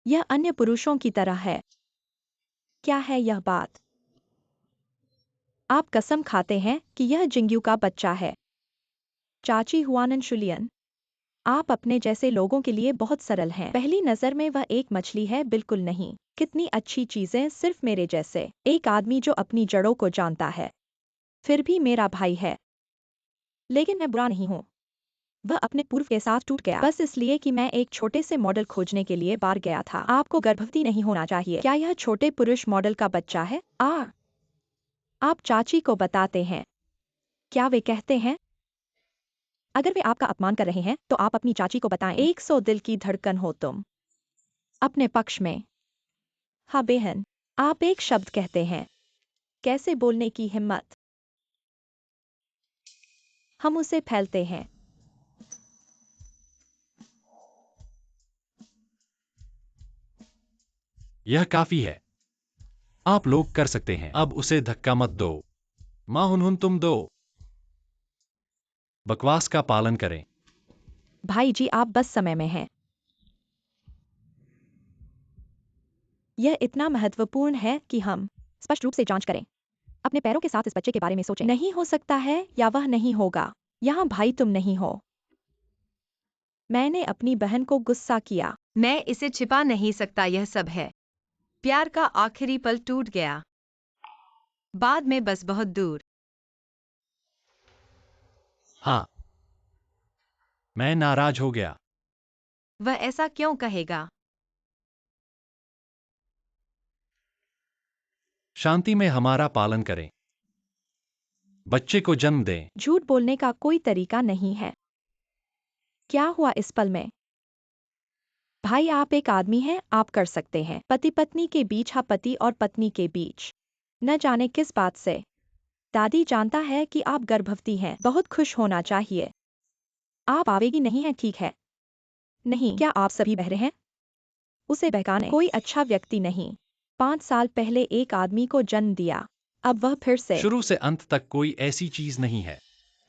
यह अन्य पुरुषों की तरह है। क्या है यह बात? आप कसम खाते हैं कि यह जिंगयू का बच्चा है? चाची हुआनन शुलियन, आप अपने जैसे लोगों के लिए बहुत सरल हैं। पहली नजर में वह एक मछली है, बिल्कुल नहीं। कितनी अच्छी चीजें, सिर्फ मेरे जैसे एक आदमी जो अपनी जड़ों को जानता है। फिर भी मेरा भाई है। लेकिन मैं बुरा नहीं हूँ। वह अपने पूर्व के साथ टूट गया बस इसलिए कि मैं एक छोटे से मॉडल खोजने के लिए बाहर गया था। आपको गर्भवती नहीं होना चाहिए। क्या यह छोटे पुरुष मॉडल का बच्चा है? आप चाची को बताते हैं। क्या वे कहते हैं? अगर वे आपका अपमान कर रहे हैं तो आप अपनी चाची को बताएं। 100 दिल की धड़कन हो तुम अपने पक्ष में। हाँ बेहन, आप एक शब्द कहते हैं। कैसे बोलने की हिम्मत? हम उसे फैलते हैं। यह काफी है। आप लोग कर सकते हैं। अब उसे धक्का मत दो। माँ हुनहुन, तुम दो बकवास का पालन करें। भाई जी, आप बस समय में हैं। यह इतना महत्वपूर्ण है कि हम स्पष्ट रूप से जांच करें। अपने पैरों के साथ इस बच्चे के बारे में सोचें। नहीं हो सकता है या वह नहीं होगा। यहाँ भाई तुम नहीं हो। मैंने अपनी बहन को गुस्सा किया। मैं इसे छिपा नहीं सकता, यह सब है। प्यार का आखिरी पल टूट गया। बाद में बस बहुत दूर। हाँ, मैं नाराज हो गया। वह ऐसा क्यों कहेगा? शांति में हमारा पालन करें। बच्चे को जन्म दें। झूठ बोलने का कोई तरीका नहीं है। क्या हुआ इस पल में? भाई आप एक आदमी हैं, आप कर सकते हैं। पति पत्नी के बीच, हाँ पति और पत्नी के बीच। न जाने किस बात से। दादी जानता है कि आप गर्भवती हैं। बहुत खुश होना चाहिए। आप आवेगी नहीं हैं, ठीक है? नहीं, क्या आप सभी बहरे हैं? उसे बहकाने कोई अच्छा व्यक्ति नहीं। 5 साल पहले एक आदमी को जन्म दिया। अब वह फिर से। शुरू से अंत तक कोई ऐसी चीज नहीं है।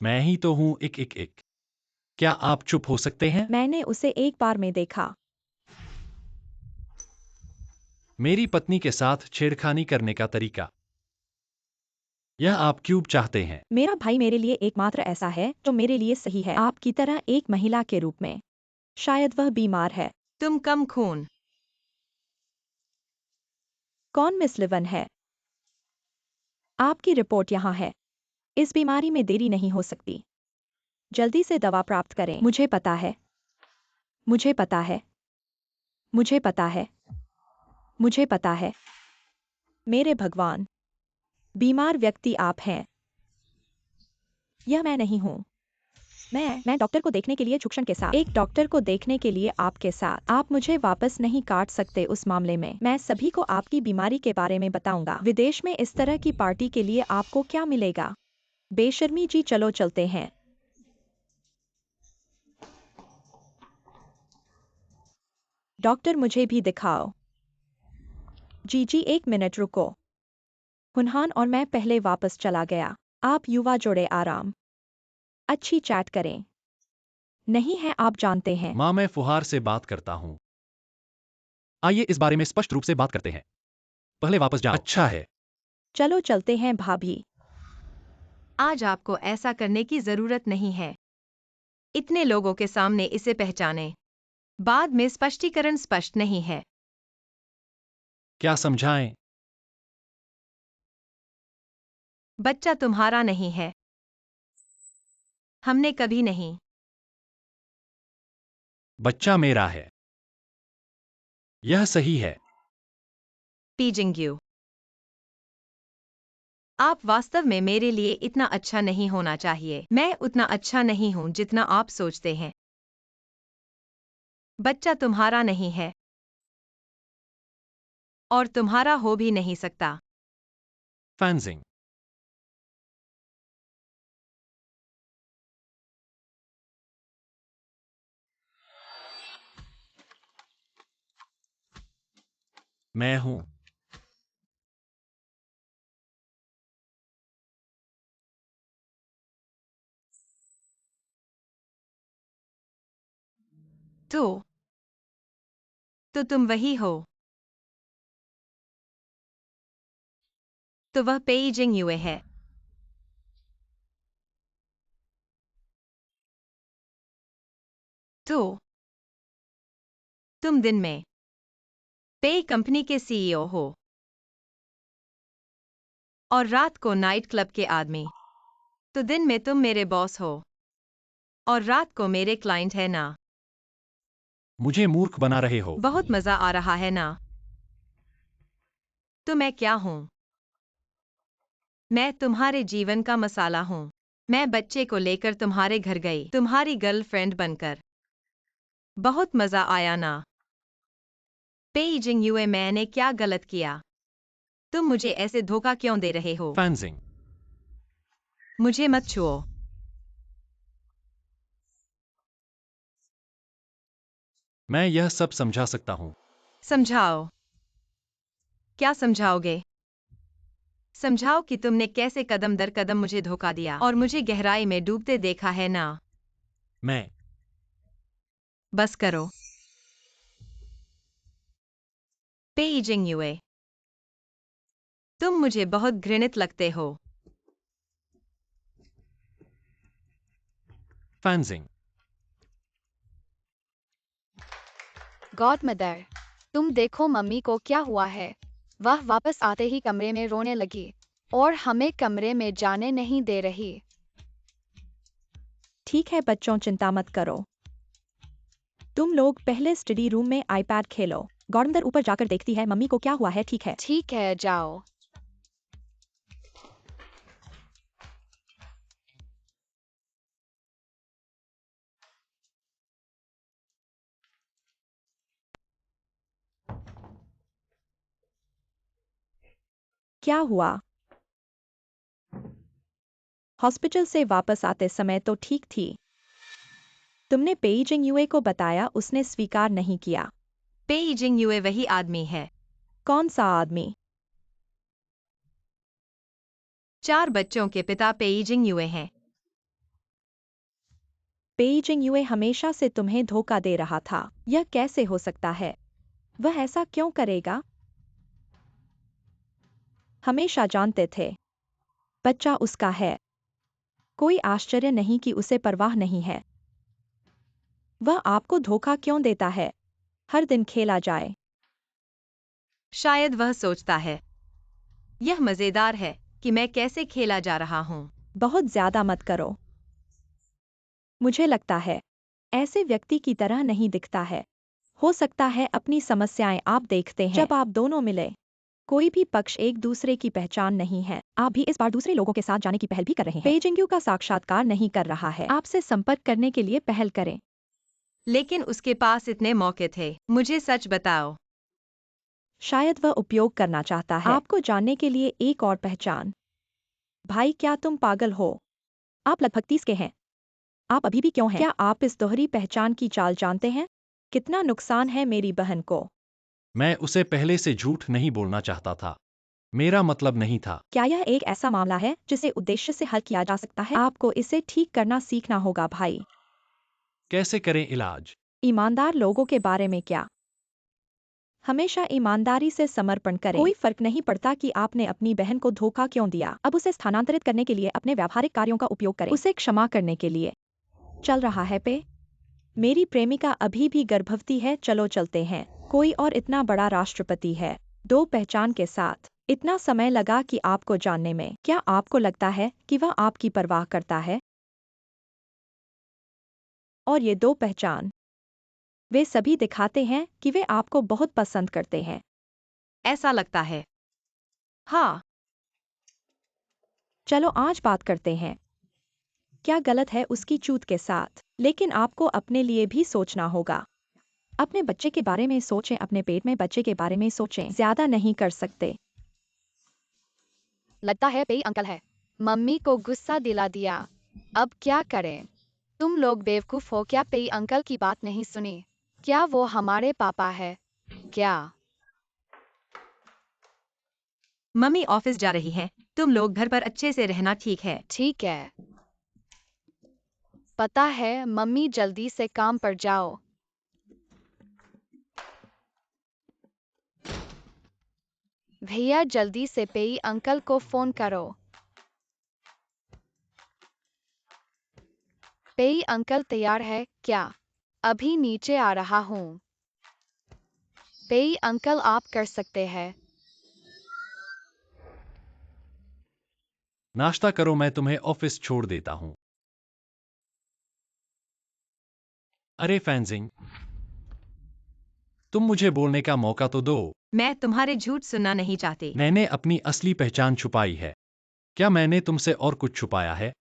मैं ही तो हूं। एक। क्या आप चुप हो सकते हैं? मैंने उसे एक बार में देखा। मेरी पत्नी के साथ छेड़खानी करने का तरीका। यह आप क्यों चाहते हैं? मेरा भाई मेरे लिए एकमात्र ऐसा है जो मेरे लिए सही है, आपकी तरह एक महिला के रूप में। शायद वह बीमार है। तुम कम खून। कौन मिस लिवन है? आपकी रिपोर्ट यहाँ है। इस बीमारी में देरी नहीं हो सकती। जल्दी से दवा प्राप्त करें। मुझे पता है। मुझे पता है। मुझे पता है। मुझे पता है। मेरे भगवान, बीमार व्यक्ति आप हैं। यह मैं नहीं हूँ। मैं डॉक्टर को देखने के लिए झुकशन के साथ। एक डॉक्टर को देखने के लिए आपके साथ। आप मुझे वापस नहीं काट सकते उस मामले में। मैं सभी को आपकी बीमारी के बारे में बताऊंगा। विदेश में इस तरह की पार्टी के लिए आपको क्या मिलेगा? बेशर्मी जी, चलो चलते हैं। डॉक्टर मुझे भी दिखाओ। जी 1 मिनट रुको। हुनहान और मैं पहले वापस चला गया। आप युवा जोड़े आराम। अच्छी चैट करें। नहीं है, आप जानते हैं। माँ, मैं फुहार से बात करता हूँ। आइए इस बारे में स्पष्ट रूप से बात करते हैं। पहले वापस जाओ। अच्छा है। चलो चलते हैं भाभी। आज आपको ऐसा करने की जरूरत नहीं है। इतने लोगों के सामने इसे पहचाने। बाद में स्पष्टीकरण स्पष्ट नहीं है। क्या समझाएं? बच्चा तुम्हारा नहीं है। हमने कभी नहीं। बच्चा मेरा है। यह सही है। पीजिंग यू। आप वास्तव में मेरे लिए इतना अच्छा नहीं होना चाहिए। मैं उतना अच्छा नहीं हूं जितना आप सोचते हैं। बच्चा तुम्हारा नहीं है। और तुम्हारा हो भी नहीं सकता। फैंसिंग। मैं हूं। तो तुम वही हो। तो वह पेइजिंग युए है। तो तुम दिन में पे कंपनी के सीईओ हो और रात को नाइट क्लब के आदमी। तो दिन में तुम मेरे बॉस हो और रात को मेरे क्लाइंट है ना। मुझे मूर्ख बना रहे हो। बहुत मजा आ रहा है ना। तो मैं क्या हूं? मैं तुम्हारे जीवन का मसाला हूं। मैं बच्चे को लेकर तुम्हारे घर गई, तुम्हारी गर्लफ्रेंड बनकर। बहुत मजा आया ना। पेइजिंग युए, मैंने क्या गलत किया? तुम मुझे ऐसे धोखा क्यों दे रहे हो? फैंसिंग। मुझे मत छुओ। मैं यह सब समझा सकता हूं। समझाओ। क्या समझाओगे? समझाओ कि तुमने कैसे कदम दर कदम मुझे धोखा दिया और मुझे गहराई में डूबते देखा है ना। मैं बस करो। पेइजिंग यूए। तुम मुझे बहुत घृणित लगते हो। फैंजिंग। गॉडमदर, तुम देखो मम्मी को क्या हुआ है। वह वापस आते ही कमरे में रोने लगी और हमें कमरे में जाने नहीं दे रही। ठीक है बच्चों, चिंता मत करो। तुम लोग पहले स्टडी रूम में आईपैड खेलो। गॉडमदर ऊपर जाकर देखती है मम्मी को क्या हुआ है। ठीक है। ठीक है, जाओ। क्या हुआ? हॉस्पिटल से वापस आते समय तो ठीक थी। तुमने पेइजिंग यूए को बताया, उसने स्वीकार नहीं किया। पेइजिंग यूए वही आदमी है। कौन सा आदमी? 4 बच्चों के पिता पेइजिंग यूए हैं। पेइजिंग यूए हमेशा से तुम्हें धोखा दे रहा था। यह कैसे हो सकता है? वह ऐसा क्यों करेगा? हमेशा जानते थे। बच्चा उसका है। कोई आश्चर्य नहीं कि उसे परवाह नहीं है। वह आपको धोखा क्यों देता है? हर दिन खेला जाए। शायद वह सोचता है यह मजेदार है कि मैं कैसे खेला जा रहा हूँ। बहुत ज्यादा मत करो। मुझे लगता है ऐसे व्यक्ति की तरह नहीं दिखता है। हो सकता है अपनी समस्याएं आप देखते हैं जब आप दोनों मिले। कोई भी पक्ष एक दूसरे की पहचान नहीं है। आप भी इस बार दूसरे लोगों के साथ जाने की पहल भी कर रहे हैं। पेइजिंग यू का साक्षात्कार नहीं कर रहा है। आपसे संपर्क करने के लिए पहल करें। लेकिन उसके पास इतने मौके थे। मुझे सच बताओ। शायद वह उपयोग करना चाहता है आपको जानने के लिए एक और पहचान। भाई, क्या तुम पागल हो? आप लगभग 30 के हैं। आप अभी भी क्यों हैं? क्या आप इस दोहरी पहचान की चाल जानते हैं? कितना नुकसान है मेरी बहन को। मैं उसे पहले से झूठ नहीं बोलना चाहता था। मेरा मतलब नहीं था। क्या यह एक ऐसा मामला है जिसे उद्देश्य से हल किया जा सकता है? आपको इसे ठीक करना सीखना होगा भाई। कैसे करें इलाज? ईमानदार लोगों के बारे में क्या? हमेशा ईमानदारी से समर्पण करें। कोई फर्क नहीं पड़ता कि आपने अपनी बहन को धोखा क्यों दिया। अब उसे स्थानांतरित करने के लिए अपने व्यावहारिक कार्यों का उपयोग करें। उसे क्षमा करने के लिए। चल रहा है पे? मेरी प्रेमिका अभी भी गर्भवती है। चलो चलते हैं। कोई और इतना बड़ा राष्ट्रपति है। 2 पहचान के साथ। इतना समय लगा कि आपको जानने में। क्या आपको लगता है कि वह आपकी परवाह करता है? और ये 2 पहचान, वे सभी दिखाते हैं कि वे आपको बहुत पसंद करते हैं। ऐसा लगता है। हाँ। चलो आज बात करते हैं। क्या गलत है उसकी चूत के साथ? लेकिन आपको अपने लिए भी सोचना होगा। अपने बच्चे के बारे में सोचें, अपने पेट में बच्चे के बारे में सोचें। ज्यादा नहीं कर सकते। लगता है पेई अंकल है। मम्मी को गुस्सा दिला दिया। अब क्या करें? तुम लोग बेवकूफ हो क्या? पेई अंकल की बात नहीं सुनी? क्या वो हमारे पापा है क्या? मम्मी ऑफिस जा रही हैं। तुम लोग घर पर अच्छे से रहना, ठीक है? ठीक है। पता है मम्मी, जल्दी से काम पर जाओ। भैया जल्दी से पेई अंकल को फोन करो। पेई अंकल तैयार है क्या? अभी नीचे आ रहा हूँ। पेई अंकल आप कर सकते हैं। नाश्ता करो, मैं तुम्हें ऑफिस छोड़ देता हूँ। अरे फैंजिंग, तुम मुझे बोलने का मौका तो दो। मैं तुम्हारे झूठ सुनना नहीं चाहती। मैंने अपनी असली पहचान छुपाई है। क्या मैंने तुमसे और कुछ छुपाया है?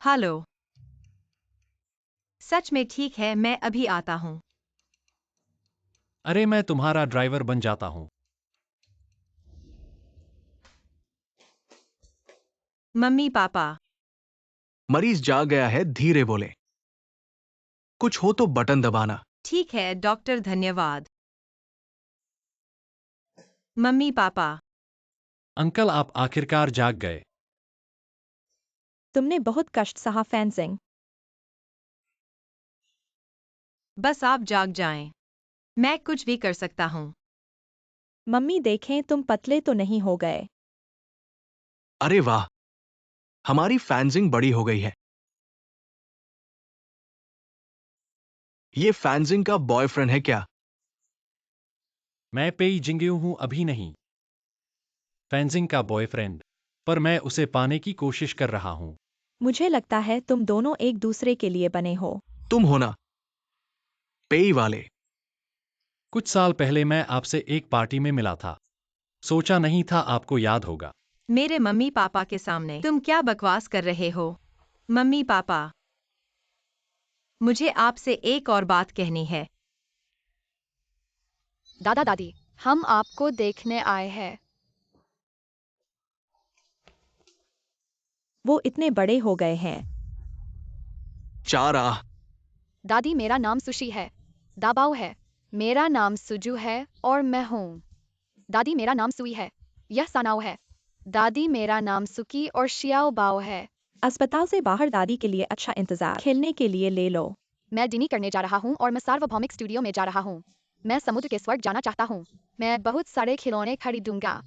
हेलो। सच में ठीक है, मैं अभी आता हूँ। अरे मैं तुम्हारा ड्राइवर बन जाता हूँ। Mummy papa. मरीज जाग गया है, धीरे बोले। कुछ हो तो बटन दबाना। ठीक है डॉक्टर, धन्यवाद। Mummy papa. अंकल, आप आखिरकार जाग गए। तुमने बहुत कष्ट सहा फैंजिंग। बस आप जाग जाएं। मैं कुछ भी कर सकता हूँ। मम्मी देखें तुम पतले तो नहीं हो गए। अरे वाह, हमारी फैंजिंग बड़ी हो गई है। ये फैंजिंग का बॉयफ्रेंड है क्या? मैं पेई जिंगयू हूं, अभी नहीं फैंजिंग का बॉयफ्रेंड, पर मैं उसे पाने की कोशिश कर रहा हूं। मुझे लगता है तुम दोनों एक दूसरे के लिए बने हो। तुम हो ना, पेई वाले। कुछ साल पहले मैं आपसे एक पार्टी में मिला था। सोचा नहीं था आपको याद होगा। मेरे मम्मी पापा के सामने तुम क्या बकवास कर रहे हो? मम्मी पापा, मुझे आपसे एक और बात कहनी है। दादा दादी, हम आपको देखने आए हैं। वो इतने बड़े हो गए हैं। चारा। दादी मेरा नाम सुशी है। दाबाओ है। मेरा नाम सुजू है और मैं हूँ। दादी मेरा नाम सुई है। यह सनाओ है। दादी मेरा नाम सुकी और शियाओ बाओ है। अस्पताल से बाहर दादी के लिए अच्छा इंतजार खेलने के लिए ले लो। मैं डिनी करने जा रहा हूँ और मैं सार्वभौमिक स्टूडियो में जा रहा हूँ। मैं समुद्र के स्वर्ग जाना चाहता हूँ। मैं बहुत सारे खिलौने खरीदूंगा।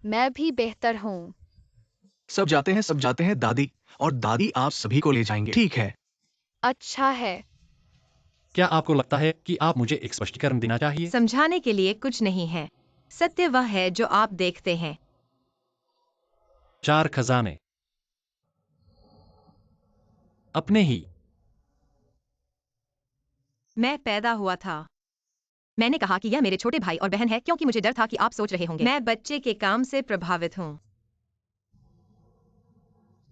मैं भी बेहतर हूँ। सब जाते हैं दादी, और दादी आप सभी को ले जाएंगे, ठीक है? अच्छा है। क्या आपको लगता है कि आप मुझे एक स्पष्टीकरण देना चाहिए? समझाने के लिए कुछ नहीं है। सत्य वह है जो आप देखते हैं। 4 खजाने अपने ही। मैं पैदा हुआ था। मैंने कहा कि यह मेरे छोटे भाई और बहन है क्योंकि मुझे डर था कि आप सोच रहे होंगे मैं बच्चे के काम से प्रभावित हूँ।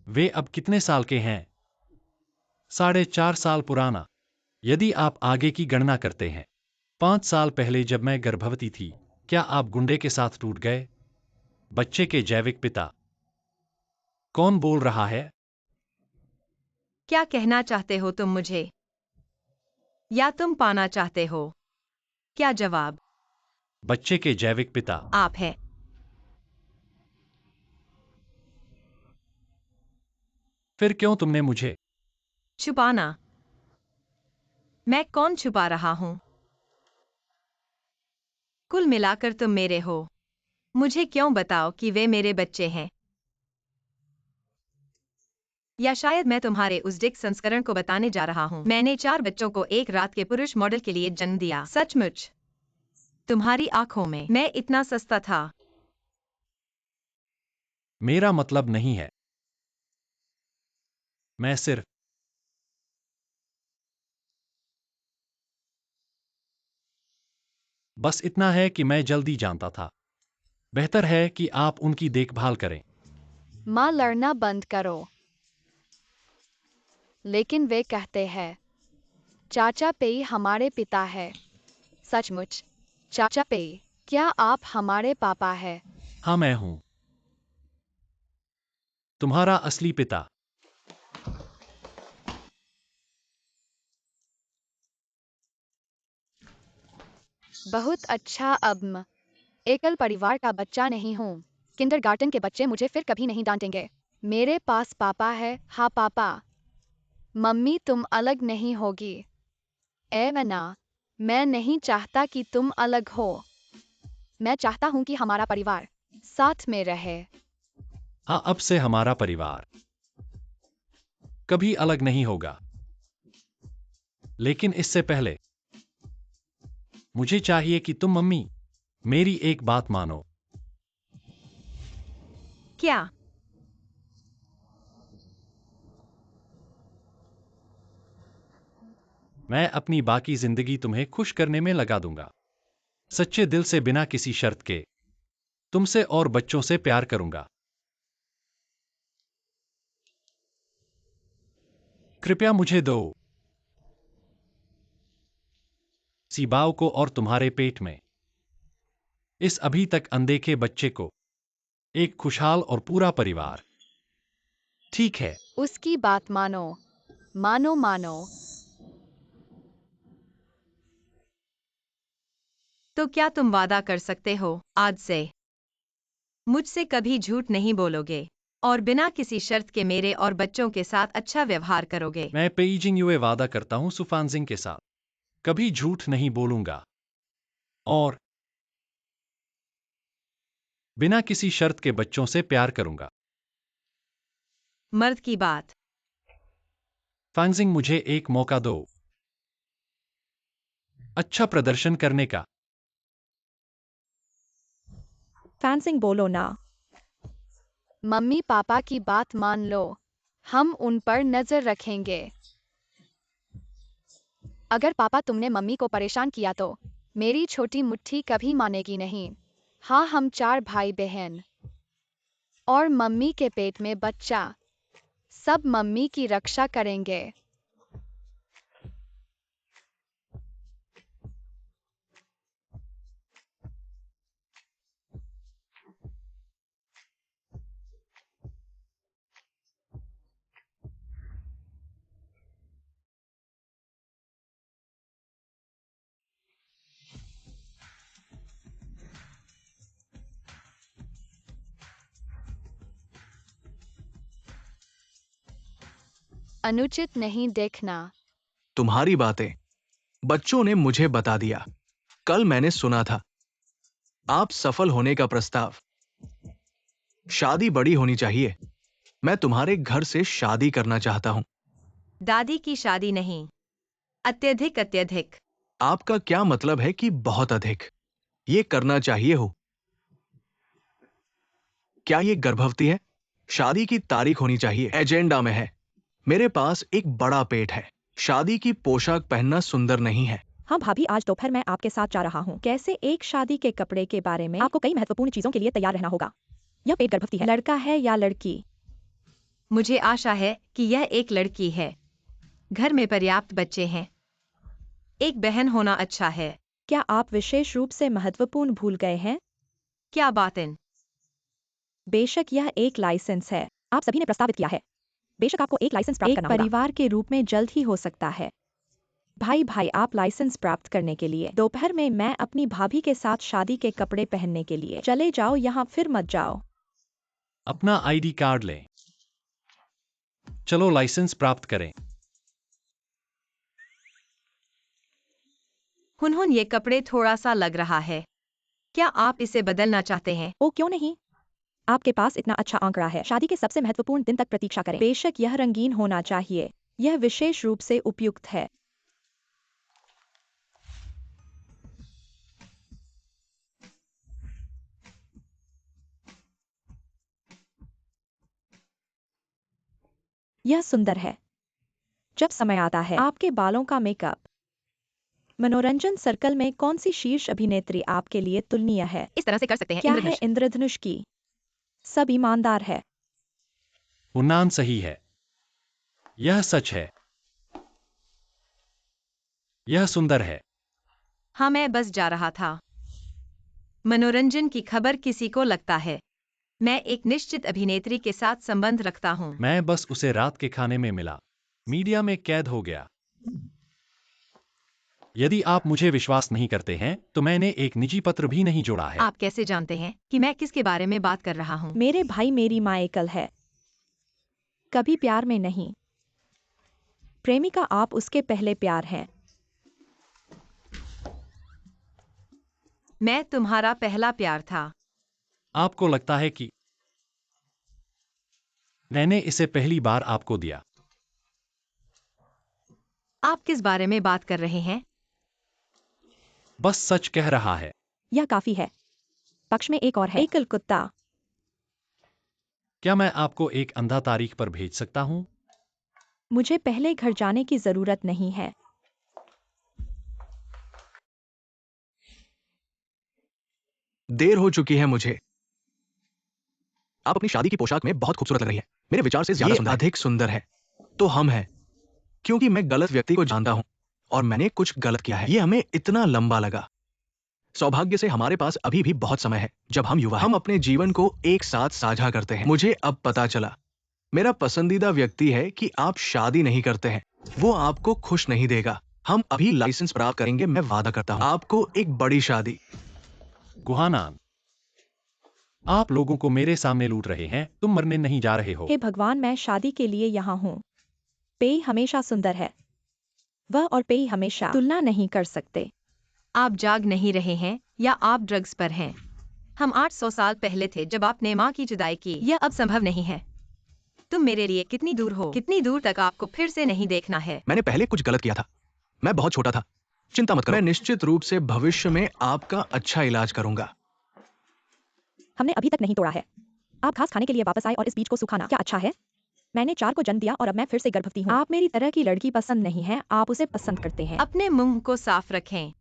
वे अब कितने साल के हैं? 4.5 साल पुराना। यदि आप आगे की गणना करते हैं, 5 साल पहले जब मैं गर्भवती थी, क्या आप गुंडे के साथ टूट गए? बच्चे के जैविक पिता। कौन बोल रहा है? क्या कहना चाहते हो तुम मुझे? या तुम पाना चाहते हो? क्या जवाब? बच्चे के जैविक पिता। आप है। फिर क्यों तुमने मुझे? छुपाना। मैं कौन छुपा रहा हूँ? कुल मिलाकर तुम मेरे हो। मुझे क्यों बताओ कि वे मेरे बच्चे हैं? या शायद मैं तुम्हारे उस डिक संस्करण को बताने जा रहा हूँ। मैंने 4 बच्चों को एक रात के पुरुष मॉडल के लिए जन्म दिया। सचमुच। तुम्हारी आंखों में मैं इतना सस्ता था। मेरा मतलब नहीं है। मैं सिर्फ बस इतना है कि मैं जल्दी जानता था। बेहतर है कि आप उनकी देखभाल करें। माँ लड़ना बंद करो। लेकिन वे कहते हैं चाचा पेई हमारे पिता है। सचमुच? चाचा पेई, क्या आप हमारे पापा हैं? हाँ, मैं हूं तुम्हारा असली पिता। बहुत अच्छा। अब मैं एकल परिवार का बच्चा नहीं हूँ। किंडरगार्टन के बच्चे मुझे फिर कभी नहीं डांटेंगे। मेरे पास पापा है। हाँ पापा। मम्मी तुम अलग नहीं होगी। एवना, मैं नहीं चाहता कि तुम अलग हो। मैं चाहता हूँ कि हमारा परिवार साथ में रहे। हाँ, अब से हमारा परिवार कभी अलग नहीं होगा। लेकिन इससे पहले मुझे चाहिए कि तुम मम्मी मेरी एक बात मानो। क्या? मैं अपनी बाकी जिंदगी तुम्हें खुश करने में लगा दूंगा। सच्चे दिल से, बिना किसी शर्त के। तुमसे और बच्चों से प्यार करूंगा। कृपया मुझे दो। सीबाओ को और तुम्हारे पेट में इस अभी तक अनदेखे बच्चे को एक खुशहाल और पूरा परिवार। ठीक है? उसकी बात मानो। मानो मानो। तो क्या तुम वादा कर सकते हो आज से मुझसे कभी झूठ नहीं बोलोगे और बिना किसी शर्त के मेरे और बच्चों के साथ अच्छा व्यवहार करोगे? मैं पेइजिंग युए वादा करता हूं सुफानजिंग के साथ कभी झूठ नहीं बोलूंगा और बिना किसी शर्त के बच्चों से प्यार करूंगा। मर्द की बात। फैंजिंग, मुझे एक मौका दो अच्छा प्रदर्शन करने का। फैंसिंग, बोलो ना। मम्मी पापा की बात मान लो, हम उन पर नजर रखेंगे। अगर पापा तुमने मम्मी को परेशान किया तो मेरी छोटी मुट्ठी कभी मानेगी नहीं। हाँ, हम 4 भाई बहन और मम्मी के पेट में बच्चा, सब मम्मी की रक्षा करेंगे। अनुचित नहीं देखना। तुम्हारी बातें बच्चों ने मुझे बता दिया। कल मैंने सुना था आप सफल होने का प्रस्ताव। शादी बड़ी होनी चाहिए। मैं तुम्हारे घर से शादी करना चाहता हूं। दादी की शादी नहीं, अत्यधिक अत्यधिक। आपका क्या मतलब है कि बहुत अधिक? ये करना चाहिए हो। क्या ये गर्भवती है? शादी की तारीख होनी चाहिए, एजेंडा में है। मेरे पास एक बड़ा पेट है। शादी की पोशाक पहनना सुंदर नहीं है। हाँ भाभी, आज दोपहर मैं आपके साथ जा रहा हूँ। कैसे एक शादी के कपड़े के बारे में आपको कई महत्वपूर्ण चीजों के लिए तैयार रहना होगा। यह पेट गर्भवती है। लड़का है या लड़की? मुझे आशा है कि यह एक लड़की है। घर में पर्याप्त बच्चे हैं। एक बहन होना अच्छा है। क्या आप विशेष रूप से महत्वपूर्ण भूल गए हैं? क्या बातें? बेशक यह एक लाइसेंस है। आप सभी ने प्रस्तावित किया है। बेशक आपको एक लाइसेंस प्राप्त करना होगा। परिवार के रूप में जल्द ही हो सकता है। भाई भाई, आप लाइसेंस प्राप्त करने के लिए दोपहर में मैं अपनी भाभी के साथ शादी के कपड़े पहनने के लिए चले जाओ। यहाँ फिर मत जाओ। अपना आईडी कार्ड लें। चलो लाइसेंस प्राप्त करें। हुनहुन, ये कपड़े थोड़ा सा लग रहा है। क्या आप इसे बदलना चाहते हैं? ओ क्यों नहीं, आपके पास इतना अच्छा आंकड़ा है। शादी के सबसे महत्वपूर्ण दिन तक प्रतीक्षा करें। बेशक यह रंगीन होना चाहिए। यह विशेष रूप से उपयुक्त है। यह सुंदर है। जब समय आता है आपके बालों का मेकअप, मनोरंजन सर्कल में कौन सी शीर्ष अभिनेत्री आपके लिए तुलनीय है? इस तरह से कर सकते हैं। क्या है इंद्रधनुष। इंद्रधनुष की? सब ईमानदार है। उन्नान सही है। यह सच है। यह सुंदर है। हाँ, मैं बस जा रहा था। मनोरंजन की खबर किसी को लगता है मैं एक निश्चित अभिनेत्री के साथ संबंध रखता हूँ। मैं बस उसे रात के खाने में मिला। मीडिया में कैद हो गया। यदि आप मुझे विश्वास नहीं करते हैं तो मैंने एक निजी पत्र भी नहीं जोड़ा है। आप कैसे जानते हैं कि मैं किसके बारे में बात कर रहा हूँ? मेरे भाई, मेरी माँ एकल है, कभी प्यार में नहीं। प्रेमिका आप उसके पहले प्यार हैं। मैं तुम्हारा पहला प्यार था। आपको लगता है कि मैंने इसे पहली बार आपको दिया? आप किस बारे में बात कर रहे हैं? बस सच कह रहा है। यह काफी है। पक्ष में एक और है, एकल कुत्ता। क्या मैं आपको एक अंधा तारीख पर भेज सकता हूँ? मुझे पहले घर जाने की जरूरत नहीं है। देर हो चुकी है मुझे। आप अपनी शादी की पोशाक में बहुत खूबसूरत लग रही है। मेरे विचार से ज्यादा सुंदर। अधिक सुंदर है तो हम हैं, क्योंकि मैं गलत व्यक्ति को जानता हूं और मैंने कुछ गलत किया है। ये हमें इतना लंबा लगा। सौभाग्य से हमारे पास अभी भी बहुत समय है। जब हम युवा हैं, हम अपने जीवन को एक साथ साझा करते हैं। मुझे अब पता चला मेरा पसंदीदा व्यक्ति है कि आप शादी नहीं करते हैं। वो आपको खुश नहीं देगा। हम अभी लाइसेंस प्राप्त करेंगे, मैं वादा करता हूं। आपको एक बड़ी शादी। गुहानान, आप लोगों को मेरे सामने लूट रहे हैं। तुम मरने नहीं जा रहे हो। हे भगवान, मैं शादी के लिए यहाँ हूँ। पेय हमेशा सुंदर है। वह और पेई हमेशा तुलना नहीं कर सकते। आप जाग नहीं रहे हैं या आप ड्रग्स पर हैं। हम 800 साल पहले थे जब आपने माँ की जुदाई की। यह अब संभव नहीं है। तुम मेरे लिए कितनी दूर हो, कितनी दूर तक आपको फिर से नहीं देखना है। मैंने पहले कुछ गलत किया था। मैं बहुत छोटा था। चिंता मत करो, मैं निश्चित रूप से भविष्य में आपका अच्छा इलाज करूंगा। हमने अभी तक नहीं तोड़ा है। आप घास खाने के लिए वापस आए और इस बीज को सुखाना क्या अच्छा है? मैंने 4 को जन्म दिया और अब मैं फिर से गर्भवती हूँ। आप मेरी तरह की लड़की पसंद नहीं है, आप उसे पसंद करते हैं। अपने मुंह को साफ रखें।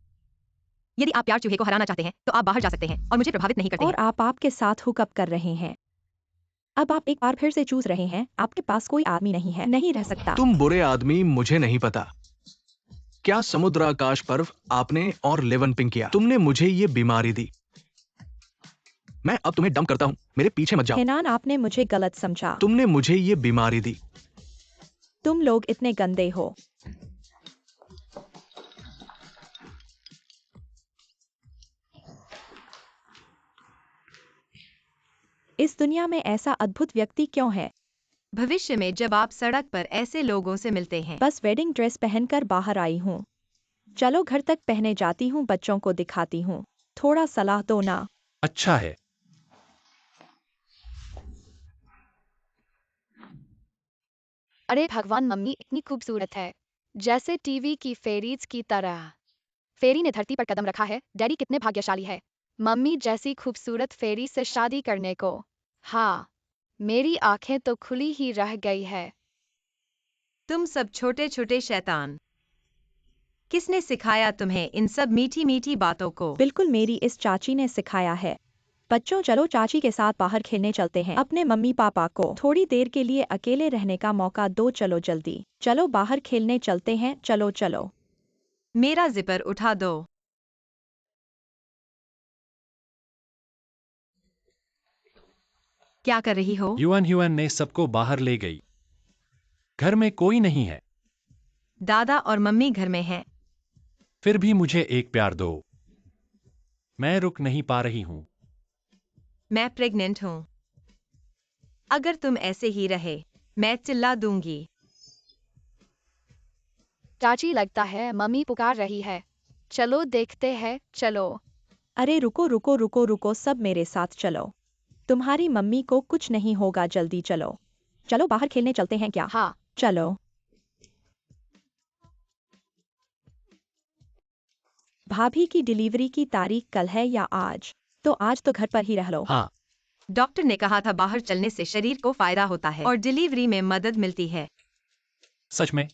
यदि आप प्यार चूहे को हराना चाहते हैं तो आप बाहर जा सकते हैं और मुझे प्रभावित नहीं करते और हैं। आप आपके साथ हुकअप कर रहे हैं। अब आप एक बार फिर से चूस रहे हैं। आपके पास कोई आदमी नहीं है, नहीं रह सकता। तुम बुरे आदमी, मुझे नहीं पता। क्या समुद्र आकाश पर्व आपने और लेवन पिंक किया? तुमने मुझे ये बीमारी दी। मैं अब तुम्हें डंप करता हूँ, मेरे पीछे मत जाओ। हेनान, आपने मुझे गलत समझा। तुमने मुझे ये बीमारी दी। तुम लोग इतने गंदे हो। इस दुनिया में ऐसा अद्भुत व्यक्ति क्यों है? भविष्य में जब आप सड़क पर ऐसे लोगों से मिलते हैं। बस वेडिंग ड्रेस पहनकर बाहर आई हूँ। चलो घर तक पहने जाती हूँ, बच्चों को दिखाती हूँ। थोड़ा सलाह दो ना। अच्छा है। अरे भगवान, मम्मी इतनी खूबसूरत है, जैसे टीवी की फेरीज की तरह। फेरी ने धरती पर कदम रखा है। डैडी कितने भाग्यशाली है, मम्मी जैसी खूबसूरत फेरी से शादी करने को। हाँ, मेरी आंखें तो खुली ही रह गई है। तुम सब छोटे छोटे शैतान। किसने सिखाया तुम्हें इन सब मीठी मीठी बातों को? बिल्कुल, मेरी इस चाची ने सिखाया है। बच्चों, चलो चाची के साथ बाहर खेलने चलते हैं। अपने मम्मी पापा को थोड़ी देर के लिए अकेले रहने का मौका दो। चलो जल्दी, चलो बाहर खेलने चलते हैं। चलो चलो। मेरा जिपर उठा दो। क्या कर रही हो? ह्यून ने सबको बाहर ले गई। घर में कोई नहीं है। दादा और मम्मी घर में हैं। फिर भी मुझे एक प्यार दो। मैं रुक नहीं पा रही हूँ। मैं प्रेग्नेंट हूँ। अगर तुम ऐसे ही रहे, मैं चिल्ला दूंगी। चाची, लगता है मम्मी पुकार रही है। चलो देखते हैं, चलो। अरे रुको रुको रुको रुको, सब मेरे साथ चलो। तुम्हारी मम्मी को कुछ नहीं होगा, जल्दी चलो। चलो बाहर खेलने चलते हैं क्या? हाँ। चलो। भाभी की डिलीवरी की तारीख कल है या आज? तो आज तो घर पर ही रह लो। हाँ। डॉक्टर ने कहा था बाहर चलने से शरीर को फायदा होता है और डिलीवरी में मदद मिलती है। सच में?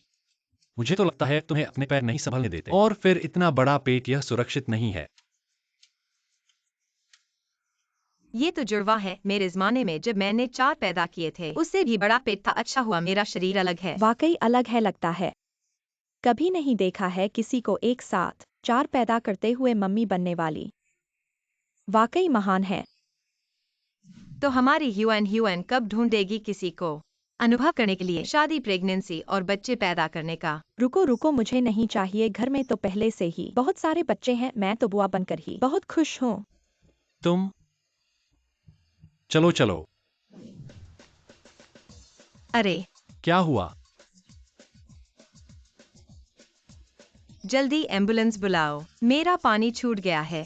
मुझे तो लगता है तुम्हें अपने पैर नहीं संभलने देते। और फिर इतना बड़ा पेट, यह सुरक्षित नहीं है। ये तो जुड़वा है। मेरे जमाने में जब मैंने 4 पैदा किए थे, उससे भी बड़ा पेट था। अच्छा हुआ मेरा शरीर अलग है। वाकई अलग है लगता है। कभी नहीं देखा है किसी को एक साथ 4 पैदा करते हुए मम्मी बनने वाली। वाकई महान है। तो हमारी ह्यून कब ढूंढेगी किसी को अनुभव करने के लिए शादी, प्रेगनेंसी और बच्चे पैदा करने का? रुको रुको, मुझे नहीं चाहिए। घर में तो पहले से ही बहुत सारे बच्चे हैं। मैं तो बुआ बनकर ही बहुत खुश हूँ। तुम चलो चलो। अरे क्या हुआ? जल्दी एम्बुलेंस बुलाओ, मेरा पानी छूट गया है।